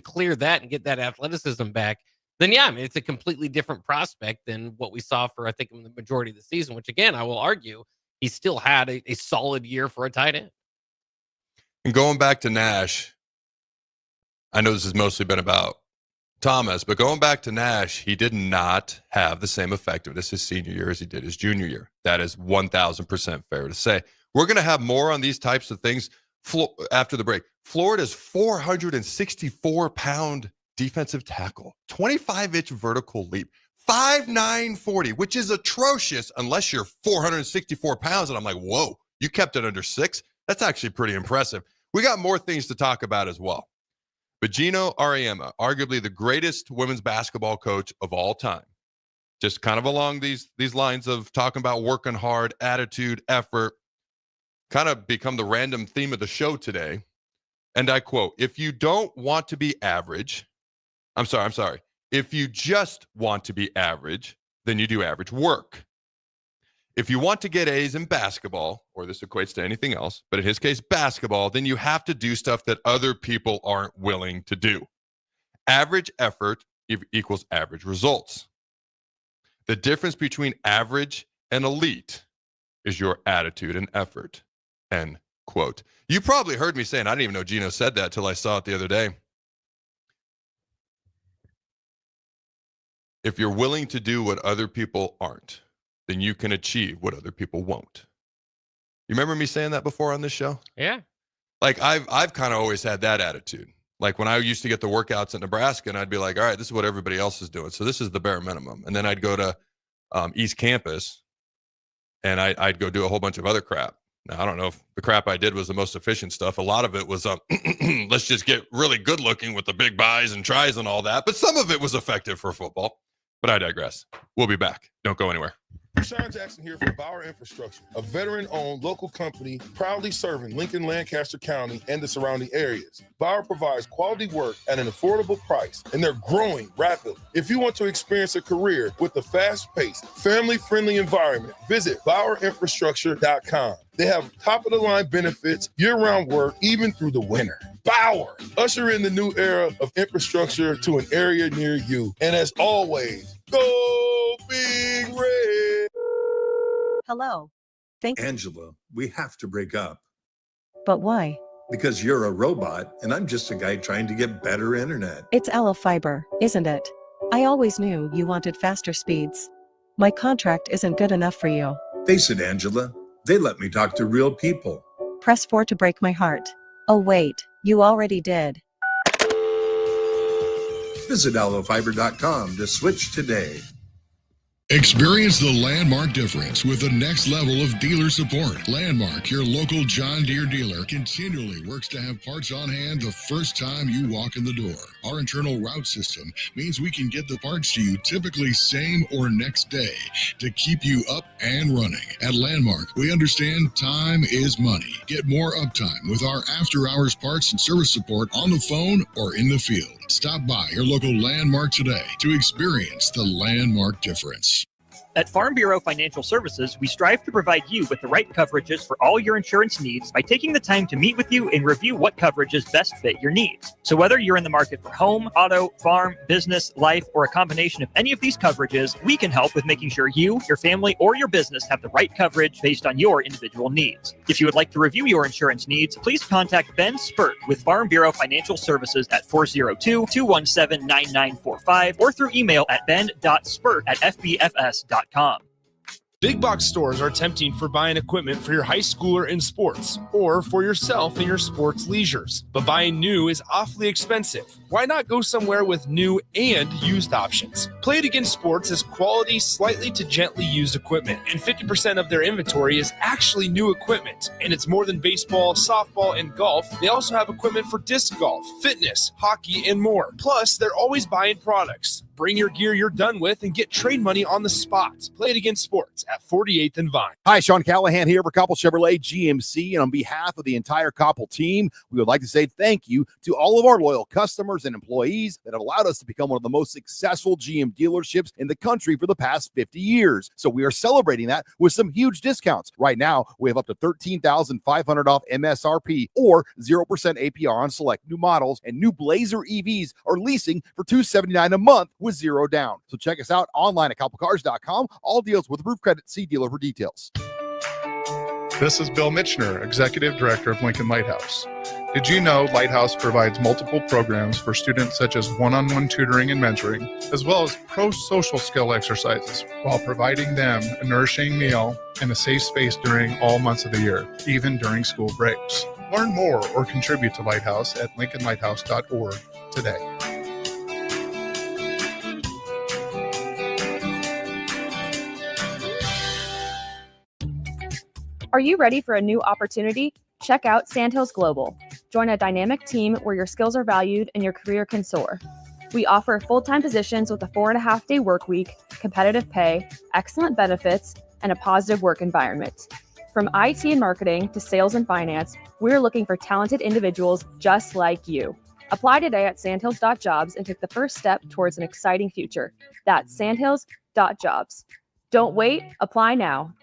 clear that and get that athleticism back, then yeah, I mean, it's a completely different prospect than what we saw for, I think, the majority of the season, which again, I will argue he still had a solid year for a tight end. And going back to Nash, I know this has mostly been about Thomas, but going back to Nash, he did not have the same effectiveness his senior year as he did his junior year. That is 1,000% fair to say. We're going to have more on these types of things after the break. Florida's 464-pound defensive tackle, 25-inch vertical leap, 5'9", 40, which is atrocious unless you're 464 pounds. And I'm like, whoa, you kept it under 6? That's actually pretty impressive. We got more things to talk about as well. But Gino Auriemma, arguably the greatest women's basketball coach of all time, just kind of along these lines of talking about working hard, attitude, effort, kind of become the random theme of the show today. And I quote, if you don't want to be average, I'm sorry. If you just want to be average, then you do average work. If you want to get A's in basketball, or this equates to anything else, but in his case, basketball, then you have to do stuff that other people aren't willing to do. Average effort equals average results. The difference between average and elite is your attitude and effort. End quote. You probably heard me saying, I didn't even know Gino said that till I saw it the other day. If you're willing to do what other people aren't, then you can achieve what other people won't. You remember me saying that before on this show? Yeah. Like I've kind of always had that attitude. Like when I used to get the workouts at Nebraska, and I'd be like, all right, this is what everybody else is doing. So this is the bare minimum. And then I'd go to East Campus and I'd go do a whole bunch of other crap. Now, I don't know if the crap I did was the most efficient stuff. A lot of it was, let's just get really good looking with the big buys and tries and all that. But some of it was effective for football. But I digress. We'll be back. Don't go anywhere. Sean Jackson here for Bauer Infrastructure, a veteran-owned local company proudly serving Lincoln, Lancaster County, and the surrounding areas. Bauer provides quality work at an affordable price, and they're growing rapidly. If you want to experience a career with a fast-paced, family-friendly environment, visit BauerInfrastructure.com. They have top-of-the-line benefits, year-round work, even through the winter. Bauer, usher in the new era of infrastructure to an area near you. And as always, go Big Red. Hello. Angela, we have to break up. But why? Because you're a robot and I'm just a guy trying to get better internet. It's Ella Fiber, isn't it? I always knew you wanted faster speeds. My contract isn't good enough for you. Face it, Angela. They let me talk to real people. Press 4 to break my heart. Oh, wait. You already did. Visit allofiber.com to switch today. Experience the Landmark difference with the next level of dealer support. Landmark, your local John Deere dealer, continually works to have parts on hand the first time you walk in the door. Our internal route system means we can get the parts to you typically same or next day to keep you up and running. At Landmark, we understand time is money. Get more uptime with our after-hours parts and service support on the phone or in the field. Stop by your local Landmark today to experience the Landmark difference. At Farm Bureau Financial Services, we strive to provide you with the right coverages for all your insurance needs by taking the time to meet with you and review what coverages best fit your needs. So whether you're in the market for home, auto, farm, business, life, or a combination of any of these coverages, we can help with making sure you, your family, or your business have the right coverage based on your individual needs. If you would like to review your insurance needs, please contact Ben Spurt with Farm Bureau Financial Services at 402-217-9945 or through email at ben.spurt@fbfs.com. Big box stores are tempting for buying equipment for your high schooler in sports or for yourself in your sports leisures. But buying new is awfully expensive. Why not go somewhere with new and used options? Play It Again Sports has quality, slightly to gently used equipment, and 50% of their inventory is actually new equipment. And it's more than baseball, softball, and golf. They also have equipment for disc golf, fitness, hockey, and more. Plus, they're always buying products. Bring your gear you're done with and get trade money on the spot. Play It Again Sports at 48th and Vine. Hi, Sean Callahan here for Koppel Chevrolet GMC. And on behalf of the entire Koppel team, we would like to say thank you to all of our loyal customers and employees that have allowed us to become one of the most successful GM dealerships in the country for the past 50 years. So we are celebrating that with some huge discounts. Right now, we have up to $13,500 off MSRP or 0% APR on select new models, and new Blazer EVs are leasing for $279 a month with zero down. So check us out online at koppelcars.com. All deals with roof credit. See dealer for details. This is Bill Mitchner, Executive Director of Lincoln Lighthouse. Did you know Lighthouse provides multiple programs for students such as one-on-one tutoring and mentoring, as well as pro-social skill exercises, while providing them a nourishing meal and a safe space during all months of the year, even during school breaks? Learn more or contribute to Lighthouse at lincolnlighthouse.org today. Are you ready for a new opportunity? Check out Sandhills Global. Join a dynamic team where your skills are valued and your career can soar. We offer full-time positions with a 4.5-day work week, competitive pay, excellent benefits, and a positive work environment. From IT and marketing to sales and finance, we're looking for talented individuals just like you. Apply today at sandhills.jobs and take the first step towards an exciting future. That's sandhills.jobs. Don't wait, apply now.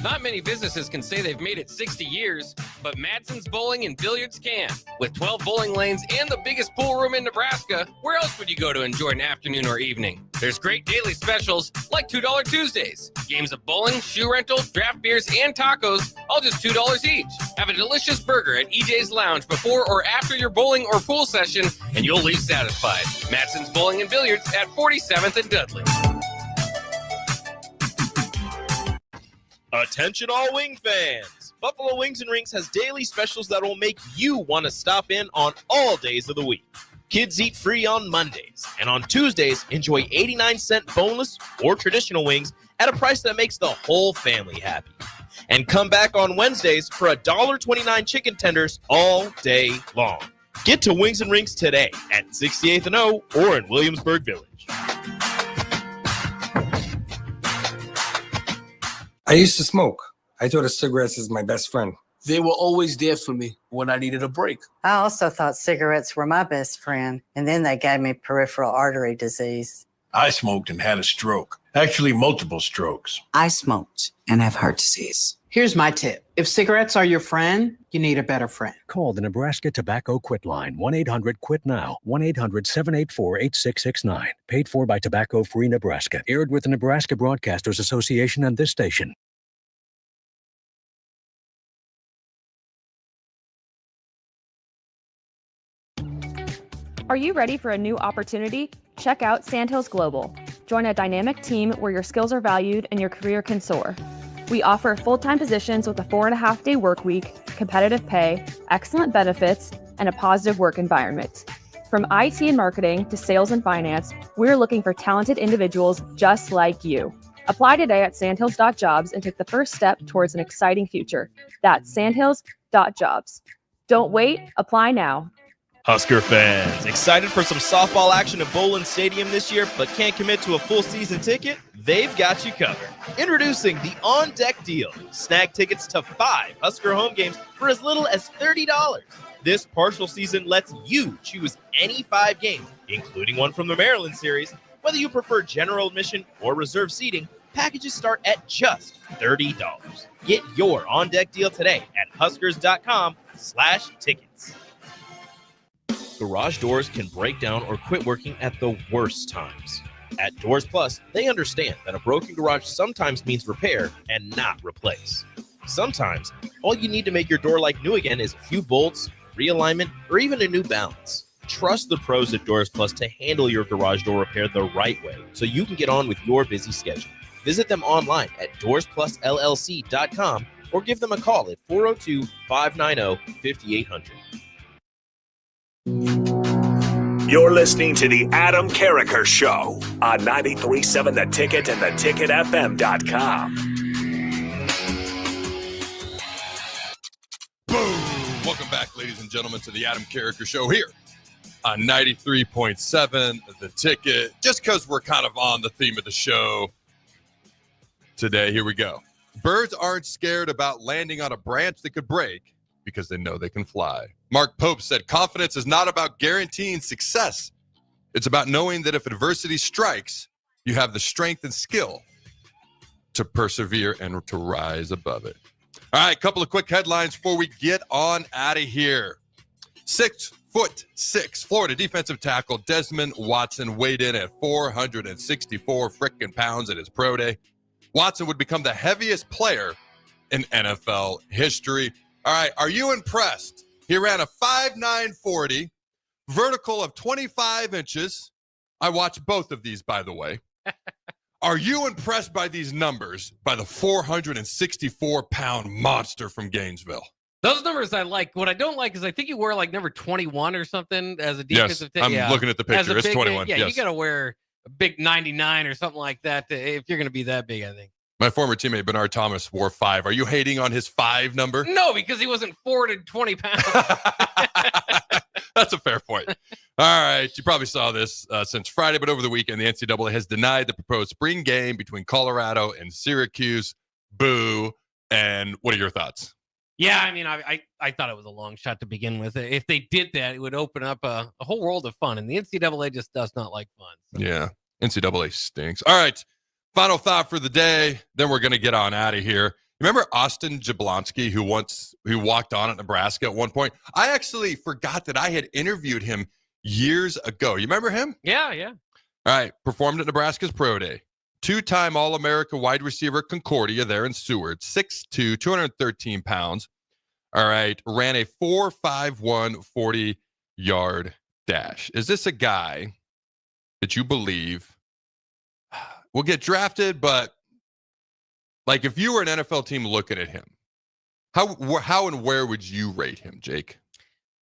Not many businesses can say they've made it 60 years, but Madsen's Bowling and Billiards can. With 12 bowling lanes and the biggest pool room in Nebraska, where else would you go to enjoy an afternoon or evening? There's great daily specials like $2 Tuesdays. Games of bowling, shoe rental, draft beers, and tacos, all just $2 each. Have a delicious burger at EJ's Lounge before or after your bowling or pool session, and you'll leave satisfied. Madsen's Bowling and Billiards at 47th and Dudley. Attention all wing fans! Buffalo Wings and Rings has daily specials that will make you want to stop in on all days of the week. Kids eat free on Mondays, and on Tuesdays, enjoy 89-cent boneless or traditional wings at a price that makes the whole family happy. And come back on Wednesdays for $1.29 chicken tenders all day long. Get to Wings and Rings today at 68th and O or in Williamsburg Village. I used to smoke. I thought of cigarettes as my best friend. They were always there for me when I needed a break. I also thought cigarettes were my best friend, and then they gave me peripheral artery disease. I smoked and had a stroke. Actually, multiple strokes. I smoked and have heart disease. Here's my tip. If cigarettes are your friend, you need a better friend. Call the Nebraska Tobacco Quit Line, 1-800-QUIT-NOW, 1-800-784-8669. Paid for by Tobacco Free Nebraska. Aired with the Nebraska Broadcasters Association and this station. Are you ready for a new opportunity? Check out Sandhills Global. Join a dynamic team where your skills are valued and your career can soar. We offer full-time positions with a 4.5-day work week, competitive pay, excellent benefits, and a positive work environment. From IT and marketing to sales and finance, we're looking for talented individuals just like you. Apply today at sandhills.jobs and take the first step towards an exciting future. That's sandhills.jobs. Don't wait, apply now. Husker fans, excited for some softball action at Bowlin Stadium this year, but can't commit to a full season ticket? They've got you covered. Introducing the On Deck Deal. Snag tickets to 5 Husker home games for as little as $30. This partial season lets you choose any 5 games, including one from the Maryland series, Whether you prefer general admission or reserved seating, packages start at just $30. Get your on-deck deal today at huskers.com/tickets. Garage doors can break down or quit working at the worst times. At Doors Plus, they understand that a broken garage sometimes means repair and not replace. Sometimes, all you need to make your door like new again is a few bolts, realignment, or even a new balance. Trust the pros at Doors Plus to handle your garage door repair the right way so you can get on with your busy schedule. Visit them online at DoorsPlusLLC.com or give them a call at 402-590-5800. You're listening to The Adam Carriker Show on 93.7 The Ticket and theticketfm.com. Boom! Welcome back, ladies and gentlemen, to The Adam Carriker Show here on 93.7 The Ticket. Just because we're kind of on the theme of the show today, here we go. Birds aren't scared about landing on a branch that could break because they know they can fly. Mark Pope said, confidence is not about guaranteeing success. It's about knowing that if adversity strikes, you have the strength and skill to persevere and to rise above it. All right, a couple of quick headlines before we get on out of here. 6'6" Florida defensive tackle Desmond Watson weighed in at 464 frickin' pounds at his pro day. Watson would become the heaviest player in NFL history. All right, are you impressed? He ran a 5'9" 40, vertical of 25 inches. I watched both of these, by the way. Are you impressed by these numbers, by the 464-pound monster from Gainesville? Those numbers I like. What I don't like is I think you wear like number 21 or something as a defensive. Yes, I'm looking at the picture. It's 21. Yeah, yes. You got to wear a big 99 or something like that if you're going to be that big, I think. My former teammate Bernard Thomas wore 5. Are you hating on his 5 number? No, because he wasn't 420 pounds. That's a fair point. All right. You probably saw this since Friday, but over the weekend, the NCAA has denied the proposed spring game between Colorado and Syracuse. Boo. And what are your thoughts? Yeah, I mean, I thought it was a long shot to begin with. If they did that, it would open up a whole world of fun. And the NCAA just does not like fun. So. Yeah. NCAA stinks. All right. Final thought for the day. Then we're going to get on out of here. Remember Austin Jablonski, who walked on at Nebraska at one point? I actually forgot that I had interviewed him years ago. You remember him? Yeah. All right. Performed at Nebraska's Pro Day. 2-time All-America wide receiver Concordia there in Seward. 6'2", 213 pounds. All right. Ran a 4.51 40-yard dash. Is this a guy that you believe will get drafted, but like if you were an NFL team looking at him, how and where would you rate him, Jake?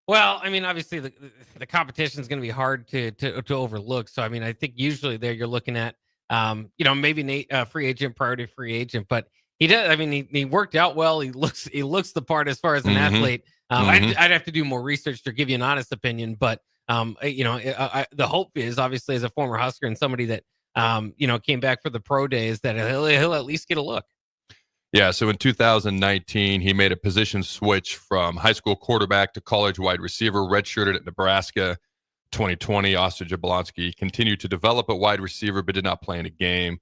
Well, I mean, obviously the competition is going to be hard to overlook. So, I mean, I think usually there you're looking at, maybe free agent, priority free agent, but he does. I mean, he worked out well. He looks the part as far as an athlete. I'd have to do more research to give you an honest opinion, but the hope is obviously as a former Husker and somebody that came back for the pro days that he'll at least get a look. Yeah, so in 2019, he made a position switch from high school quarterback to college wide receiver, redshirted at Nebraska. 2020, Austin Jablonski continued to develop at wide receiver, but did not play in a game,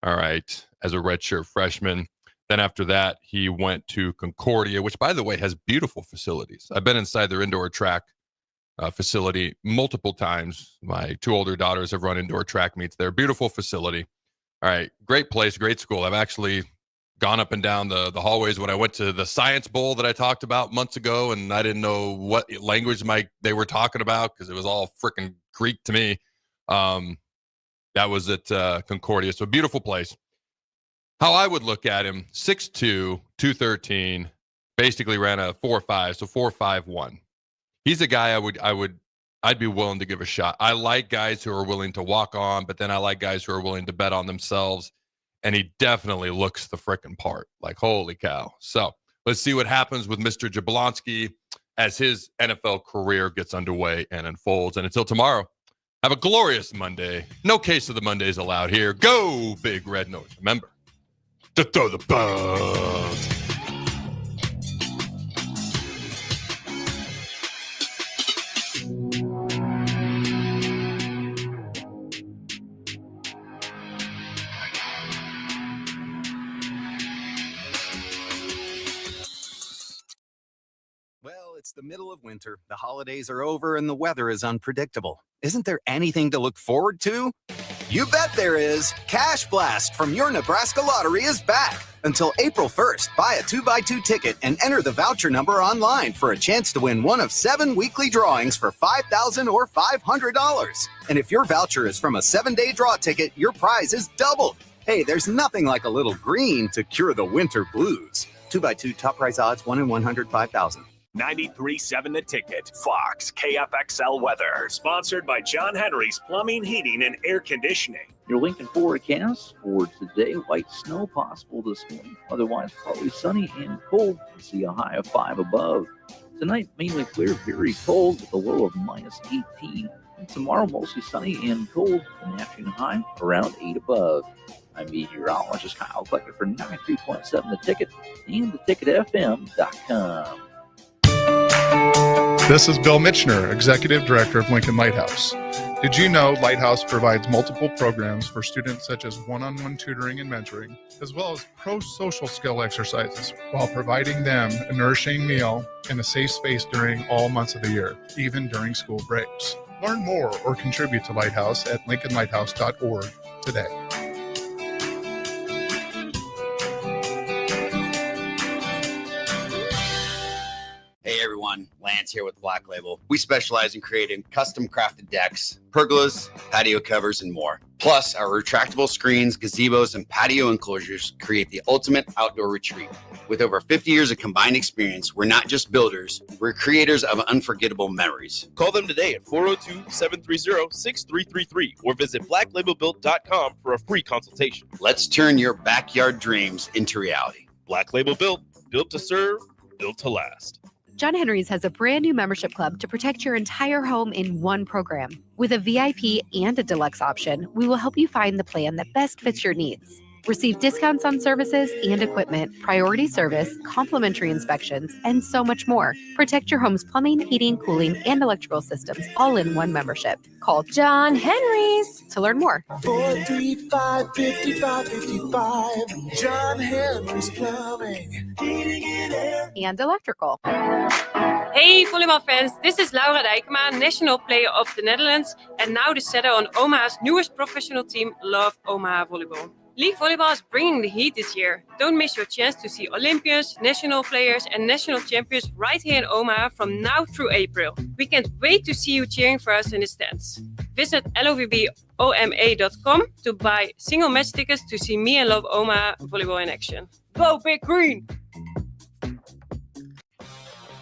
all right, as a redshirt freshman. Then after that, he went to Concordia, which, by the way, has beautiful facilities. I've been inside their indoor track facility multiple times. My 2 older daughters have run indoor track meets there. Beautiful facility. All right, great place, great school. I've actually gone up and down the hallways when I went to the Science Bowl that I talked about months ago, and I didn't know what language they were talking about because it was all freaking Greek to me. That was at Concordia. So beautiful place. How I would look at him, 6'2", 213, basically ran a 4.5, so 4.51. He's a guy I'd be willing to give a shot. I like guys who are willing to walk on, but then I like guys who are willing to bet on themselves. And he definitely looks the frickin' part. Like, holy cow. So let's see what happens with Mr. Jablonski as his NFL career gets underway and unfolds. And until tomorrow, have a glorious Monday. No case of the Mondays allowed here. Go Big Red Nose. Remember to throw the bones. the middle of winter, the holidays are over, and the weather is unpredictable. Isn't there anything to look forward to? You bet there is. Cash Blast from your Nebraska Lottery is back. Until April 1st, buy a 2x2 ticket and enter the voucher number online for a chance to win one of 7 weekly drawings for $5,000 or $500. And if your voucher is from a 7-day draw ticket, your prize is doubled. Hey, there's nothing like a little green to cure the winter blues. 2x2 top prize odds 1 in 105,000. 93.7 The Ticket, Fox, KFXL weather. Sponsored by John Henry's Plumbing, Heating, and Air Conditioning. Your Lincoln forecast for today, light snow possible this morning. Otherwise, partly sunny and cold. We'll see a high of 5 above. Tonight, mainly clear, very cold with a low of -18. And tomorrow, mostly sunny and cold. An afternoon high around 8 above. I'm meteorologist Kyle Klecker for 93.7 The Ticket and theticketfm.com. This is Bill Mitchner, Executive Director of Lincoln Lighthouse. Did you know Lighthouse provides multiple programs for students such as one-on-one tutoring and mentoring, as well as pro-social skill exercises, while providing them a nourishing meal and a safe space during all months of the year, even during school breaks? Learn more or contribute to Lighthouse at lincolnlighthouse.org today. Hey everyone, Lance here with Black Label. We specialize in creating custom crafted decks, pergolas, patio covers, and more. Plus, our retractable screens, gazebos, and patio enclosures create the ultimate outdoor retreat. With over 50 years of combined experience, we're not just builders, we're creators of unforgettable memories. Call them today at 402-730-6333 or visit blacklabelbuilt.com for a free consultation. Let's turn your backyard dreams into reality. Black Label Built, built to serve, built to last. John Henry's has a brand new membership club to protect your entire home in one program. With a VIP and a deluxe option, we will help you find the plan that best fits your needs. Receive discounts on services and equipment, priority service, complimentary inspections, and so much more. Protect your home's plumbing, heating, cooling, and electrical systems all in one membership. Call John Henry's to learn more. 435-5555. John Henry's Plumbing, Heating, and Air. And electrical. Hey volleyball fans, this is Laura Dijkema, national player of the Netherlands, and now the setter on Omaha's newest professional team, Love Omaha Volleyball. League volleyball is bringing the heat this year. Don't miss your chance to see Olympians, national players, and national champions right here in Omaha from now through April. We can't wait to see you cheering for us in the stands. Visit lovboma.com to buy single match tickets to see me and Love Omaha volleyball in action. Go Big Green!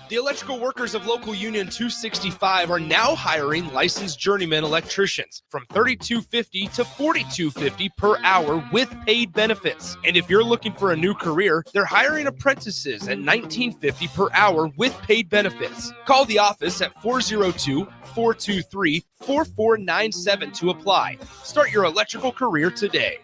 The electrical workers of Local Union 265 are now hiring licensed journeyman electricians from $32.50 to $42.50 per hour with paid benefits. And if you're looking for a new career, they're hiring apprentices at $19.50 per hour with paid benefits. Call the office at 402-423-4497 to apply. Start your electrical career today.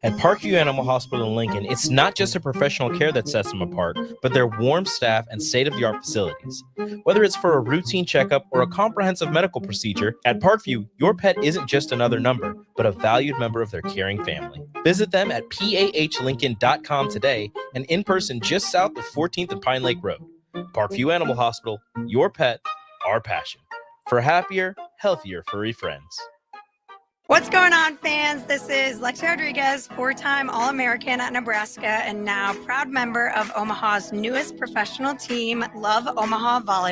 At Parkview Animal Hospital in Lincoln, it's not just a professional care that sets them apart, but their warm staff and state-of-the-art facilities. Whether it's for a routine checkup or a comprehensive medical procedure, at Parkview, your pet isn't just another number, but a valued member of their caring family. Visit them at pahlincoln.com today and in person just south of 14th and Pine Lake Road. Parkview Animal Hospital, your pet, our passion. For happier, healthier furry friends. What's going on, fans? This is Lexi Rodriguez, 4-time All-American at Nebraska and now proud member of Omaha's newest professional team, Love Omaha Volleyball.